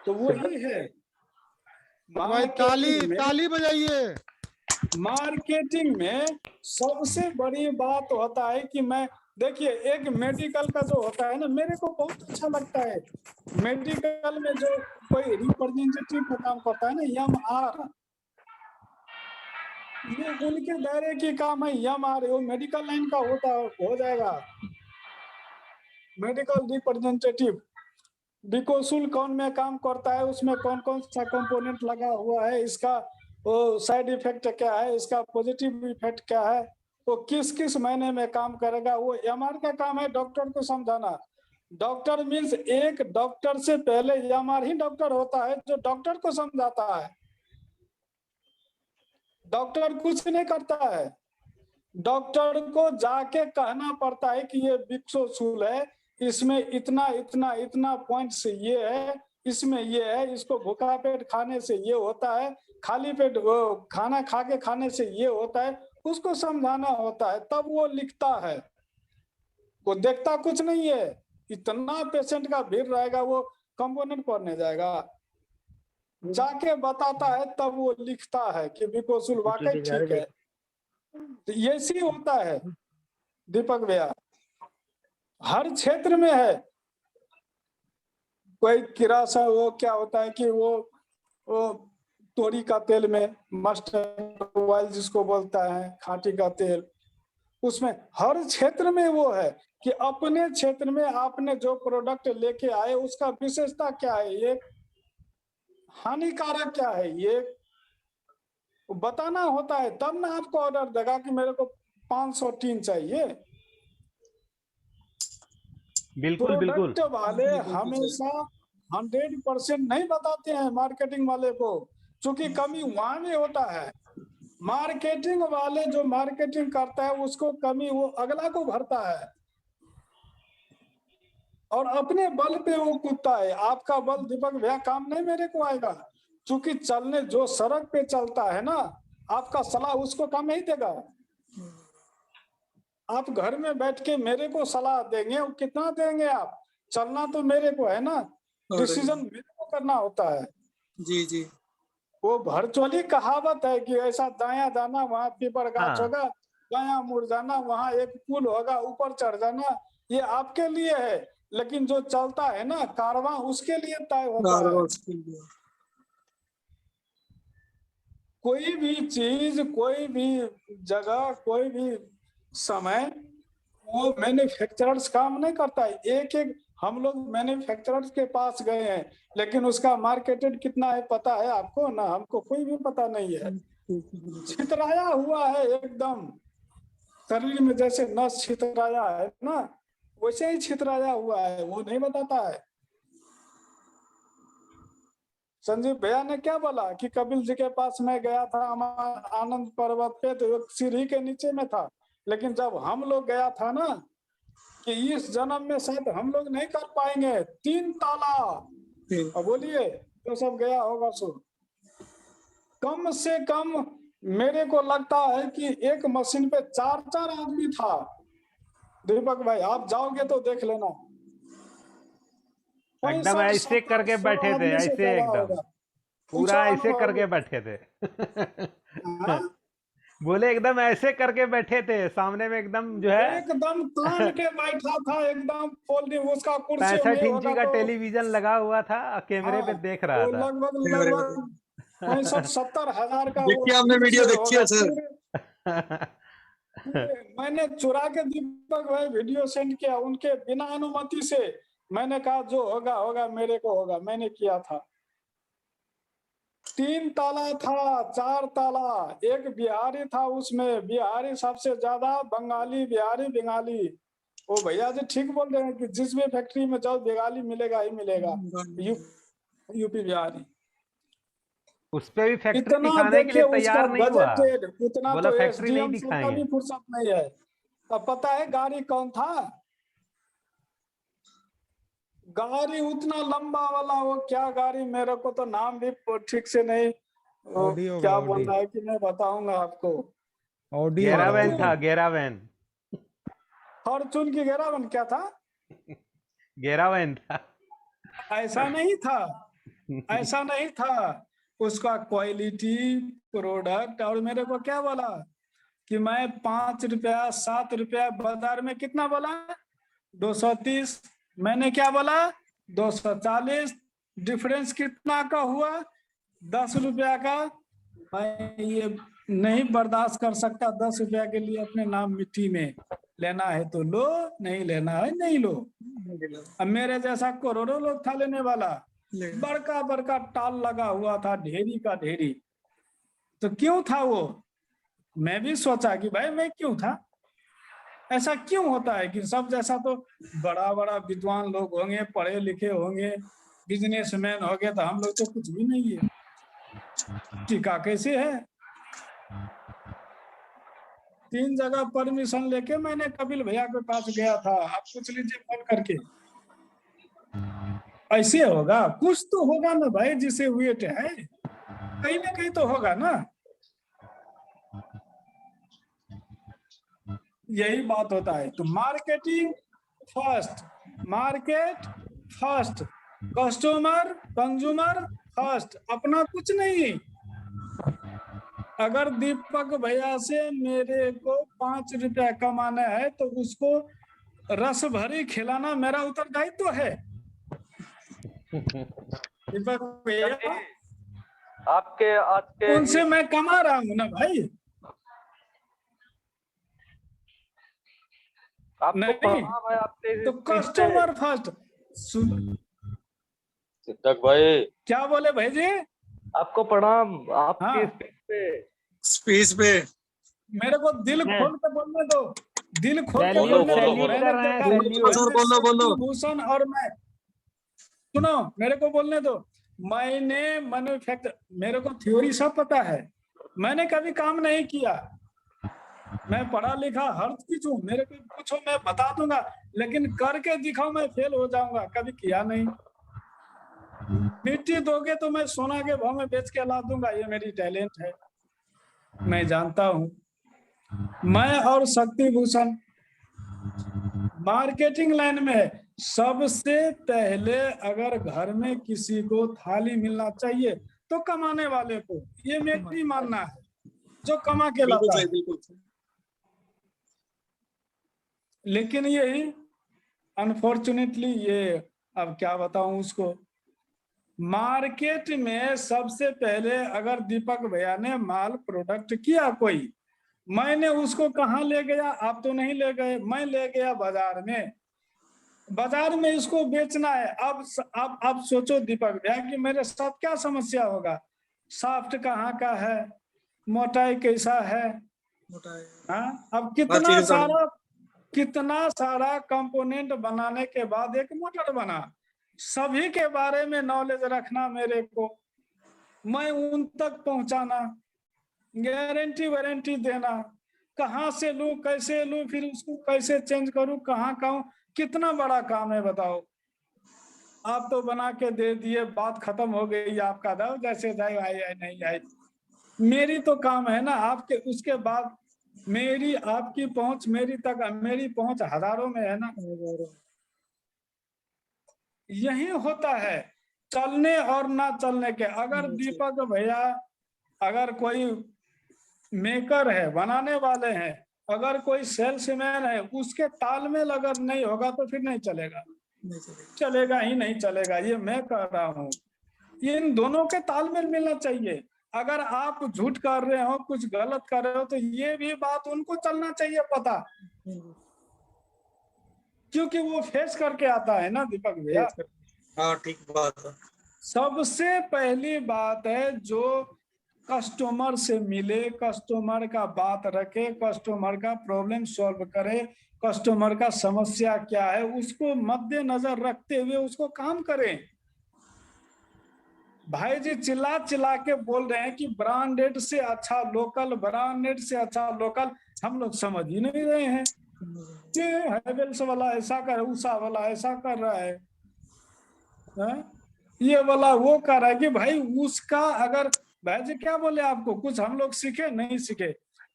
तो वही है। भाई ताली बजाइए। मार्केटिंग में सबसे बड़ी बात होता है कि मैं देखिए, एक मेडिकल का जो होता है ना, मेरे को बहुत अच्छा लगता है। मेडिकल में जो कोई रिप्रेजेंटेटिव का काम करता है ना, MR, ये उनके दायरे की काम है। MRO मेडिकल लाइन का हो जाएगा। मेडिकल रिप्रेजेंटेटिव बिकोसुल कौन में काम करता है, उसमें कौन कौन सा कंपोनेंट लगा हुआ है, इसका वो साइड इफेक्ट क्या है, इसका पॉजिटिव इफेक्ट क्या है, तो किस किस महीने में काम करेगा, वो MR का काम है डॉक्टर को समझाना। डॉक्टर मीन्स एक डॉक्टर से पहले MR ही डॉक्टर होता है, जो डॉक्टर को समझाता है। डॉक्टर कुछ नहीं करता है, डॉक्टर को जाके कहना पड़ता है कि ये बिक्सोसूल है, इसमें इतना इतना इतना पॉइंट से ये है, इसमें ये है, इसको भूखा पेट खाने से ये होता है, खाली पेट खाना खा के खाने से ये होता है, उसको समझाना होता है, तब वो लिखता है। वो देखता कुछ नहीं है, इतना पेशेंट का भीड़ रहेगा, वो कंपोनेंट पढ़ने जाएगा, जाके बताता है, तब वो लिखता है कि बिकोसुल वाकई ठीक है। तो ऐसी होता है दीपक भैया, हर क्षेत्र में है। कोई किरासा वो क्या होता है कि वो तोरी का तेल में मस्टर्ड ऑयल जिसको बोलता है, खांटी का तेल, उसमें हर क्षेत्र में वो है कि अपने क्षेत्र में आपने जो प्रोडक्ट लेके आए उसका विशेषता क्या है, ये हानिकारक क्या है, ये बताना होता है, तब ना आपको ऑर्डर देगा कि मेरे को 500 टीन चाहिए। बिल्कुल बिल्कुल। प्रोडक्ट वाले हमेशा 100% नहीं बताते हैं मार्केटिंग वाले को, क्योंकि कमी वहां में होता है। मार्केटिंग वाले जो मार्केटिंग करता है उसको कमी वो अगला को भरता है और अपने बल पे वो कूदता है। आपका बल दीपक भैया काम नहीं मेरे को आएगा, क्योंकि चलने जो सड़क पे चलता है ना, आपका सलाह उसको काम नहीं देगा। आप घर में बैठ के मेरे को सलाह देंगे, वो कितना देंगे आप, चलना तो मेरे को है ना, डिसीजन मेरे को करना होता है। जी जी। वो वर्चुअली कहावत है कि ऐसा दाया जाना वहाँ पीपर गाछ होगा, दाया मुड़ जाना वहाँ एक पुल होगा, ऊपर चढ़ जाना, ये आपके लिए है, लेकिन जो चलता है ना कारवां उसके लिए तय होता है। कोई भी चीज, कोई भी जगह, कोई भी समय वो मैन्युफैक्चरर्स काम नहीं करता है। एक एक हम लोग मैन्युफैक्चरर्स के पास गए हैं, लेकिन उसका मार्केटेड कितना है पता है आपको ना, हमको कोई भी पता नहीं है। छितराया हुआ है एकदम, शरीर में जैसे नस छितराया है ना, वैसे ही छितराया हुआ है, वो नहीं बताता है। संजीव भैया ने क्या बोला कि कपिल जी के पास मैं गया था आनंद पर्वत पे, तो एक सीढ़ी के नीचे में था, लेकिन जब हम लोग गया था ना कि इस जन्म में शायद हम लोग नहीं कर पाएंगे, 3 ताला, बोलिए तो सब गया होगा। सो कम से कम मेरे को लगता है कि एक मशीन पे 4-4 आदमी था। दीपक भाई आप जाओगे तो देख लेना, एकदम ऐसे करके बैठे थे, ऐसे एकदम पूरा ऐसे करके बैठे थे। बोले एकदम ऐसे करके बैठे थे, सामने में एकदम जो है एकदम तान के बैठा था, एकदम फोल्डिंग, उसका कुर्सी 65 इंची का टेलीविजन लगा हुआ था, कैमरे पे देख रहा था। लगभग 65-70 हजार का। देखिए आपने वीडियो देखी है सर? मैंने चुरा के दीपक भाई वीडियो सेंड किया, उनके बिना अनुमति से। मैंने कहा जो होगा होगा, मेरे को होगा, मैंने किया था। 3 ताला था, 4 ताला, एक बिहारी था उसमें, बिहारी सबसे ज्यादा, बंगाली, बिहारी, बंगाली। वो भैया जी ठीक बोल रहे हैं कि जिस भी फैक्ट्री में जाओ बंगाली मिलेगा ही मिलेगा, यूपी बिहारी। उस पे भी फैक्ट्री दिखाने के लिए तैयार नहीं हुआ, उतना बोला तो फैक्ट्री नहीं SDM का भी दिखाएंगे। फुर्सत नहीं है। अब पता है गाड़ी कौन था? गाड़ी उतना लंबा वाला, वो क्या गाड़ी, मेरे को तो नाम भी ठीक से नहीं, क्या बोल रहा है कि मैं बताऊंगा आपको। गेरावैन था, गेरावैन, फॉर्चून की गेरावैन क्या था? गेरावैन था। ऐसा नहीं था, ऐसा नहीं था। उसका क्वालिटी, प्रोडक्ट, और मेरे को क्या बोला कि मैं 5 रुपया 7 रुपया, बाजार में कितना बोला? 230। मैंने क्या बोला? 240। डिफरेंस कितना का हुआ? 10 रुपया का। मैं ये नहीं बर्दाश्त कर सकता 10 रुपया के लिए अपने नाम मिट्टी में। लेना है तो लो, नहीं लेना है नहीं लो। अब मेरे जैसा करोड़ों लोग था लेने वाला, बड़का बड़का टाल लगा हुआ था, ढेरी का ढेरी। तो क्यों था वो? मैं भी सोचा कि भाई मैं क्यों था, ऐसा क्यों होता है कि सब जैसा तो बड़ा बड़ा विद्वान लोग होंगे, पढ़े लिखे होंगे, बिजनेसमैन होंगे, तो हम लोग तो कुछ भी नहीं है। टीका कैसे है? 3 जगह परमिशन लेके मैंने कपिल भैया के पास गया था, आप पूछ लीजिए फोन करके। ऐसे होगा? कुछ तो होगा ना भाई, जिसे वेट है कहीं ना कहीं तो होगा ना। यही बात होता है। तो marketing first, market first, customer consumer first, अपना कुछ नहीं। अगर दीपक भैया से मेरे को 5 रुपया कमाना है तो उसको रस भरी खिलाना मेरा उत्तरदायित्व है। दीपक भैया आपके आज के उनसे मैं कमा रहा हूँ ना भाई। नहीं तो कस्टमर फर्स्ट। सिद्धक भाई क्या बोले भाई जी? आपको प्रणाम। आपकी स्पीच पे मेरे को दिल खोल के बोलने दो, दिल खोल के बोलने दो। बोलो भूषण और मैं, सुनो मेरे को बोलने दो। मैंने मैन्युफैक्चर, मेरे को थ्योरी सब पता है, मैंने कभी काम नहीं किया। मैं पढ़ा लिखा हर चीज हूँ, मेरे को पूछो मैं बता दूंगा, लेकिन करके दिखाओ मैं फेल हो जाऊंगा, कभी किया नहीं। मिट्टी दोगे तो मैं सोना के भाव में बेच के ला दूंगा, ये मेरी टैलेंट है, मैं जानता हूँ। मैं और शक्ति भूषण मार्केटिंग लाइन में है। सबसे पहले अगर घर में किसी को थाली मिलना चाहिए तो कमाने वाले को, ये मेरी मानना है, जो कमा के लाता है। लेकिन यही अनफॉर्चुनेटली ये, अब क्या बताऊं उसको, मार्केट में सबसे पहले अगर दीपक भैया ने माल प्रोडक्ट किया कोई, मैंने उसको कहाँ ले गया? आप तो नहीं ले गए, मैं ले गया बाजार में। बाजार में इसको बेचना है। अब आप सोचो दीपक भैया कि मेरे साथ क्या समस्या होगा। सॉफ्ट कहाँ का है, मोटाई कैसा है, हाँ? अब कितना सारा कंपोनेंट बनाने के बाद एक मोटर बना, सभी के बारे में नॉलेज रखना मेरे को, मैं उन तक पहुंचाना, गारंटी वारंटी देना, कहाँ से लूं, कैसे लूं, फिर उसको कैसे चेंज करूं, कहाँ कहूं, कितना बड़ा काम है बताओ। आप तो बना के दे दिए, बात खत्म हो गई, आपका दाव जैसे जाए आए नहीं आए। मेरी तो काम है ना आपके, उसके बाद मेरी आपकी पहुंच मेरी तक, मेरी पहुंच हजारों में है ना। यही होता है चलने और ना चलने के। अगर दीपक भैया, अगर कोई मेकर है, बनाने वाले हैं, अगर कोई सेल्समैन है, उसके तालमेल अगर नहीं होगा तो फिर नहीं चलेगा, चलेगा ही नहीं चलेगा। ये मैं कह रहा हूँ, इन दोनों के तालमेल मिलना चाहिए। अगर आप झूठ कर रहे हो, कुछ गलत कर रहे हो, तो ये भी बात उनको चलना चाहिए पता, क्योंकि वो फेस करके आता है ना दीपक भैया। हाँ ठीक बात है। सबसे पहली बात है जो कस्टमर से मिले, कस्टमर का बात रखे, कस्टमर का प्रॉब्लम सॉल्व करे, कस्टमर का समस्या क्या है उसको मद्देनजर रखते हुए उसको काम करें। भाई जी चिल्ला चिल्ला के बोल रहे हैं कि ब्रांडेड से अच्छा लोकल, ब्रांडेड से अच्छा लोकल, हम लोग समझ ही नहीं रहे हैं। ये हैवेल्स वाला ऐसा कर, उषा वाला ऐसा कर रहा है, ये वाला वो कर रहा है कि भाई उसका, अगर भाई जी क्या बोले आपको, कुछ हम लोग सीखे नहीं सीखे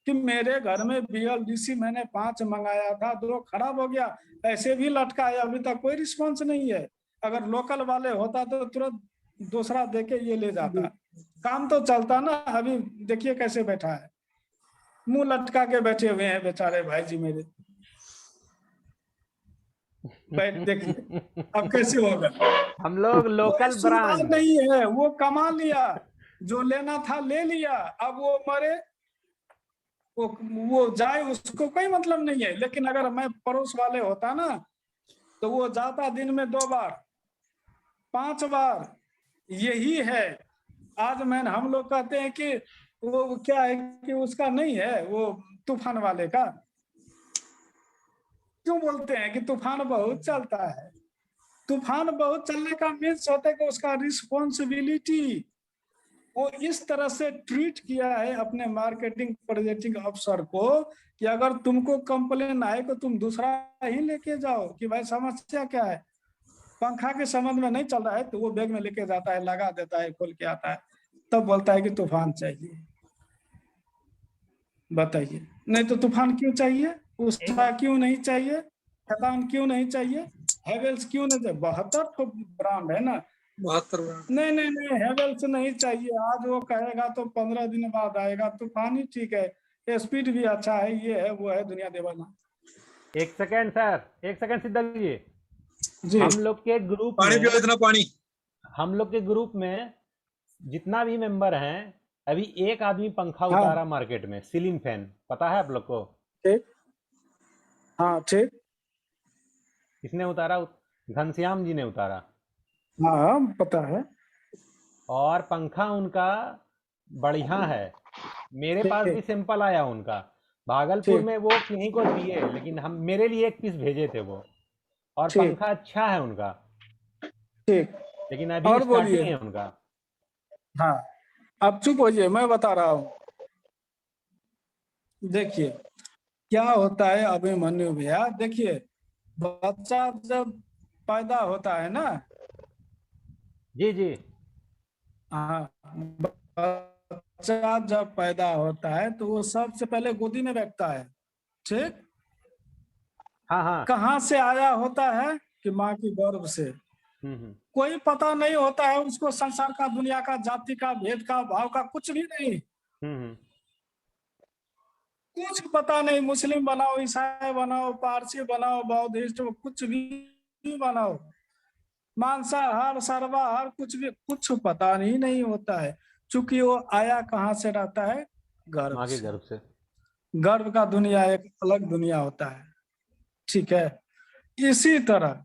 कि मेरे घर में BLDC मैंने 5 मंगाया था, 2 खराब हो गया, ऐसे भी लटकाया, अभी तक कोई रिस्पॉन्स नहीं है। अगर लोकल वाले होता तो तुरंत दूसरा देके ये ले जाता, काम तो चलता ना। अभी देखिए कैसे बैठा है, मुंह लटका के बैठे हुए हैं बेचारे भाई जी मेरे। बैठ देखिए अब कैसे होगा। हम लोग लोकल ब्रांड नहीं है, वो कमा लिया, जो लेना था ले लिया, अब वो मरे वो जाए, उसको कोई मतलब नहीं है। लेकिन अगर मैं पड़ोस वाले होता ना, तो वो जाता दिन में 2 बार 5 बार, यही है। आज हम लोग कहते हैं कि वो क्या है कि उसका नहीं है, वो तूफान वाले का क्यों बोलते हैं कि तूफान बहुत चलता है। तूफान बहुत चलने का मीन्स होता है कि उसका रिस्पॉन्सिबिलिटी वो इस तरह से ट्रीट किया है अपने मार्केटिंग प्रोजेक्टिंग अफसर को कि अगर तुमको कंप्लेन आए तो तुम दूसरा ही लेके जाओ कि भाई समस्या क्या है। पंखा के संबंध में नहीं चल रहा है तो वो बैग में लेके जाता है, लगा देता है, खोल के आता है, तब बोलता है कि तूफान चाहिए। बताइए, नहीं तो तूफान क्यों चाहिए, उषा क्यों नहीं चाहिए, खदान क्यों नहीं चाहिए, हेवेल्स क्यों नहीं चाहिए? 72 ब्रांड है ना, 72 ब्रांड। नहीं हेवेल्स नहीं चाहिए। आज वो कहेगा तो 15 दिन बाद आएगा। तूफान ही ठीक है, स्पीड भी अच्छा है, ये है वो है, दुनिया देवाना। एक सेकंड सर, एक सेकंड सिद्धार्थ जी। हम लोग के ग्रुप पानी पियो, इतना पानी। हम लोग के ग्रुप में जितना भी मेंबर हैं, अभी एक आदमी पंखा उतारा मार्केट में, सीलिंग फैन, पता है आप लोग को? ठीक, हाँ ठीक। किसने उतारा? घनश्याम जी ने उतारा। हाँ पता है। और पंखा उनका बढ़िया है। मेरे पास भी सैंपल आया उनका। भागलपुर में वो किन्हीं को दिए, लेकिन हम मेरे लिए एक पीस भेजे थे वो, और पंखा अच्छा है उनका। ठीक, लेकिन अभी स्टार्टिंग है उनका। हाँ, अब चुप होइए, मैं बता रहा हूँ। देखिए क्या होता है अभिमन्यु भैया, देखिए बच्चा जब पैदा होता है ना, जी जी, हाँ, बच्चा जब पैदा होता है तो वो सबसे पहले गोदी में बैठता है, ठीक? हाँ। कहाँ से आया होता है कि माँ की गर्भ से। कोई पता नहीं होता है उसको संसार का, दुनिया का, जाति का, भेद का, भाव का, कुछ भी नहीं। कुछ पता नहीं, मुस्लिम बनाओ, ईसाई बनाओ, पारसी बनाओ, बौद्धिस्ट, कुछ भी बनाओ, मांसाहार, सर्वाहार, कुछ भी, कुछ पता नहीं होता है। चूंकि वो आया कहाँ से रहता है, गर्भ से। गर्भ से। गर्भ का दुनिया एक अलग दुनिया होता है, ठीक है? इसी तरह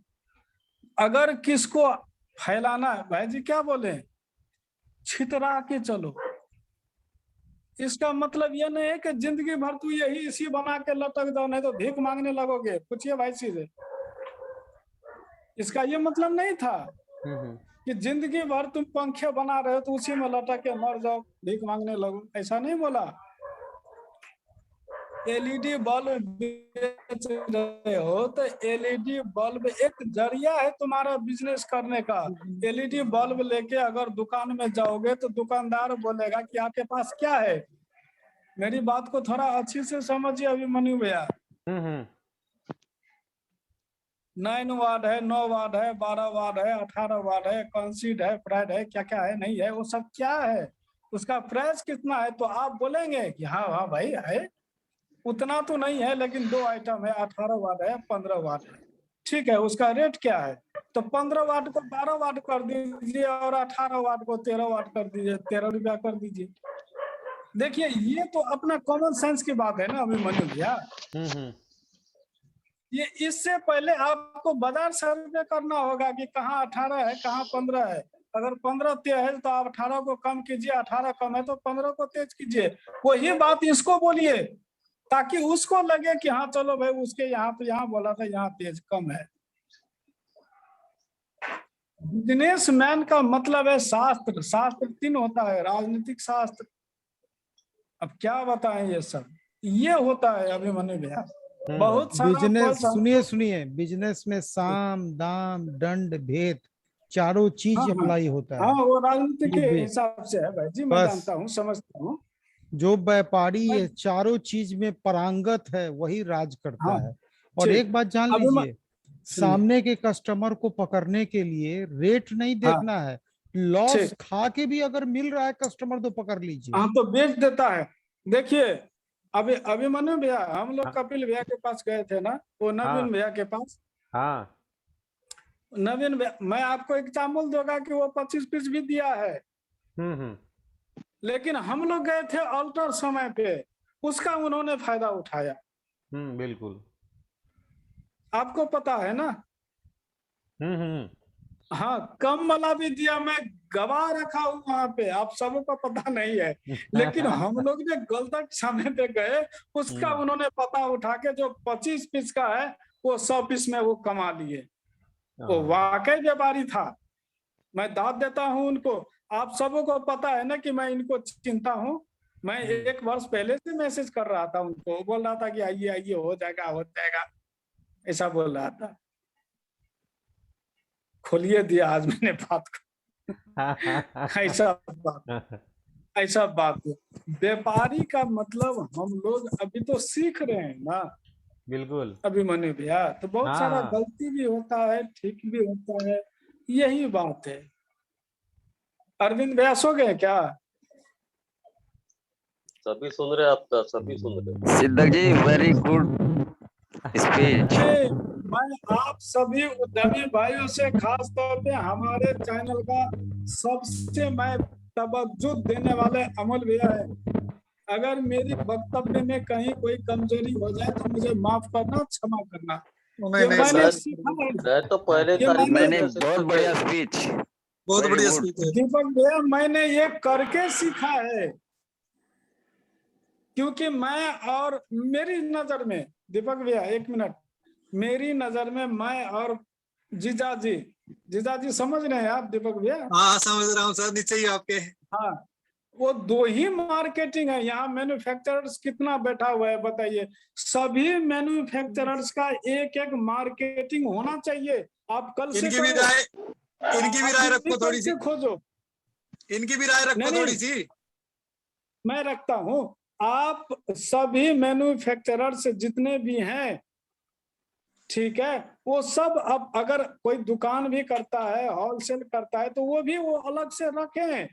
अगर किसको फैलाना है, भाई जी क्या बोले, छितरा के चलो, इसका मतलब ये नहीं है कि जिंदगी भर तू यही इसी बना के लटक जाओ, नहीं तो भीख मांगने लगोगे। पूछिए भाई सीधे, इसका ये मतलब नहीं था कि जिंदगी भर तुम पंखे बना रहे हो तो उसी में लटक के मर जाओ, भीख मांगने लगो, ऐसा नहीं बोला। एलईडी बल्ब बेच रहे हो तो एलईडी बल्ब एक जरिया है तुम्हारा बिजनेस करने का। एलईडी बल्ब लेके अगर दुकान में जाओगे तो दुकानदार बोलेगा कि आपके पास क्या है। मेरी बात को थोड़ा अच्छी से समझिए अभिमन्यु भैया। 9 वाट है, 9 वाट है, 12 वाट है, 18 वाट है, कंसीड है, फ्राइड है, क्या क्या है, नहीं है, वो सब क्या है, उसका प्राइस कितना है, तो आप बोलेंगे कि हाँ हाँ भाई है, उतना तो नहीं है लेकिन 2 आइटम है, 18 वाट है, 15 वाट है, ठीक है, उसका रेट क्या है? तो 15 वाट को 12 वाट कर दीजिए और 18 वाट को 13 वाट कर दीजिए, 13 रुपया कर दीजिए। देखिए ये तो अपना कॉमन सेंस की बात है ना अभिमन्यु भैया। ये इससे पहले आपको बाजार सर्वे करना होगा कि कहाँ 18 है, कहाँ 15 है। अगर 15 तेज है तो आप 18 को कम कीजिए, 18 कम है तो 15 को तेज कीजिए। वही बात इसको बोलिए ताकि उसको लगे कि हाँ चलो भाई उसके यहाँ तो यहाँ बोला था, यहाँ तेज कम है। बिजनेसमैन का मतलब है शास्त्र, शास्त्र 3 होता है, राजनीतिक शास्त्र, अब क्या बताएं, ये सब ये होता है अभिमन्यु भैया। बहुत सारा बिजनेस, सुनिए बिजनेस में साम दाम दंड भेद चारों चीज अप्लाई होता है। हाँ वो राजनीति के हिसाब से है भाई जी, मैं जानता हूँ, समझता हूँ। जो व्यापारी ये चारों चीज में पारंगत है वही राज करता है। और एक बात जान लीजिए, सामने के कस्टमर को पकड़ने के लिए रेट नहीं देखना है, लॉस खा के भी अगर मिल रहा है कस्टमर तो पकड़ लीजिए। हाँ तो बेच देता है। देखिए अभी अभिमन्यु भैया, हम लोग कपिल भैया के पास गए थे ना, वो नवीन भैया के पास। हाँ नवीन भैया, मैं आपको एग्जाम्पल दूंगा कि वो 25 पीस भी दिया है। लेकिन हम लोग गए थे अल्टर समय पे, उसका उन्होंने फायदा उठाया। बिल्कुल। आपको पता है ना। हाँ, कम वाला भी दिया, मैं गवाह रखा हूँ वहां पे, आप सबको पता नहीं है। लेकिन हम लोग जो गलत समय पे गए, उसका उन्होंने पता उठा के जो 25 पीस का है वो 100 पीस में वो कमा लिए। वो वाकई व्यापारी था, मैं दाद देता हूँ उनको। आप सबको पता है ना कि मैं इनको चिंता हूँ। मैं 1 वर्ष पहले से मैसेज कर रहा था उनको, बोल रहा था कि आइए आइए, हो जाएगा, ऐसा बोल रहा था। खोलिए दिया आज मैंने बात को। ऐसा बात व्यापारी का मतलब हम लोग अभी तो सीख रहे हैं ना। बिल्कुल। अभिमन्यु भैया, तो बहुत सारा गलती भी होता है, ठीक भी होता है, यही बात है। अरविंद भैया सो गए क्या? सभी सुन रहे आपका, सभी सुन रहे। सिद्धक जी वेरी गुड स्पीच। मैं आप सभी उद्यमी भाइयों से, खास तौर पे हमारे चैनल का सबसे मैं तवज्जो देने वाले अमल भैया है। अगर मेरी वक्तव्य में कहीं कोई कमजोरी हो जाए तो मुझे माफ करना, क्षमा करना। मैंने सीखा है, तो पहले मैंने बहुत बढ़िया स्पीच, बहुत बढ़िया स्पीच है दीपक भैया, मैंने ये करके सीखा है। क्योंकि मैं, और मेरी नजर में दीपक भैया, 1 मिनट, मेरी नजर में मैं और जीजाजी समझ रहे हैं आप दीपक भैया? हाँ समझ रहा हूँ सर, नीचे ही आपके। हाँ, वो 2 ही मार्केटिंग है। यहाँ मैन्युफैक्चरर्स कितना बैठा हुआ है बताइए। सभी मैन्युफैक्चरर्स का एक मार्केटिंग होना चाहिए। आप कल से इनकी भी राय रखो थोड़ी सी, खोजो, इनकी भी राय रखो थोड़ी सी। मैं रखता हूँ। आप सभी मैन्युफैक्चरर्स जितने भी हैं, ठीक है, वो सब, अब अगर कोई दुकान भी करता है, होलसेल करता है, तो वो भी वो अलग से रखें,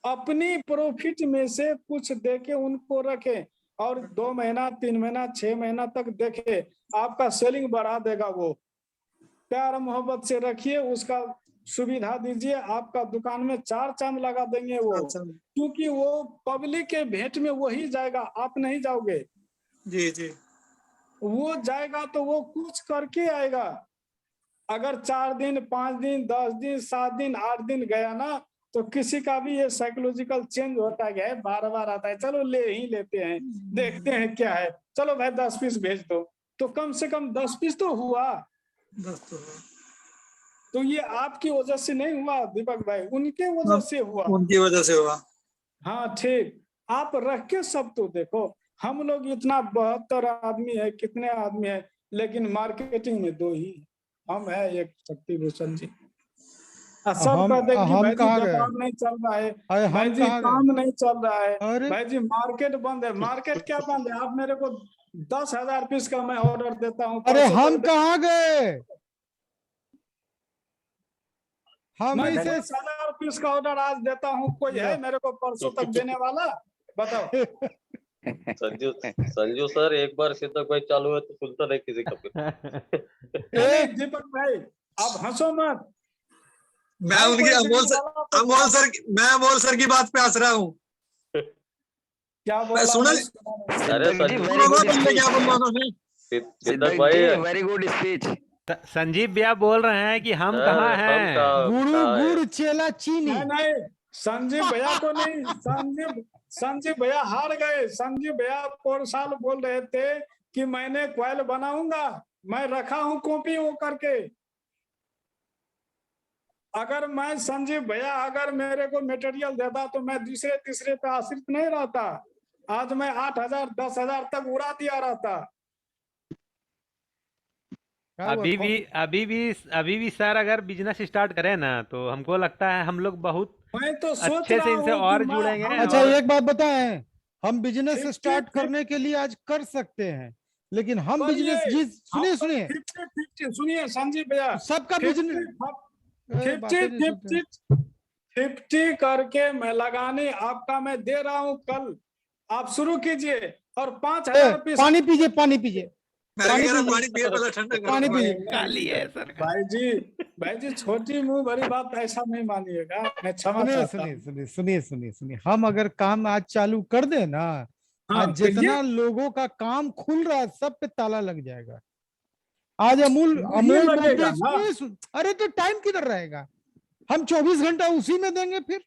अपनी प्रॉफिट में से कुछ देके उनको रखें, और 2 महीना 3 महीना 6 महीना तक देखे, आपका सेलिंग बढ़ा देगा। वो प्यार मोहब्बत से रखिए, उसका सुविधा दीजिए, आपका दुकान में 4 चांद लगा देंगे वो। क्योंकि वो पब्लिक के भेंट में वही जाएगा, आप नहीं जाओगे। जी, वो जाएगा तो वो कुछ करके आएगा। अगर 4 दिन 5 दिन 10 दिन 7 दिन 8 दिन गया ना, तो किसी का भी ये साइकोलॉजिकल चेंज होता है, बार आता है, चलो ले ही लेते हैं, देखते हैं क्या है, चलो भाई 10 पीस भेज दो, तो कम से कम 10 पीस तो हुआ। 10 तो ये आपकी वजह से नहीं हुआ दीपक भाई, उनके वजह से हुआ, उनकी वजह से हुआ। हाँ ठीक, आप रख के सब तो देखो। हम लोग इतना 72 आदमी है, कितने आदमी है, लेकिन मार्केटिंग में 2 ही हम है, एक शक्ति भूषण जी। सब कहते हैं कि भाई जी व्यापार नहीं चल रहा है, भाई जी काम नहीं चल रहा है, भाई जी मार्केट बंद है। मार्केट क्या बंद है? आप मेरे को 10,000 पीस का मैं ऑर्डर देता हूँ। अरे हम कहाँ गए? मैं 10,000 पीस का ऑर्डर आज देता हूँ, कोई है मेरे को परसों तक देने वाला? बताओ। संजू सर, एक बार सिद्धक भाई चालू है तो सुनता नहीं किसी का फिर। दीपक भाई आप हंसो मत, मैं उनकी अमोल सर की बात पे हंस रहा हूँ। क्या बोला? सुना? अरे सिद्धक भाई वेरी गुड स्पीच। संजीव भैया बोल रहे हैं कि हम कहाँ हैं? गुड़ चेला चीनी। नहीं, संजीव भैया को नहीं, संजीव भैया हार गए। संजीव भैया और साल बोल रहे थे कि मैंने क्वाइल बनाऊंगा, मैं रखा हूं कॉपी वो करके। अगर मैं संजीव भैया अगर मेरे को मटेरियल देता तो मैं दूसरे तीसरे पे आश्रित नहीं रहता। आज मैं 8,000 10,000 तक उड़ा दिया रहता। अभी भी सर अगर बिजनेस स्टार्ट करें ना, तो हमको लगता है हम लोग बहुत मैं तो अच्छे से इनसे और जुड़ेंगे। अच्छा एक बात बताएं, हम बिजनेस स्टार्ट करने के लिए आज कर सकते हैं, लेकिन हम बिजनेस सुनिए संजीव भैया, सबका बिजनेस 50 करके मैं लगाने आपका मैं दे रहा हूँ। कल आप शुरू कीजिए और 5,000 पीस। पानी पीजिए, पानी पीजिए, पानी पीजिए। भाई जी छोटी मुंह बड़ी बात ऐसा नहीं मानिएगा, मैं क्षमा चाहता हूं। सुनिए, हम अगर काम आज चालू कर दे ना, हाँ, आज जितना लोगों का काम खुल रहा है सब पे ताला लग जाएगा। आज अमूल ये लगेगा ना। अरे तो टाइम किधर रहेगा? हम 24 घंटा उसी में देंगे, फिर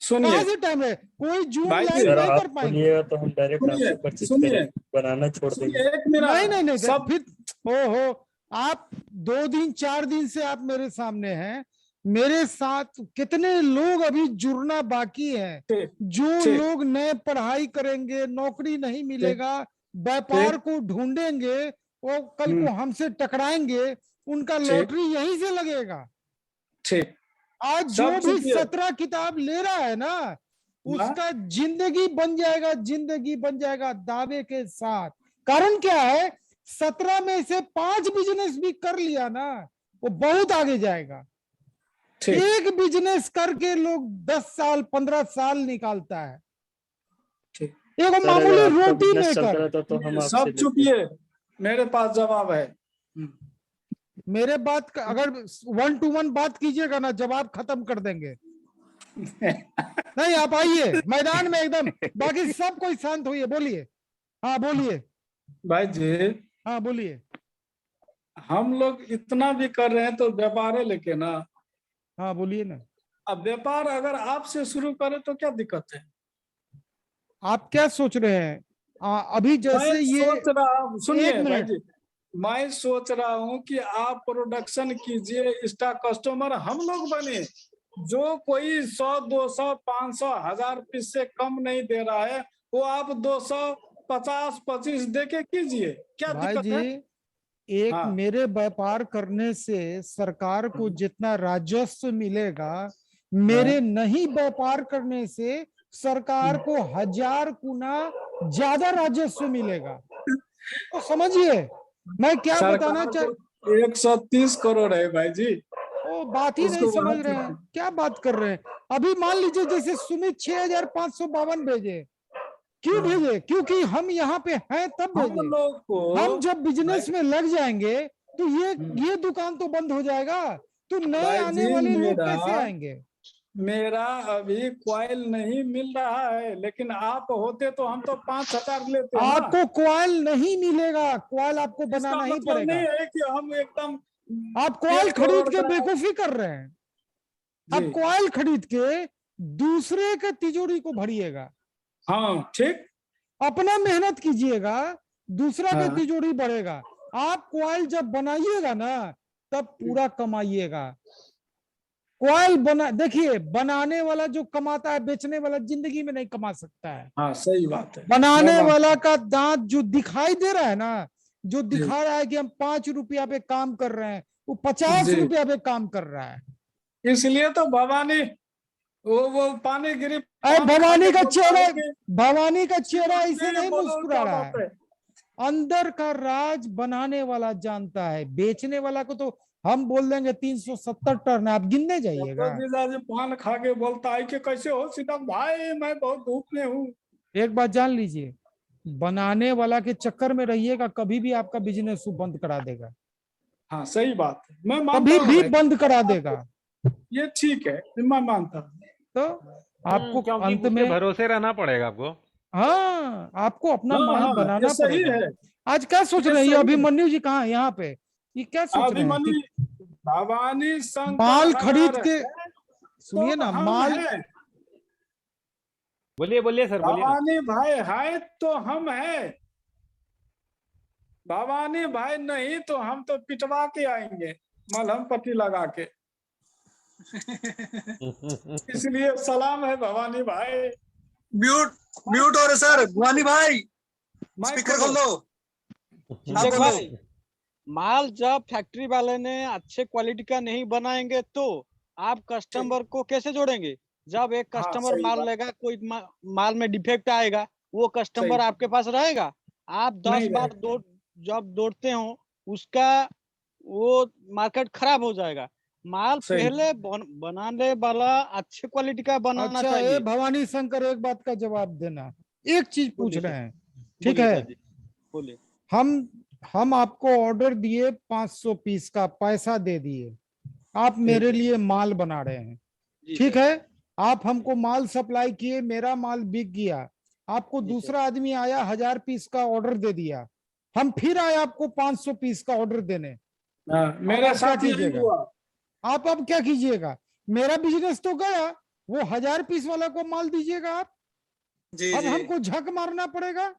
सुनिए कहाँ से टाइम है? कोई जूम भाई लाइव जी, नहीं कर पाएंगे। बोलिएगा तो हम डायरेक्ट सुनिए, आपसे परचेज सुनिए, करेंगे, बनाना छोड़ देंगे। सुनिए, एक मेरा नहीं सब फिर ओहो, आप 2 दिन 4 दिन से आप मेरे सामने हैं। मेरे साथ कितने लोग अभी जुड़ना बाकी है। जो लोग नए पढ़ाई करेंगे, नौकरी नहीं मिलेगा, व्यापार को ढूंढेंगे, वो कल को हमसे टकराएंगे, उनका लॉटरी यहीं से लगेगा। ठीक, आज जो सब भी चुकिए। 17 किताब ले रहा है ना, उसका जिंदगी बन जाएगा, जिंदगी बन जाएगा दावे के साथ। कारण क्या है? 17 में से 5 बिजनेस भी कर लिया ना, वो बहुत आगे जाएगा। एक बिजनेस करके लोग 10 साल 15 साल निकालता है। एक सर, मामूली अगर आपका रोटी बिजनेस चलता मेकर। रहता तो हम आपसे सब लेते। चुपिए, मेरे पास जवाब है। मेरे बात का अगर 1 to 1 बात कीजिएगा ना, जवाब खत्म कर देंगे। नहीं, आप आइए मैदान में एकदम, बाकी सब कोई शांत होइए, बोलिए। हाँ बोलिए भाई जी, हाँ बोलिए। हम लोग इतना भी कर रहे हैं तो व्यापार लेके ना। हाँ बोलिए ना। अब व्यापार अगर आपसे शुरू करें तो क्या दिक्कत है? आप क्या सोच रहे हैं? अभी जैसे मैं ये सोच रहा हूँ, सुनिए एक भाई मिनट, जी, मैं सोच रहा हूँ कि आप प्रोडक्शन कीजिए, स्टाक कस्टमर हम लोग बने। जो कोई 100 200 500 1000 पीस से कम नहीं दे रहा है, वो आप 250 25 दे के कीजिए, क्या भाई दिक्कत जी, है? एक हाँ। मेरे व्यापार करने से सरकार को जितना राजस्व मिलेगा, मेरे नहीं व्यापार करने से सरकार को 1000 गुना ज्यादा राजस्व मिलेगा। तो समझिए मैं क्या बताना चाह 130 करोड़ है भाई जी। वो बात ही नहीं उसको समझ वहाँ रहे हैं, क्या बात कर रहे हैं। अभी मान लीजिए जैसे सुमित 6552 भेजे, क्यों भेजे? क्योंकि हम यहाँ पे हैं तब हम भेजे। लोग को हम जब बिजनेस में लग जाएंगे तो ये दुकान तो बंद हो जाएगा, तो नए भाई आने जी, वाले लोग कैसे आएंगे? मेरा अभी क्वाइल नहीं मिल रहा है, लेकिन आप होते तो हम तो 5000 लेते हैं ना। आपको क्वाइल नहीं मिलेगा, क्वाइल आपको इसका बनाना ही मतलब पड़ेगा। नहीं है कि हम एकदम आप क्वाइल 1 खरीद करोड़ के का- बेवकूफी कर रहे हैं। आप क्वाइल खरीद के दूसरे के तिजोरी को भरिएगा। हाँ ठीक, अपना मेहनत कीजिएगा, दूसरा के हाँ। तिजोरी बढ़ेगा। आप क्वाइल जब बनाइएगा ना, तब पूरा कमाइएगा। क्वाइल बना, देखिए बनाने वाला जो कमाता है, बेचने वाला जिंदगी में नहीं कमा सकता है। हाँ सही बात है। बनाने मैं वाला का दांत जो दिखाई दे रहा है ना, जो जी। दिखा रहा है कि हम 5 रुपया पे काम कर रहे हैं, वो 50 जी। रुपया पे काम कर रहा है। इसलिए तो भवानी वो पानी गिरी, अरे पान खा भवानी के का बोलता चेहरा, है कि भवानी का चेहरा ऐसे नहीं बोलो मुस्कुरा क्या रहा बात है। अंदर का राज बनाने वाला जानता है, बेचने वाला को तो हम बोल देंगे 370 टन, आप गिनने जाइएगा। तो जीजाजी पान खा के बोलता है कि कैसे हो सीतम भाई, मैं बहुत धूप में हूँ। एक बात जान लीजिए, बनाने वाला के चक्कर में रहिएगा, कभी भी आपका बिजनेस बंद करा देगा। हाँ सही बात है, मैं मानता कभी हूँ भी भाई। बंद करा देगा। ये ठीक है, मैं मानता हूँ। तो आपको क्योंकि अंत उसके में, भरोसे रहना पड़ेगा आपको। हाँ आपको अपना हाँ, माल हाँ, बनाना ये सही पड़ेगा। है। आज क्या सोच ये रहे हैं ये सही है। अभिमन्यु जी? कहाँ यहाँ पे ये क्या सोच रहे हैं अभिमन्यु कि भवानी शंकर माल खरीद हमारे के, हैं, सुनिए तो ना, हम माल, हैं। बोलिए बोलिए सर, बोलिए ना। भवानी भाई है तो हम हैं, भवानी भाई नहीं तो हम तो पिटवा के आएंगे मलहम पट्टी लगा के। इसलिए सलाम है भवानी भाई। म्यूट हो रहे सर, भवानी भाई स्पीकर खोल दो। देख भाई, माल जब फैक्ट्री वाले ने अच्छे क्वालिटी का नहीं बनाएंगे तो आप कस्टमर को कैसे जोड़ेंगे? जब एक हाँ, कस्टमर सही माल बात। लेगा, कोई माल में डिफेक्ट आएगा, वो कस्टमर सही। आपके पास रहेगा? आप 10 नहीं बार जब दौड़ते हो, उसका वो मार्केट खराब हो जाएगा। माल सही। पहले बनाने वाला अच्छे क्वालिटी का बनाना अच्छा चाहिए। ये भवानी शंकर एक बात का जवाब देना, एक चीज पूछ बोलिए रहे हैं, ठीक बोलिए है? सर जी, बोलिए। हम आपको ऑर्डर दिए 500 पीस का, पैसा दे दिए, आप मेरे लिए माल बना रहे हैं, जी ठीक सर। है? आप हमको माल सप्लाई किए, मेरा माल बिक गया, आपको दूसरा आदमी आया 1000 पीस का ऑर्डर दे दिया, हम फिर आए आपको 500 पीस का ऑर्डर देने, मेरे आप क्या साथ यही कीजिएगा? हुआ। आप अब क्या कीजिएगा? मेरा बिजनेस तो गया, वो 1000 पीस वाला को माल दीजिएगा आप, अब हमको झक मारना पड़ेगा,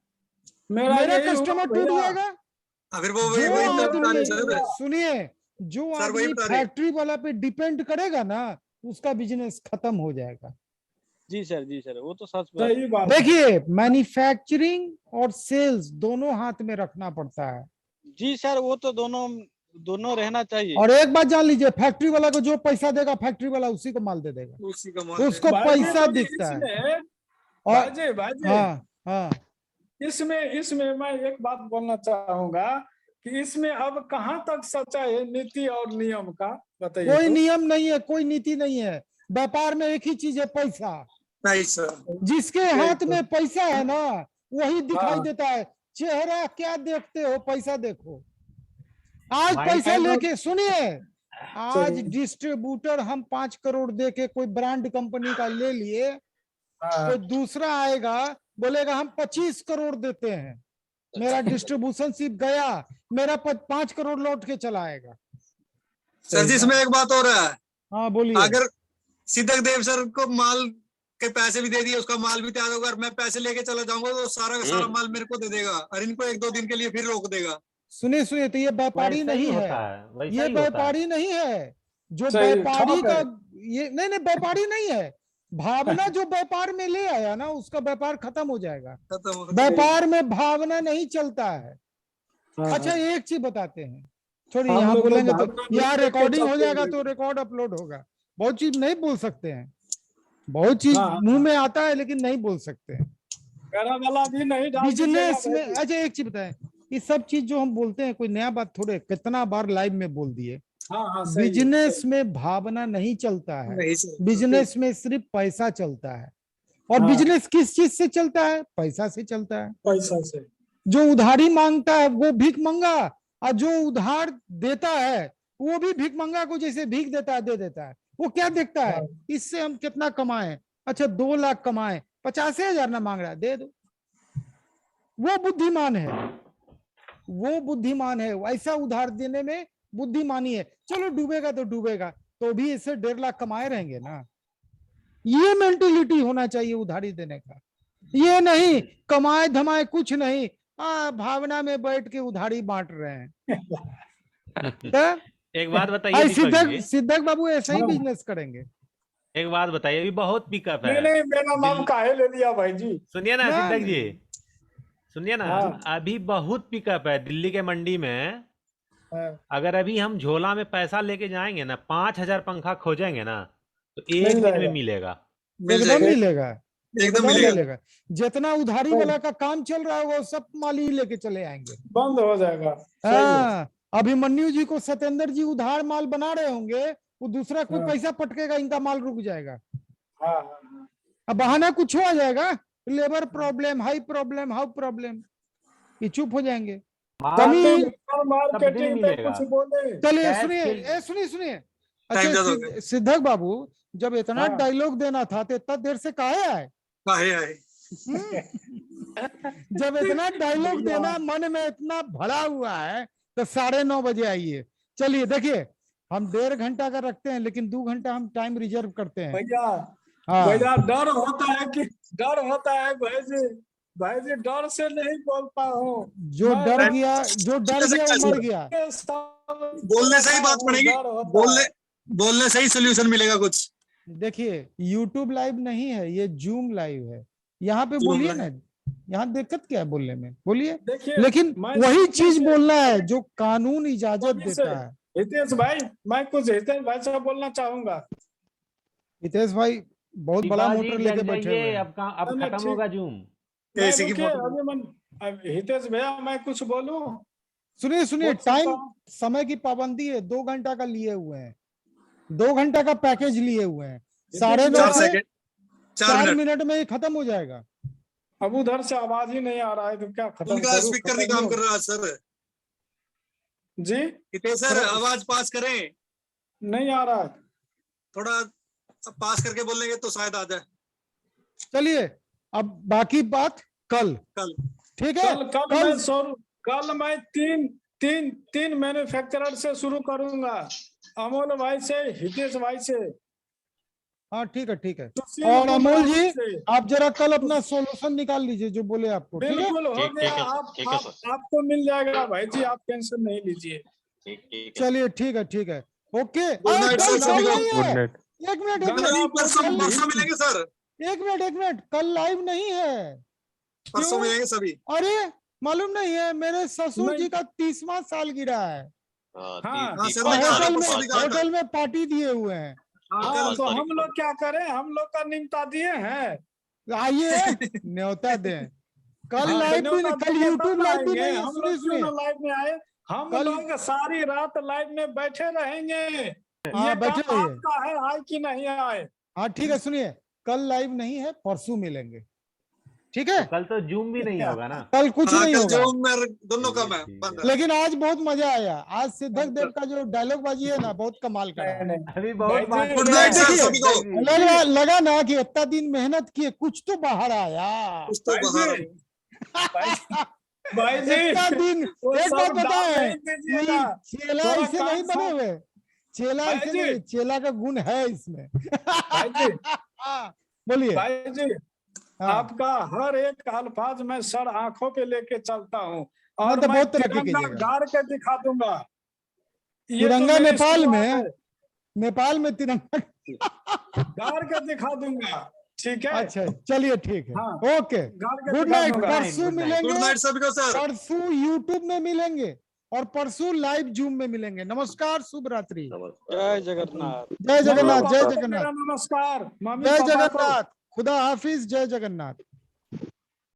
मेरा यही हुआ कस्टमर टूट भैया। जाएगा। फिर वो जो वही तो बता रहे आदमी, सर। सुनिए, जो सर वही आदमी बता रहे। फैक्ट्री वाला पे डिपेंड करेगा ना, उसका बिजनेस खत्म हो जाएगा। जी सर, वो तो सच सही बात। देखिए, मैन्युफैक्चरिंग और सेल्स दोनों हाथ में रखना पड़ता है। जी सर, वो तो दोनों रहना चाहिए। और एक बात जान लीजिए, फैक्ट्री वाला को जो पैसा देगा, फैक्ट्री वाला उसी को माल दे देगा, उसी का माल तो उसको पैसा दिखता है। और भाईजी, हाँ, इसमें मैं एक बात बोलना चाहूंगा कि इसमें अब कहाँ तक सच्चाई है नीति और नियम का, बताइए। कोई तो? नियम नहीं है, कोई नीति नहीं है। व्यापार में एक ही चीज है, पैसा। जिसके हाथ में पैसा है ना, वही दिखाई देता है। चेहरा क्या देखते हो, पैसा देखो। आज पैसा लेके, सुनिए, आज डिस्ट्रीब्यूटर हम 5 करोड़ दे के कोई ब्रांड कंपनी का ले लिए, तो दूसरा आएगा बोलेगा हम 25 करोड़ देते हैं, मेरा डिस्ट्रीब्यूशनशिप गया, मेरा 5 करोड़ लौट के चला आएगा। सर जी, इसमें एक बात और है। हाँ बोलिए। अगर सिद्धक देव सर को माल के पैसे भी दे दिए, उसका माल भी तैयार होगा, और मैं पैसे लेके चला जाऊंगा तो सारा का सारा माल मेरे को दे देगा, और इनको 1-2 दिन के लिए फिर रोक देगा। सुनिए, तो ये व्यापारी नहीं है, ये व्यापारी नहीं है। जो व्यापारी का ये नहीं, व्यापारी नहीं है। भावना जो व्यापार में ले आया ना, उसका व्यापार खत्म हो जाएगा। व्यापार में भावना नहीं चलता है। अच्छा, एक चीज बताते हैं, छोड़िए, यहाँ बोलेंगे तो यहाँ रिकॉर्डिंग हो जाएगा, तो रिकॉर्ड अपलोड होगा। बहुत चीज नहीं बोल सकते हैं, बहुत चीज मुंह में आता है, लेकिन नहीं बोल सकते हैं। बिजनेस में, अच्छा एक चीज बताएं, ये सब चीज जो हम बोलते हैं कोई नया बात थोड़े, कितना बार लाइव में बोल दिए। बिजनेस में भावना नहीं चलता है, बिजनेस में सिर्फ पैसा चलता है। और बिजनेस किस चीज से चलता है? पैसा से चलता है। पैसा से। जो उधारी मांगता है वो भीख मंगा, और जो उधार देता है वो भी भीख मंगा को जैसे भीख देता है, दे देता है। वो क्या देखता है, इससे हम कितना कमाएं? अच्छा 2 लाख कमाएं, 85,000 ना मांग रहा है, दे दो। वो बुद्धिमान है, वो बुद्धिमान है। वैसा उधार देने में बुद्धिमानी है। चलो डूबेगा तो डूबेगा, तो भी इससे 1.5 लाख कमाए रहेंगे ना। ये मेंटेलिटी होना चाहिए उधारी देने का। ये नहीं कमाए धमाए कुछ नहीं, भावना में बैठ के उधारी बांट रहे हैं। तो एक बात बताइए, सिद्धक बाबू ऐसा ही बिजनेस करेंगे। एक बात बताइए, अभी बहुत पिकअप है। नहीं, मेरा नाम काहे ले लिया भाई जी? सुनिए ना सिद्धक जी, सुनिए ना, अभी बहुत पिकअप है दिल्ली के मंडी में। अगर अभी हम झोला में पैसा लेके जाएंगे ना, 5000 पंखा खोजेंगे ना, तो एक दिन में मिलेगा। एकदम मिलेगा, एकदम मिलेगा। जितना उधारी वाला का काम चल रहा है, वो सब माल ही लेके चले आएंगे, बंद हो जाएगा। हाँ, अभिमन्यु जी को सत्येंद्र जी उधार माल बना रहे होंगे, वो दूसरा कोई पैसा पटकेगा, इनका माल रुक जाएगा। अब बहाना कुछ हो जाएगा, labour problem, high problem, how problem, ये चुप हो जाएंगे। चलिए सुनिए। अच्छा सिद्धक बाबू, जब इतना डायलॉग देना था तो इतना देर से काहे आए? जब इतना डायलॉग देना मन में इतना भरा हुआ है, तो 9:30 बजे आइए। चलिए देखिए, हम 1.5 घंटा का रखते हैं, लेकिन 2 घंटा हम टाइम रिजर्व करते हैं। भैया डर होता है भाई जी, डर से नहीं बोलता हूँ। जो डर गया वो मर गया। बोलने से ही बात पड़ेगी, बोलने से ही सोल्यूशन मिलेगा कुछ। देखिए, यूट्यूब लाइव नहीं है, ये जूम लाइव है। यहाँ पे बोलिए ना, यहाँ दिक्कत क्या है बोलने में, बोलिए। लेकिन वही चीज बोलना है जो कानून इजाजत देता है। हितेश भाई, मैं कुछ हितेश भाई से बोलना चाहूंगा। हितेश भाई बहुत बड़ा मोटर लेके बैठे हुए हैं। अब खत्म होगा जूम। हितेश भैया, मैं कुछ बोलूं? सुनिए, टाइम समय की पाबंदी है। 2 घंटा का लिए हुए हैं, 2 घंटा का पैकेज लिए हुए हैं। 9:30 से 4 मिनट में ही खत्म हो जाएगा। अब उधर से आवाज ही नहीं आ रहा है, तो क्या खत्म करूं? स्पीकर नहीं काम कर रहा सर जी। हितेश सर, आवाज पास करें। नहीं आ रहा है, थोड़ा पास करके बोलेंगे तो शायद आ जाए। चलिए अब बाकी बात कल, ठीक है? कल मैं तीन मैन्युफैक्चरर से शुरू करूंगा, अमोल भाई से, हितेश भाई से। हाँ ठीक है, ठीक है। और अमोल जी आप जरा कल अपना सॉल्यूशन निकाल लीजिए जो बोले आपको, ठीक है? बिल्कुल हो गया, आपको मिल जाएगा भाई जी, आप टेंशन नहीं लीजिए। चलिए ठीक है, ठीक है, ओके। गुड नाइट सर सभी को। Good night. एक मिनट, परसों मिलेंगे सर। एक मिनट, कल लाइव नहीं है। परसों मिलेंगे सभी। अरे मालूम नहीं है, मेरे ससुर जी का 30वां सालगिरह है। होटल में पार्टी दिए हुए हैं। तो हम लोग क्या करें, हम लोग का निमता दिए हैं, आइए न्योता दें। कल लाइव, कल यूट्यूब लाइव भी नहीं है। हम लोग लाइव में आए, हम लोग सारी रात लाइव में बैठे रहेंगे। ये बैठे काम आपका है, आए कि नहीं आए? हाँ ठीक है, सुनिए, कल लाइव नहीं है, परसों मिलेंगे, ठीक है? तो कल तो जूम भी नहीं होगा ना? कल कुछ नहीं होगा, जूम में दोनों कम है, बंद है। लेकिन आज बहुत मजा आया। आज सिद्धक देव का जो डायलॉग बाजी है ना, बहुत कमाल का है। अभी बहुत लगा ना कि इतना दिन मेहनत किए, कुछ तो बाहर आया। भाई जी इतना दिन, एक बात पता है, चेला ऐसे नहीं बने हुए, चेला ऐसे नहीं, चेला का गुण है इसमें। बोलिए भाई जी, आपका हर एक अल्फाज मैं सर आंखों पे लेके चलता हूँ, और तो मैं बहुत तरक्की तिरंगा कीजिएगा। गाड़ के दिखा दूंगा। तिरंगा नेपाल में तिरंगा गाड़ के दिखा दूंगा, ठीक है? अच्छा चलिए, ठीक है, ओके, गुड नाइट। परसों मिलेंगे, गुड नाइट सभी को सर। परसों यूट्यूब में मिलेंगे और परसों लाइव जूम में मिलेंगे। नमस्कार, शुभ रात्रि। जय जगन्नाथ। जय जगन्नाथ, जय जगन्नाथ, नमस्कार, जय जगन्नाथ, खुदा हाफिज, जय जगन्नाथ।